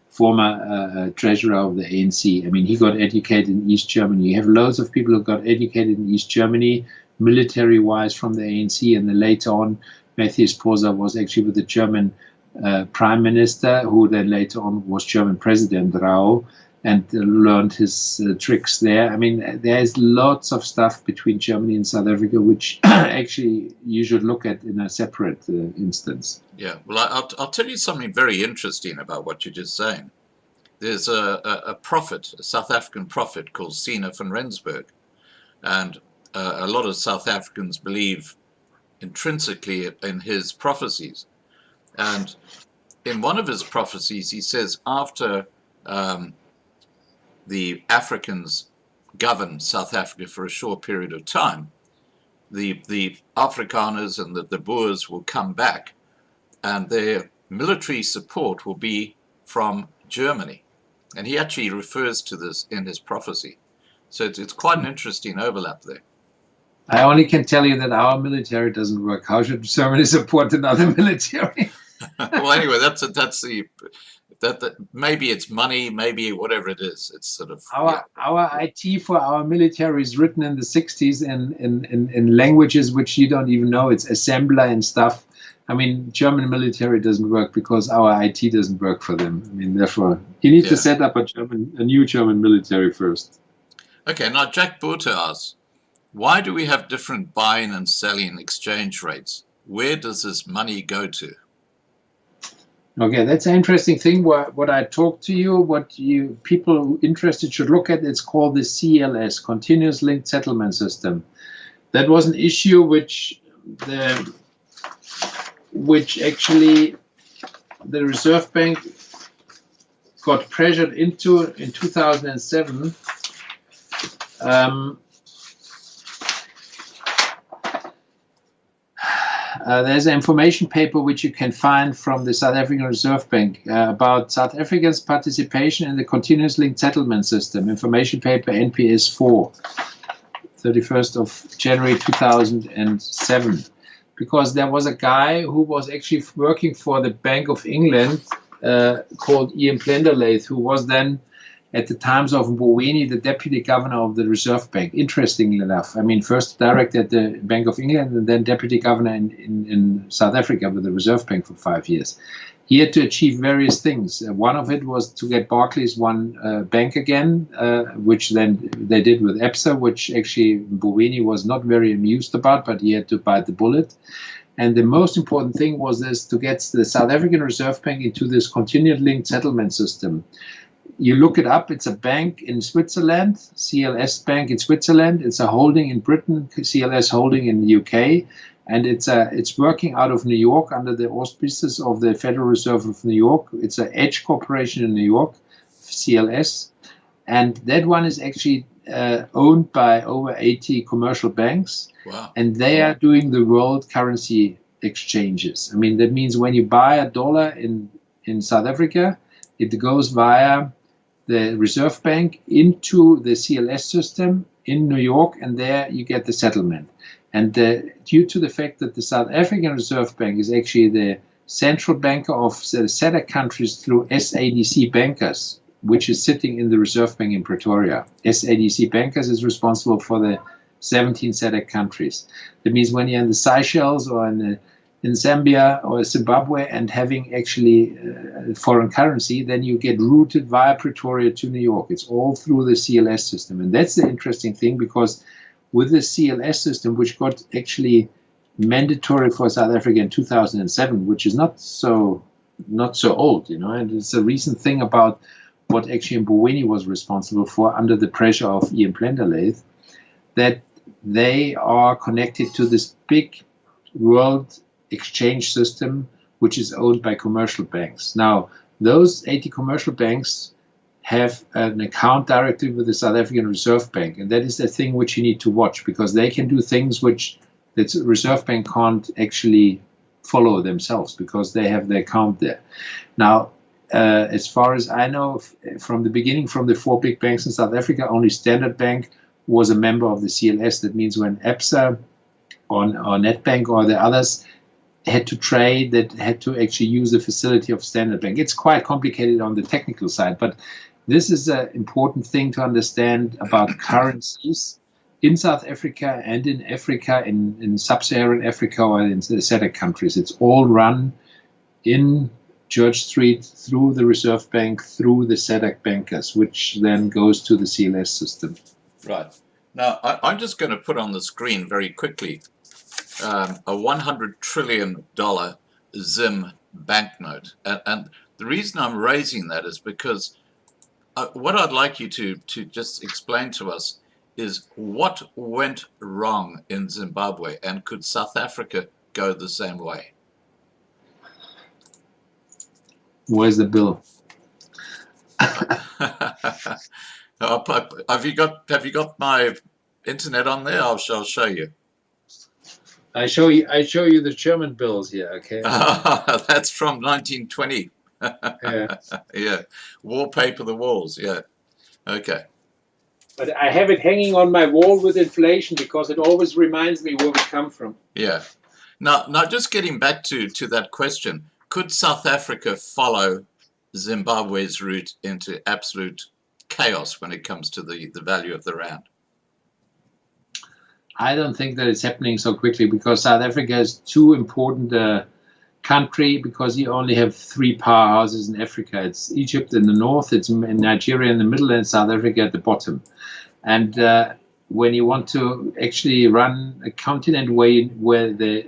former treasurer of the ANC. I mean, he got educated in East Germany. You have loads of people who got educated in East Germany, military-wise from the ANC, and then later on, Matthew Sposa was actually with the German Prime Minister, who then later on was German President, Rau. and learned his tricks there. I mean, there is lots of stuff between Germany and South Africa, which actually you should look at in a separate instance. Yeah, well, I'll tell you something very interesting about what you're just saying. There's a prophet, a South African prophet called Sina van Rensburg, and a lot of South Africans believe intrinsically in his prophecies. And in one of his prophecies, he says after the Africans governed South Africa for a short period of time, the Afrikaners and the Boers will come back, and their military support will be from Germany. And he actually refers to this in his prophecy. So it's quite an interesting overlap there. I only can tell you that our military doesn't work. How should Germany support another military? Well, anyway, that maybe it's money, maybe whatever it is. It's sort of our IT for our military is written in the 60s in languages which you don't even know. It's assembler and stuff. I mean, German military doesn't work because our IT doesn't work for them. I mean, therefore, you need to set up a new German military first. Okay, now Jack Boerter asks, why do we have different buying and selling exchange rates? Where does this money go to? Okay, that's an interesting thing. What I talked to you, what you people interested should look at, it's called the CLS, Continuous Linked Settlement System. That was an issue which actually the Reserve Bank got pressured into in 2007. There's an information paper which you can find from the South African Reserve Bank about South Africa's participation in the Continuous Linked Settlement System, information paper NPS 4, 31st of January 2007. Because there was a guy who was actually working for the Bank of England called Ian Plenderleith, who was then, at the times of Mboweni, the deputy governor of the Reserve Bank. Interestingly enough, I mean, first director at the Bank of England and then deputy governor in South Africa with the Reserve Bank for 5 years. He had to achieve various things. One of it was to get Barclays one bank again, which then they did with EBSA, which actually Mboweni was not very amused about, but he had to bite the bullet. And the most important thing was this, to get the South African Reserve Bank into this continued linked settlement system. You look it up, it's a bank in Switzerland, CLS Bank in Switzerland. It's a holding in Britain, CLS holding in the UK. And it's working out of New York under the auspices of the Federal Reserve of New York. It's an Edge Corporation in New York, CLS. And that one is actually owned by over 80 commercial banks. Wow. And they are doing the world currency exchanges. I mean, that means when you buy a dollar in South Africa, it goes via the Reserve Bank into the CLS system in New York, and there you get the settlement. And due to the fact that the South African Reserve Bank is actually the central banker of the SADC countries through SADC Bankers, which is sitting in the Reserve Bank in Pretoria. SADC Bankers is responsible for the 17 SADC countries. That means when you're in the Seychelles or in Zambia or Zimbabwe and having actually foreign currency, then you get routed via Pretoria to New York. It's all through the CLS system. And that's the interesting thing, because with the CLS system, which got actually mandatory for South Africa in 2007, which is not so old, you know, and it's a recent thing about what actually Mboweni was responsible for under the pressure of Ian Plenderleith, that they are connected to this big world exchange system, which is owned by commercial banks. Now, those 80 commercial banks have an account directly with the South African Reserve Bank, and that is the thing which you need to watch, because they can do things which the Reserve Bank can't actually follow themselves, because they have the account there. Now, as far as I know, from the beginning, from the 4 big banks in South Africa, only Standard Bank was a member of the CLS. That means when EBSA or Nedbank or the others had to trade, that had to actually use the facility of Standard Bank. It's quite complicated on the technical side, but this is an important thing to understand about currencies in South Africa and in Africa, in sub-Saharan Africa or in the SADC countries. It's all run in Church Street through the Reserve Bank, through the SADC bankers, which then goes to the CLS system. Right. Now, I'm just going to put on the screen very quickly a $100 trillion Zim banknote. And the reason I'm raising that is because what I'd like you to just explain to us is what went wrong in Zimbabwe, and could South Africa go the same way? Where's the bill? Have you got my internet on there? I'll show you. I show you the German bills here. Okay. That's from 1920. Yeah. Yeah. Wallpaper the walls. Yeah. Okay. But I have it hanging on my wall with inflation because it always reminds me where we come from. Yeah. Now, just getting back to that question, could South Africa follow Zimbabwe's route into absolute chaos when it comes to the value of the rand? I don't think that it's happening so quickly because South Africa is too important a country, because you only have three powerhouses in Africa. It's Egypt in the north, it's Nigeria in the middle, and South Africa at the bottom. And when you want to actually run a continent where the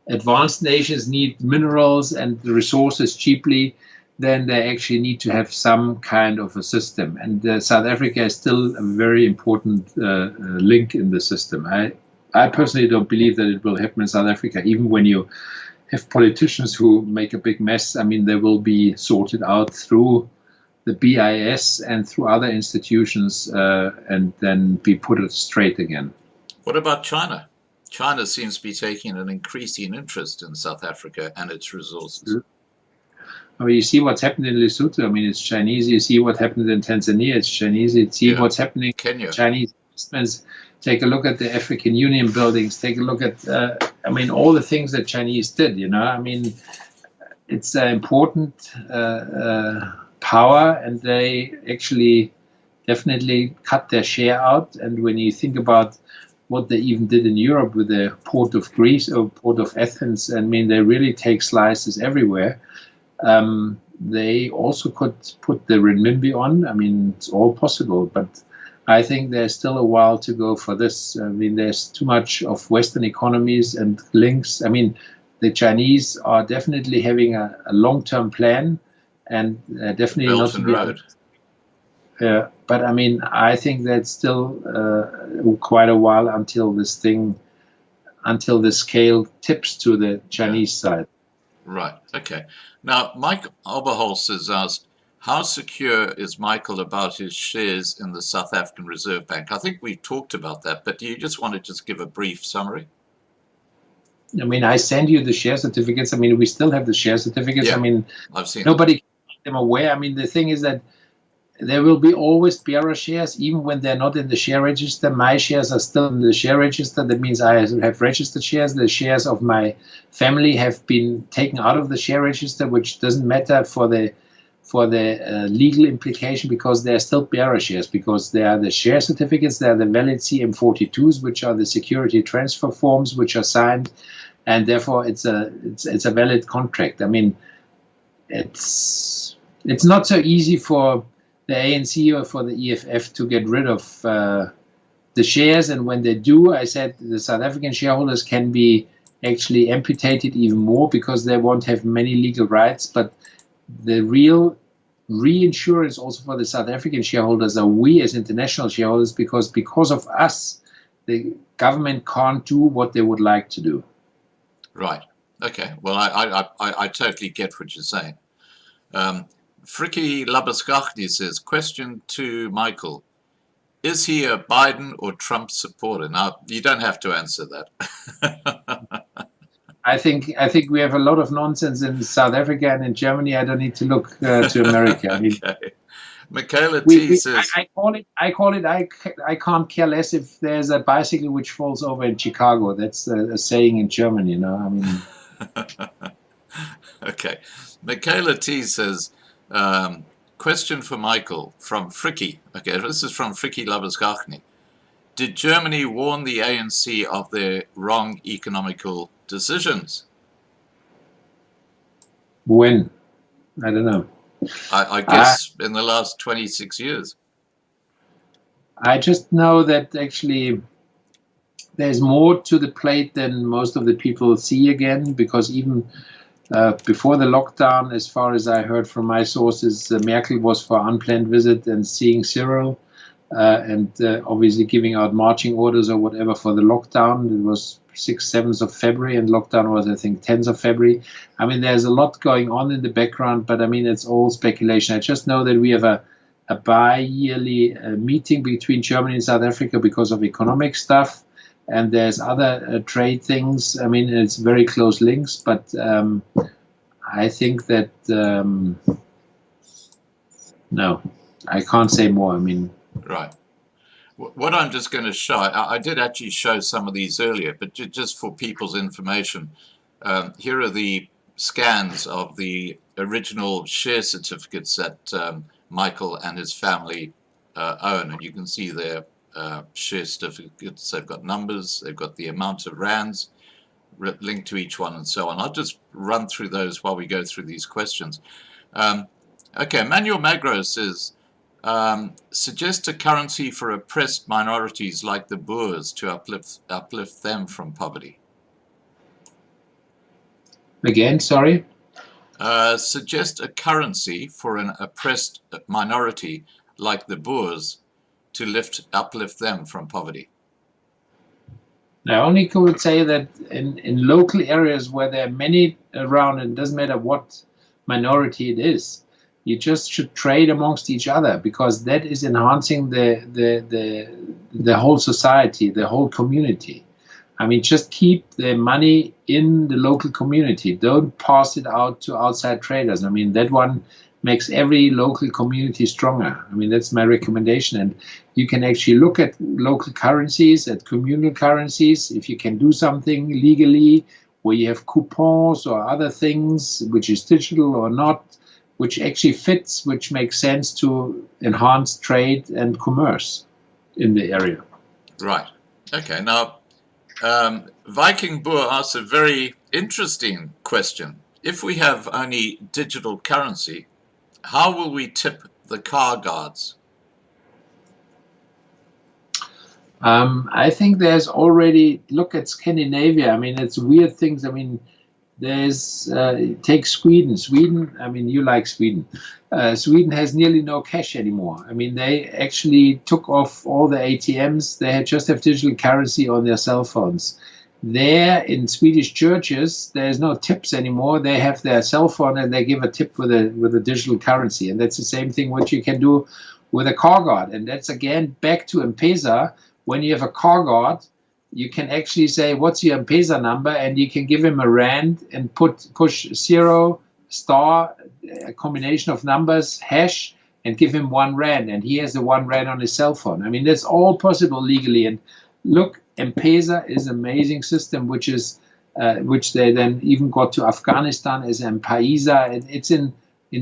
advanced nations need minerals and the resources cheaply, then they actually need to have some kind of a system. And South Africa is still a very important link in the system. I personally don't believe that it will happen in South Africa, even when you have politicians who make a big mess. I mean, they will be sorted out through the BIS and through other institutions and then be put straight again. What about China? China seems to be taking an increasing interest in South Africa and its resources. I mean, you see what's happened in Lesotho. I mean, it's Chinese. You see what happened in Tanzania. It's Chinese. You see what's happening in Kenya. Chinese investments. Take a look at the African Union buildings. Take a look at, I mean, all the things that Chinese did, you know. I mean, it's an important power, and they actually definitely cut their share out. And when you think about what they even did in Europe with the port of Greece or port of Athens, I mean, they really take slices everywhere. They also could put the renminbi on. I mean, it's all possible, but I think there's still a while to go for this. I mean, there's too much of Western economies and links. I mean, the Chinese are definitely having a long-term plan, and definitely Belt not and to be. Road. But I mean, I think that's still quite a while until the scale tips to the Chinese side. Right. Okay. Now, Mike Oberholz has asked, how secure is Michael about his shares in the South African Reserve Bank? I think we talked about that, but do you just want to just give a brief summary? I mean, I send you the share certificates. I mean, we still have the share certificates. Yeah, I mean, I've seen nobody can make them aware. I mean, the thing is that there will be always bearer shares, even when they're not in the share register. My shares are still in the share register. That means I have registered shares. The shares of my family have been taken out of the share register, which doesn't matter for the legal implication, because they're still bearer shares, because they are the share certificates, they are the valid CM42s, which are the security transfer forms which are signed, and therefore it's a valid contract. I mean, it's not so easy for the ANC or for the EFF to get rid of the shares, and when they do, I said the South African shareholders can be actually amputated even more, because they won't have many legal rights. But the real reinsurance also for the South African shareholders are we as international shareholders, because of us, the government can't do what they would like to do. Right. Okay. Well, I totally get what you're saying. Frikkie Labuskaghni says, question to Michael, is he a Biden or Trump supporter? Now, you don't have to answer that. I think we have a lot of nonsense in South Africa and in Germany. I don't need to look to America. I mean, okay. Michaela T says, I can't care less if there's a bicycle which falls over in Chicago. That's a saying in Germany, you know. I mean. Okay. Michaela T says, question for Michael from Frikkie. Okay, this is from Frikkie Labuskaghni. Did Germany warn the ANC of their wrong economical decisions? When? I don't know. I guess in the last 26 years. I just know that actually there's more to the plate than most of the people see again, because even before the lockdown, as far as I heard from my sources, Merkel was for unplanned visit and seeing Cyril, and obviously giving out marching orders or whatever for the lockdown. It was 6th, 7th of February, and lockdown was, I think, 10th of February. I mean, there's a lot going on in the background, but I mean, it's all speculation. I just know that we have a bi-yearly meeting between Germany and South Africa because of economic stuff, and there's other trade things. I mean, it's very close links, but I think that, no, I can't say more. I mean, right. What I'm just going to show, I did actually show some of these earlier, but just for people's information, here are the scans of the original share certificates that Michael and his family own, and you can see their share certificates. They've got numbers, they've got the amount of rands linked to each one, and so on. I'll just run through those while we go through these questions. Okay, Manuel Magro says, suggest a currency for oppressed minorities like the Boers to uplift them from poverty. again, sorry? Suggest a currency for an oppressed minority like the Boers to uplift them from poverty. I only could say that in local areas where there are many around, and it doesn't matter what minority it is, you just should trade amongst each other, because that is enhancing the whole society, the whole community. I mean, just keep the money in the local community. Don't pass it out to outside traders. I mean, that one makes every local community stronger. I mean, that's my recommendation. And you can actually look at local currencies, at communal currencies, if you can do something legally, where you have coupons or other things, which is digital or not, which actually fits, which makes sense to enhance trade and commerce in the area. Right. Okay. Now, Viking Boer asks a very interesting question. If we have only digital currency, how will we tip the car guards? I think there's already, look at Scandinavia. I mean, it's weird things. I mean, there's, take Sweden. Sweden, I mean, you like Sweden. Sweden has nearly no cash anymore. I mean, they actually took off all the ATMs. They just have digital currency on their cell phones. There in Swedish churches, there's no tips anymore. They have their cell phone and they give a tip with a digital currency. And that's the same thing what you can do with a car guard. And that's again back to M-Pesa. When you have a car guard, you can actually say, what's your M-Pesa number? And you can give him a rand and push 0 star, a combination of numbers, hash, and give him 1 rand. And he has the 1 rand on his cell phone. I mean, that's all possible legally. And look, M-Pesa is an amazing system, which they then even got to Afghanistan as M-Paisa. It's in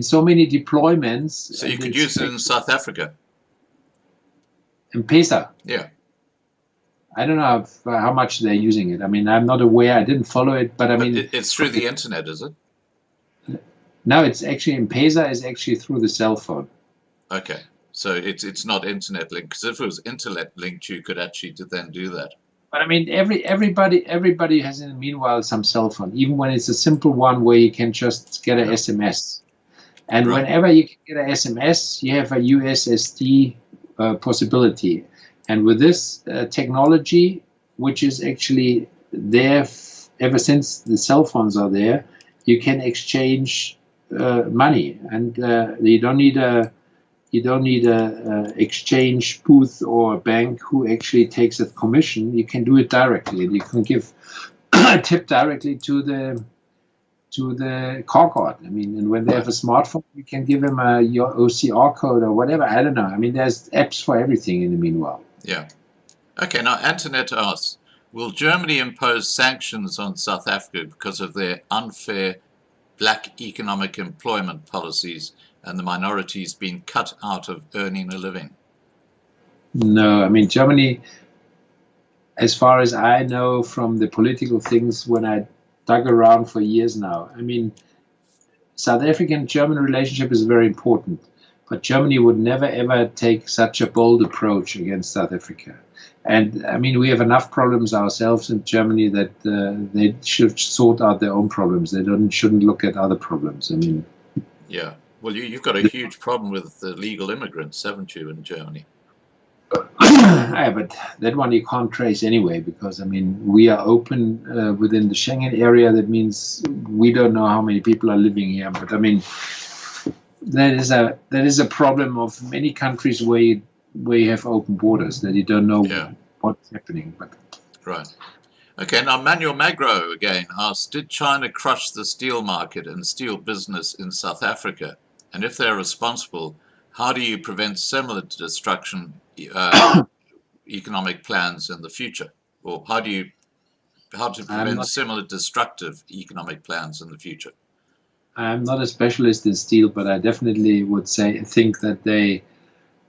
so many deployments. So you could use it in South Africa. M-Pesa? Yeah. I don't know how much they're using it. I mean, I'm not aware. I didn't follow it, but I mean... It's through the internet, is it? No, it's actually, M-Pesa is actually through the cell phone. Okay. So it's not internet linked, because if it was internet linked, you could actually then do that. But I mean, everybody has in the meanwhile some cell phone, even when it's a simple one where you can just get an SMS. And Right. whenever you can get an SMS, you have a USSD possibility. And with this technology, which is actually there ever since the cell phones are there, you can exchange money, and you don't need a exchange booth or a bank who actually takes a commission. You can do it directly, and you can give a tip directly to the car guard. I mean, and when they have a smartphone, you can give them your OCR code or whatever. I don't know. I mean, there's apps for everything in the meanwhile. Yeah. Okay, now Antoinette asks, will Germany impose sanctions on South Africa because of their unfair black economic employment policies and the minorities being cut out of earning a living? No, I mean, Germany, as far as I know from the political things, when I dug around for years now, I mean, South African-German relationship is very important, but Germany would never ever take such a bold approach against South Africa. And I mean, we have enough problems ourselves in Germany that they should sort out their own problems. They shouldn't look at other problems. I mean, yeah. Well, you've got a huge problem with the legal immigrants, haven't you, in Germany? yeah, but that one you can't trace anyway, because I mean, we are open within the Schengen area. That means we don't know how many people are living here. But I mean, that is a problem of many countries where you have open borders, that you don't know what's happening. But right. Okay, now Manuel Magro again asks, did China crush the steel market and steel business in South Africa? And if they're responsible, how do you prevent similar destruction economic plans in the future? Or how to prevent similar destructive economic plans in the future? I'm not a specialist in steel, but I definitely would think that they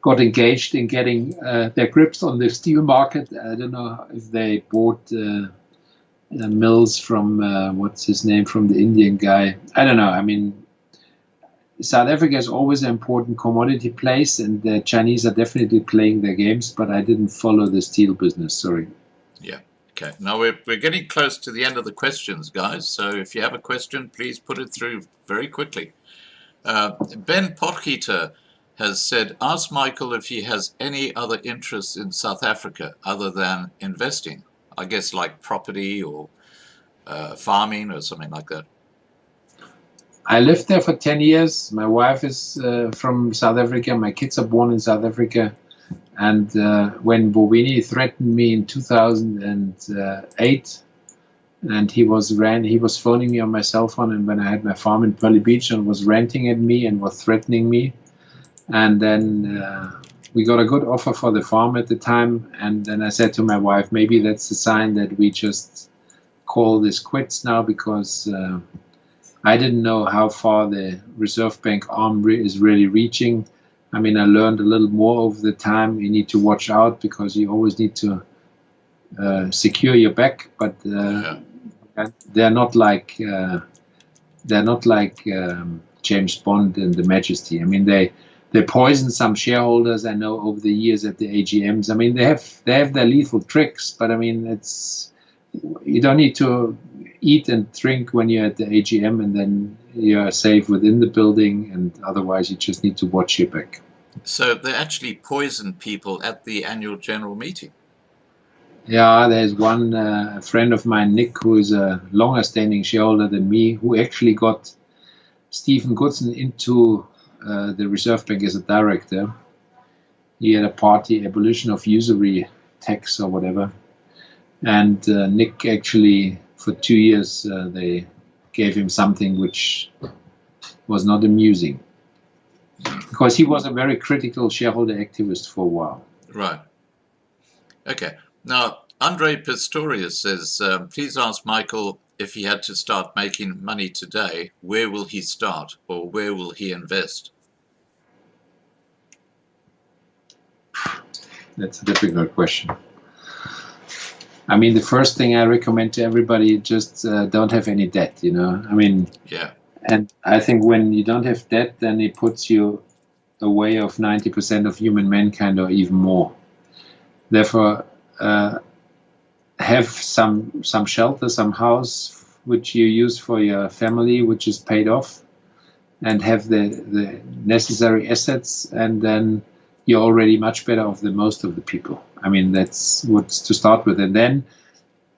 got engaged in getting their grips on the steel market. I don't know if they bought mills from, what's his name, from the Indian guy. I don't know. I mean, South Africa is always an important commodity place, and the Chinese are definitely playing their games, but I didn't follow the steel business, sorry. Yeah, okay. Now we're getting close to the end of the questions, guys, so if you have a question, please put it through very quickly. Ben Potgieter has said, ask Michael if he has any other interests in South Africa other than investing, I guess like property or farming or something like that. I lived there for 10 years. My wife is from South Africa. My kids are born in South Africa. And when Bobini threatened me in 2008, and he was phoning me on my cell phone, and when I had my farm in Pearly Beach, and was ranting at me and was threatening me. And then we got a good offer for the farm at the time. And then I said to my wife, maybe that's a sign that we just call this quits now, because I didn't know how far the Reserve Bank arm is really reaching. I mean, I learned a little more over the time. You need to watch out, because you always need to secure your back. But they're not like James Bond and the Majesty. I mean, they poisoned some shareholders, I know, over the years at the AGMs. I mean, they have their lethal tricks, but I mean, you don't need to eat and drink when you're at the AGM, and then you're safe within the building, and otherwise you just need to watch your back. So they actually poisoned people at the annual general meeting? Yeah, there's one friend of mine, Nick, who is a longer standing shareholder than me, who actually got Stephen Goodson into the Reserve Bank as a director. He had a party, abolition of usury tax or whatever. And Nick actually, for 2 years, they gave him something which was not amusing, because he was a very critical shareholder activist for a while. Right. Okay. Now, Andre Pistorius says, please ask Michael if he had to start making money today, where will he start, or where will he invest? That's a difficult question. I mean, the first thing I recommend to everybody, just don't have any debt, you know. I mean, yeah. And I think when you don't have debt, then it puts you away of 90% of human mankind, or even more. Therefore, have some shelter, some house which you use for your family, which is paid off, and have the necessary assets, and then you're already much better off than most of the people. I mean, that's what's to start with. And then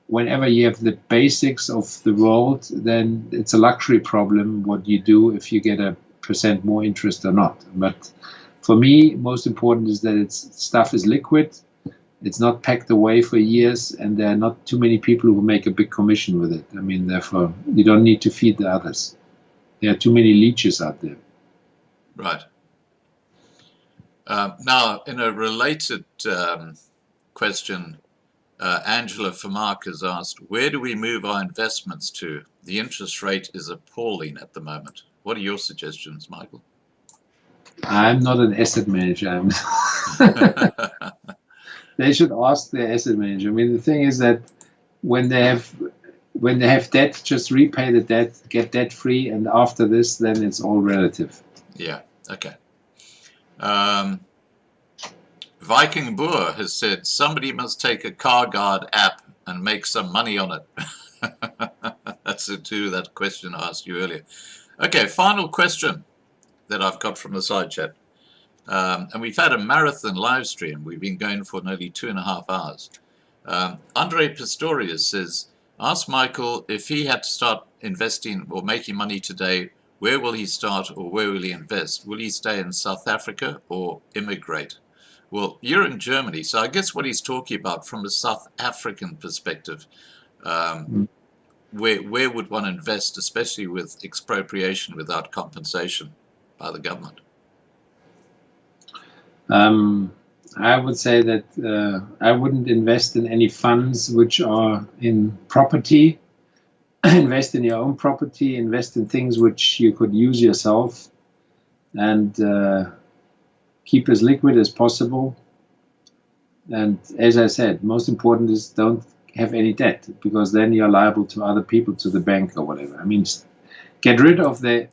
whenever you have the basics of the world, then it's a luxury problem what you do if you get a % more interest or not. But for me, most important is that stuff is liquid, it's not packed away for years, and there are not too many people who make a big commission with it. I mean, therefore, you don't need to feed the others. There are too many leeches out there. Right. Now, in a related question, Angela Famark has asked, where do we move our investments to? The interest rate is appalling at the moment. What are your suggestions, Michael? I'm not an asset manager. They should ask their asset manager. I mean, the thing is that when when they have debt, just repay the debt, get debt free, and after this, then it's all relative. Yeah. Okay. Viking Boer has said somebody must take a car guard app and make some money on it. That's to that question I asked you earlier. Okay, final question that I've got from the side chat. And we've had a marathon live stream. We've been going for nearly 2.5 hours. Andre Pistorius says, ask Michael if he had to start investing or making money today, where will he start or where will he invest? Will he stay in South Africa or immigrate? Well, you're in Germany, so I guess what he's talking about from a South African perspective, where would one invest, especially with expropriation without compensation by the government? I would say that I wouldn't invest in any funds which are in property. Invest in your own property, invest in things which you could use yourself, and keep as liquid as possible. And as I said, most important is don't have any debt, because then you're liable to other people, to the bank or whatever. I mean, get rid of the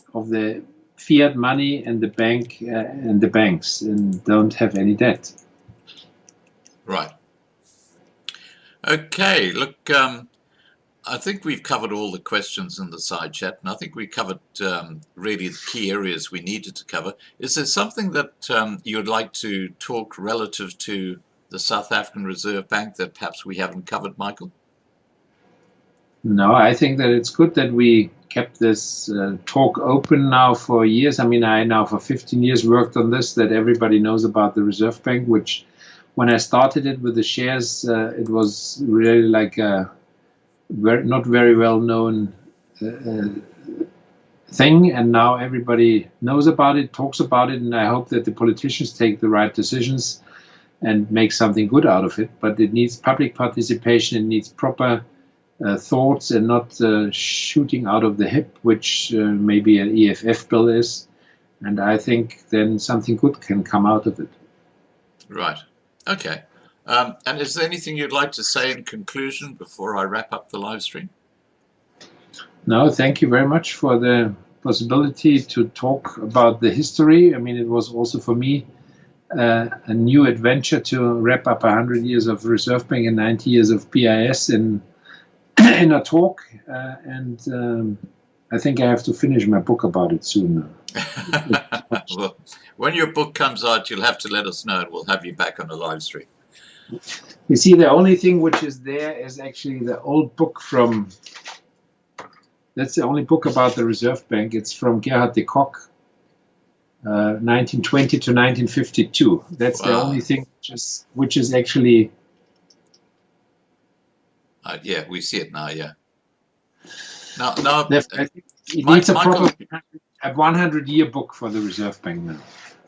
fiat money and the bank and the banks, and don't have any debt. Right. Okay, look, I think we've covered all the questions in the side chat, and I think we covered really the key areas we needed to cover. Is there something that you'd like to talk relative to the South African Reserve Bank that perhaps we haven't covered, Michael? No, I think that it's good that we kept this talk open now for years. I mean, I now for 15 years worked on this, that everybody knows about the Reserve Bank, which when I started it with the shares, it was really like a not very well known thing, and now everybody knows about it, talks about it, and I hope that the politicians take the right decisions and make something good out of it. But it needs public participation, it needs proper thoughts, and not shooting out of the hip, which maybe an EFF bill is, and I think then something good can come out of it. Right. Okay. And is there anything you'd like to say in conclusion before I wrap up the live stream? No, thank you very much for the possibility to talk about the history. I mean, it was also for me a new adventure to wrap up 100 years of Reserve Bank and 90 years of BIS in a talk. And I think I have to finish my book about it soon. Well, when your book comes out, you'll have to let us know, and we'll have you back on the live stream. You see, the only thing which is there is actually the old book from, that's the only book about the Reserve Bank. It's from Gerhard de Kock, 1920 to 1952. That's Wow. the only thing which is actually... Yeah, we see it now, yeah. Now, I think it needs a Michael, proper 100-year book for the Reserve Bank now.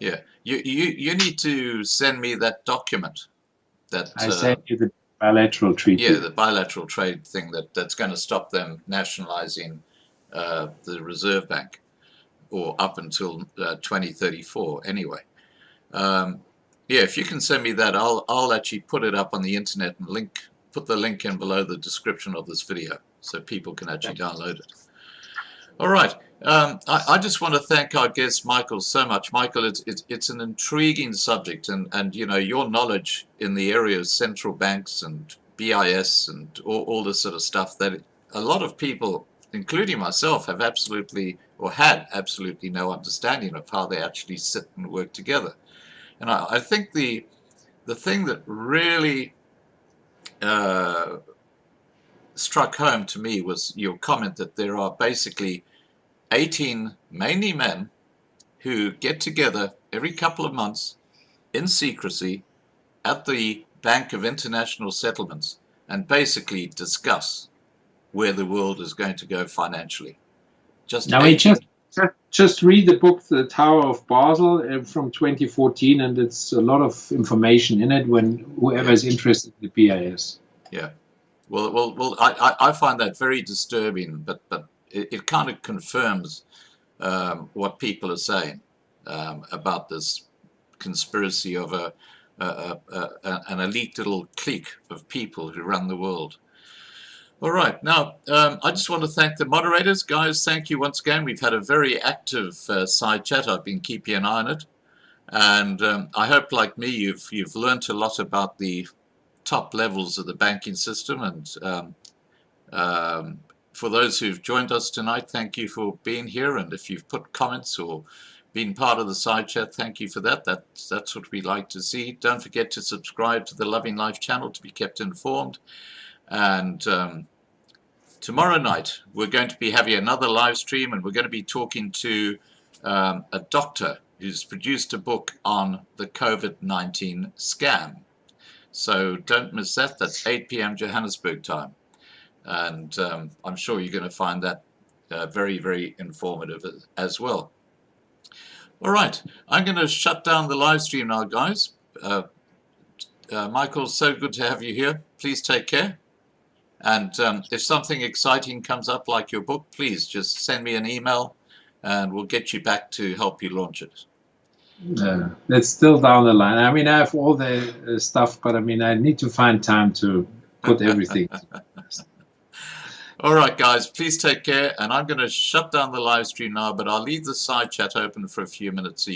yeah, you need to send me that document. That I sent you the bilateral treaty. Yeah, the bilateral trade thing that's going to stop them nationalizing the Reserve Bank, or up until 2034 anyway. Yeah, if you can send me that, I'll actually put it up on the internet and put the link in below the description of this video so people can actually download it. All right. I just want to thank our guest Michael so much. Michael, it's an intriguing subject, and you know, your knowledge in the area of central banks and BIS and all this sort of stuff, that a lot of people, including myself, have absolutely, or had absolutely no understanding of how they actually sit and work together. And I think the thing that really struck home to me was your comment that there are basically 18 mainly men who get together every couple of months in secrecy at the Bank of International Settlements and basically discuss where the world is going to go financially. Just read the book The Tower of Basel from 2014, and it's a lot of information in it when whoever is interested in the BIS. Yeah. Well, I find that very disturbing, but it kind of confirms what people are saying about this conspiracy of an elite little clique of people who run the world. All right. Now, I just want to thank the moderators. Guys, thank you once again. We've had a very active side chat. I've been keeping an eye on it. And I hope, like me, you've learned a lot about the top levels of the banking system. And for those who've joined us tonight, thank you for being here. And if you've put comments or been part of the side chat, thank you for that. That's what we like to see. Don't forget to subscribe to the Loving Life channel to be kept informed. And tomorrow night, we're going to be having another live stream, and we're going to be talking to a doctor who's produced a book on the COVID-19 scam. So don't miss that. That's 8 p.m. Johannesburg time. And I'm sure you're going to find that very, very informative as well. All right, I'm going to shut down the live stream now, guys. Michael, so good to have you here. Please take care. And if something exciting comes up like your book, please just send me an email and we'll get you back to help you launch it. It's still down the line. I mean, I have all the stuff, but I mean, I need to find time to put everything. All right, guys, please take care. And I'm going to shut down the live stream now, but I'll leave the side chat open for a few minutes.